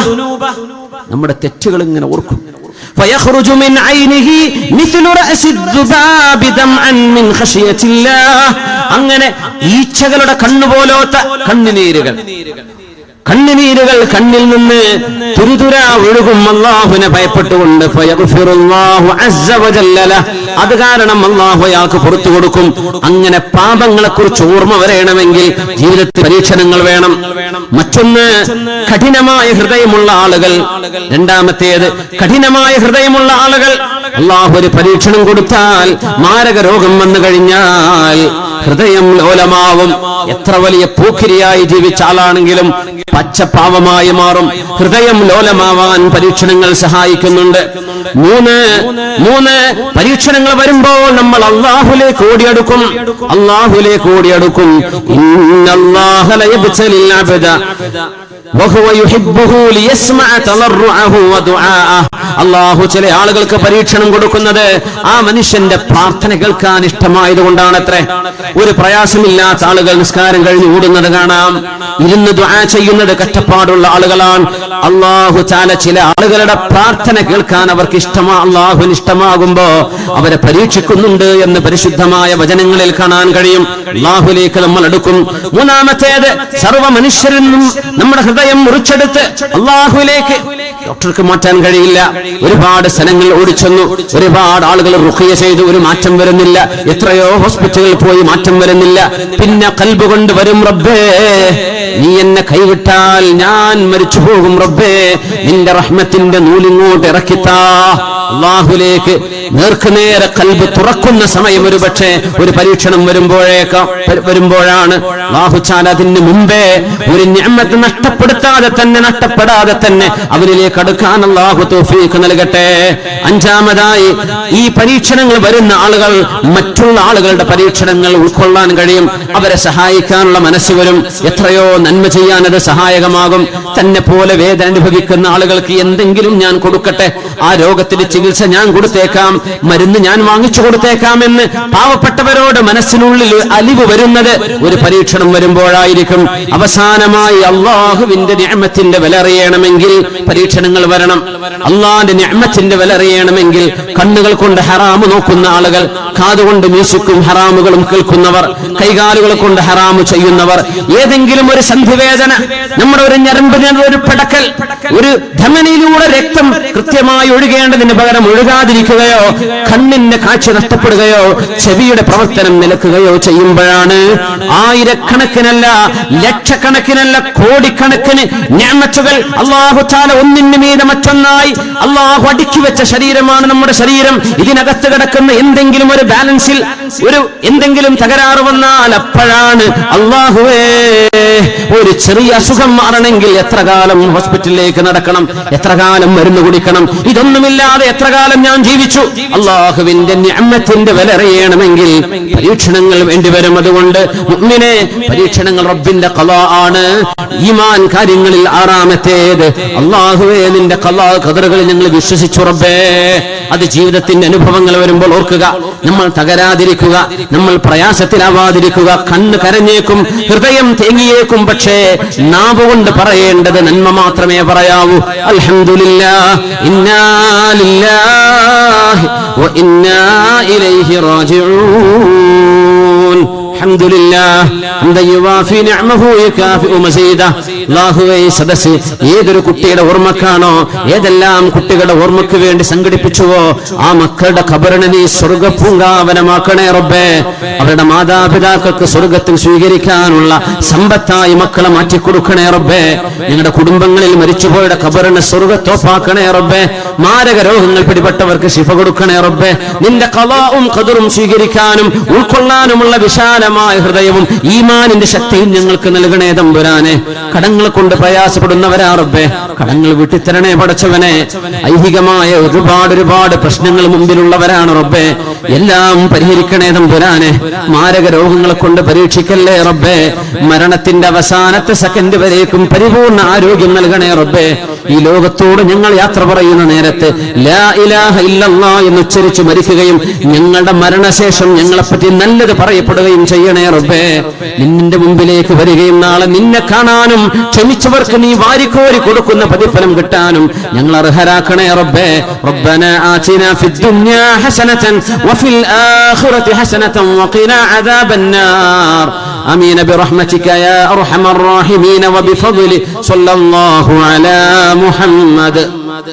നമ്മുടെ തെറ്റുകൾ ഇങ്ങനെ ഓർക്കും. فيخرج من عينه مثل رأس الذباب دمعا من خشية الله, അങ്ങനെ ഈച്ചകളുടെ കണ്ണുപോലത്തെ കണ്ണുനീരുകൾ കണ്ണിൽ നിന്ന് തുരുതുര ഒഴുകും അല്ലാഹുവിനെ ഭയപ്പെട്ടുകൊണ്ട്. ഫയഗ്ഫിറുല്ലാഹു അസ്സ വജല്ല, അത് കാരണം അല്ലാഹു അയാൾക്ക് പുറത്തു കൊടുക്കും. അങ്ങനെ പാപങ്ങളെ കുറിച്ച് ഓർമ്മ വരണമെങ്കിൽ ജീവിതത്തിൽ പരീക്ഷണങ്ങൾ വേണം. മറ്റൊന്ന്, കഠിനമായ ഹൃദയമുള്ള ആളുകൾ. രണ്ടാമത്തേത്, കഠിനമായ ഹൃദയമുള്ള ആളുകൾ അല്ലാഹു ഒരു പരീക്ഷണം കൊടുത്താൽ, മാരക രോഗം വന്നു കഴിഞ്ഞാൽ ഹൃദയം ലോലമാവും. എത്ര വലിയ പൂക്കിരിയായി ജീവിച്ച ആളാണെങ്കിലും പച്ചപ്പാവമായി മാറും. ഹൃദയം ലോലമാവാൻ പരീക്ഷണങ്ങൾ സഹായിക്കുന്നുണ്ട്. മൂന്ന് പരീക്ഷണങ്ങൾ വരുമ്പോൾ നമ്മൾ അല്ലാഹുവിലേക്ക് ഓടിയടുക്കും. ഇന്നല്ലാഹ ലയബ്തലിൽ അബ്ദ വഹുവ യുഹിബ്ബുഹു ലിയസ്മഅ തളർറുഅഹു വദുആഅഹു, അള്ളാഹു ചില ആളുകൾക്ക് പരീക്ഷണം കൊടുക്കുന്നത് ആ മനുഷ്യന്റെ പ്രാർത്ഥന കേൾക്കാൻ ഇഷ്ടമായതുകൊണ്ടാണ് അത്രേ. ഒരു പ്രയാസമില്ലാത്ത ആളുകൾ നിസ്കാരം കഴിഞ്ഞ് ഓടുന്നത് കാണാം, ഇരുന്ന് ദുആ ചെയ്യുന്നത് കഷ്ടപ്പാടുള്ള ആളുകളാണ്. അള്ളാഹു തആല ചില ആളുകളുടെ പ്രാർത്ഥന കേൾക്കാൻ അവർക്ക് അള്ളാഹുവിന് ഇഷ്ടമാകുമ്പോ അവരെ പരീക്ഷിക്കുന്നുണ്ട് എന്ന് പരിശുദ്ധമായ വചനങ്ങളിൽ കാണാൻ കഴിയും. അള്ളാഹുലേക്ക് നമ്മൾ അടുക്കും. മൂന്നാമത്തേത്, സർവ്വ മനുഷ്യരിലും നമ്മുടെ ഹൃദയം മുറിച്ചെടുത്ത് അള്ളാഹുവിലേക്ക്. ഡോക്ടർക്ക് മാറ്റാൻ കഴിയില്ല, ഒരുപാട് സ്ഥലങ്ങൾ ഓടിച്ചെന്നു, ഒരുപാട് ആളുകൾ റുഖിയ ചെയ്തു, ഒരു മാറ്റം വരുന്നില്ല. എത്രയോ ഹോസ്പിറ്റലിൽ പോയി മാറ്റം വരുന്നില്ല. പിന്നെ ഖൽബ് കൊണ്ട് വരും, റബ്ബേ നീ എന്നെ കൈവിട്ടാൽ ഞാൻ മരിച്ചു പോകും, റബ്ബേ നിന്റെ റഹ്മത്തിന്റെ നൂലിങ്ങോട്ട് ഇറക്കിത്താ. അള്ളാഹുലേക്ക് നേർക്കുനേരെ ഖൽബ് തുറക്കുന്ന സമയം ഒരുപക്ഷെ ഒരു പരീക്ഷണം വരുമ്പോഴാണ്. അല്ലാഹു തആല അതിന് മുമ്പേ ഒരു നിഅമത്ത് നഷ്ടപ്പെടാതെ തന്നെ അവരിലേക്ക് അടുക്കാൻ അല്ലാഹു തൗഫീഖ് നൽകട്ടെ. അഞ്ചാമതായി, ഈ പരീക്ഷണങ്ങൾ വരുന്ന ആളുകൾ മറ്റുള്ള ആളുകളുടെ പരീക്ഷണങ്ങൾ ഉൾക്കൊള്ളാൻ കഴിയും, അവരെ സഹായിക്കാനുള്ള മനസ്സ് വരും. എത്രയോ നന്മ ചെയ്യാൻ അത് സഹായകമാകും. തന്നെ പോലെ വേദന അനുഭവിക്കുന്ന ആളുകൾക്ക് എന്തെങ്കിലും ഞാൻ കൊടുക്കട്ടെ, ആ രോഗത്തിന്റെ ചികിത്സ ഞാൻ കൊടുത്തേക്കാം, മരുന്ന് ഞാൻ വാങ്ങിച്ചു കൊടുത്തേക്കാം എന്ന് പാവപ്പെട്ടവരോട് മനസ്സിനുള്ളിൽ അലിവ് വരുന്നത് ഒരു പരീക്ഷണം വരുമ്പോഴായിരിക്കും. അവസാനമായി, അള്ളാഹുവിന്റെ നിഅമത്തിന്റെ വില അറിയണമെങ്കിൽ പരീക്ഷണങ്ങൾ വരണം. അള്ളാന്റെ നിഅമത്തിന്റെ വില അറിയണമെങ്കിൽ കണ്ണുകൾ കൊണ്ട് ഹറാമ് നോക്കുന്ന ആളുകൾ, കാതുകൊണ്ട് മ്യൂസിക്കും ഹറാമുകളും കേൾക്കുന്നവർ, കൈകാലുകൾ കൊണ്ട് ഹറാമ് ചെയ്യുന്നവർ, ഏതെങ്കിലും ഒരു സന്ധിവേദന, നമ്മുടെ ഒരു ഞരമ്പിന് ഒരു പടക്കൽ, ഒരു ധമനിയിലൂടെ രക്തം കൃത്യമായി ഒഴുകേണ്ടതിന് പകരം ഒഴുകാതിരിക്കുകയോ, കണ്ണിന്റെ കാഴ്ച നഷ്ടപ്പെടുകയോ, ചെവിയുടെ പ്രവർത്തനം നിലക്കുകയോ ചെയ്യുമ്പോഴാണ് ആയിരക്കണക്കിനല്ല, ലക്ഷക്കണക്കിനല്ല, കോടിക്കണക്കിന് നിഅമത്തുകൾ അല്ലാഹു തആല ഒന്നിന് മീതെ മറ്റൊന്നായി അല്ലാഹു അടുക്കി വെച്ച ശരീരമാണ് നമ്മുടെ ശരീരം. ഇതിനകത്ത് കിടക്കുന്ന എന്തെങ്കിലും ഒരു ബാലൻസിൽ എന്തെങ്കിലും തകരാറ് വന്നാൽ അപ്പോഴാണ് അല്ലാഹുവേ ഒരു ചെറിയ അസുഖം മാറണമെങ്കിൽ എത്ര കാലം ഹോസ്പിറ്റലിലേക്ക് നടക്കണം, എത്ര കാലം മരുന്ന് കുടിക്കണം, ഇതൊന്നുമില്ലാതെ എത്ര കാലം ഞാൻ ജീവിച്ചു. അല്ലാഹുവിന്റെ നിഅമത്തിന്റെ വില അറിയണമെങ്കിൽ പരീക്ഷണങ്ങൾ വേണ്ടിവരും. അതുകൊണ്ട് മുഅ്മിനേ, പരീക്ഷണങ്ങൾ റബ്ബിന്റെ ഖളാ ആണ്. ഈമാൻ കാര്യങ്ങളിൽ ആറാമത്തേത്, അല്ലാഹുവേ നിന്റെ ഖളാ ഖദറുകളിൽ ഞങ്ങൾ വിശ്വസിച്ചു റബ്ബേ. അത് ജീവിതത്തിന്റെ അനുഭവങ്ങൾ വരുമ്പോൾ ഓർക്കുക, നമ്മൾ തകരാതിരിക്കുക, നമ്മൾ പ്രയാസത്തിലാവാതിരിക്കുക. കണ്ണ് കരഞ്ഞേക്കും, ഹൃദയം തേങ്ങിയേക്കും, പക്ഷേ നാവ് കൊണ്ട് പറയേണ്ടത് നന്മ മാത്രമേ പറയാവൂ. അൽഹംദുലില്ലാഹ്, ഇന്നാ ലില്ലാഹി വ ഇന്നാ ഇലൈഹി റാജിഊൻ. അൽഹംദുലില്ലാഹ് ഹംദൻ യുവാഫി നിഅമഹു യകാഫിഉ മസീദ. അല്ലാഹുവേ, സദസ്സ് ഏതൊരു കുട്ടിയുടെ ഓർമ്മക്കാണോ, ഏതെല്ലാം കുട്ടികളുടെ ഓർമ്മയ്ക്ക് വേണ്ടി സംഘടിപ്പിച്ചുവോ, ആ മക്കളുടെ ഖബറിനെ നീ സ്വർഗ്ഗപൂങ്കാവനമാക്കണേ റബ്ബേ. അവരുടെ മാതാപിതാക്കൾക്ക് സ്വർഗ്ഗത്തിൽ സ്വീകരിക്കാനുള്ള സമ്പത്തായി മക്കളെ മാറ്റിക്കൊടുക്കണേ റബ്ബേ. ഞങ്ങളുടെ കുടുംബങ്ങളിൽ മരിച്ചുപോയുടെ ഖബറിനെ സ്വർഗ്ഗത്തോപ്പാക്കണേ റബ്ബേ. മാരക രോഗങ്ങൾ പിടിപെട്ടവർക്ക് ശിഫ കൊടുക്കണേ റബ്ബേ. നിന്റെ ഖളാഉം ഖദറും സ്വീകരിക്കാനും ഉൾക്കൊള്ളാനുമുള്ള വിശാലമായ ഹൃദയവും ഈമാനിന്റെ ശക്തിയും ഞങ്ങൾക്ക് നൽകണേ തമ്പുരാനെ. കടങ്ങൾ കൊണ്ട് പ്രയാസപ്പെടുന്നവരാ റബ്ബേ, കടങ്ങൾ വിട്ടിത്തരണേ പടച്ചവനെ. ഐഹികമായ ഒരുപാട് പ്രശ്നങ്ങൾ മുമ്പിലുള്ളവരാണ് റബ്ബേ, എല്ലാം പരിഹരിക്കണേ തമ്പുരാനെ. മാരക രോഗങ്ങളെ കൊണ്ട് പരീക്ഷിക്കല്ലേ റബ്ബേ. മരണത്തിന്റെ അവസാനത്തെ സെക്കൻഡ് വരേക്കും പരിപൂർണ ആരോഗ്യം നൽകണേ റബ്ബേ. ഈ ലോകത്തോട് ഞങ്ങൾ യാത്ര പറയുന്ന നേരത്ത് ലാ ഇലാഹ ഇല്ലല്ലാഹ് എന്ന് ഉച്ചരിച്ച് മരിക്കുകയും ഞങ്ങളുടെ മരണശേഷം ഞങ്ങളെപ്പറ്റി നല്ലത് പറയപ്പെടുകയും ചെയ്യണേ റബ്ബേ. നിന്റെ മുമ്പിലേക്ക് വരികയും നാളെ നിന്നെ കാണാനും ക്ഷമിച്ചവർക്ക് നീ വാരിക്കോരി കൊടുക്കുന്ന പ്രതിഫലം കിട്ടാനും ഞങ്ങൾ അർഹരാക്കണേ റബ്ബേ. റബ്ബനാ ആതിനാ ഫിദ് ദുനിയാ ഹസനതൻ വഫിൽ ആഖിറതി ഹസനതൻ വഖിനാ അദാബന്നാർ. ആമീൻ ബിറഹ്മതിക യാ അർഹമർ റഹീമീൻ വബിഫദ്ലി സ്വല്ലല്ലാഹു അലാ മുഹമ്മദ്.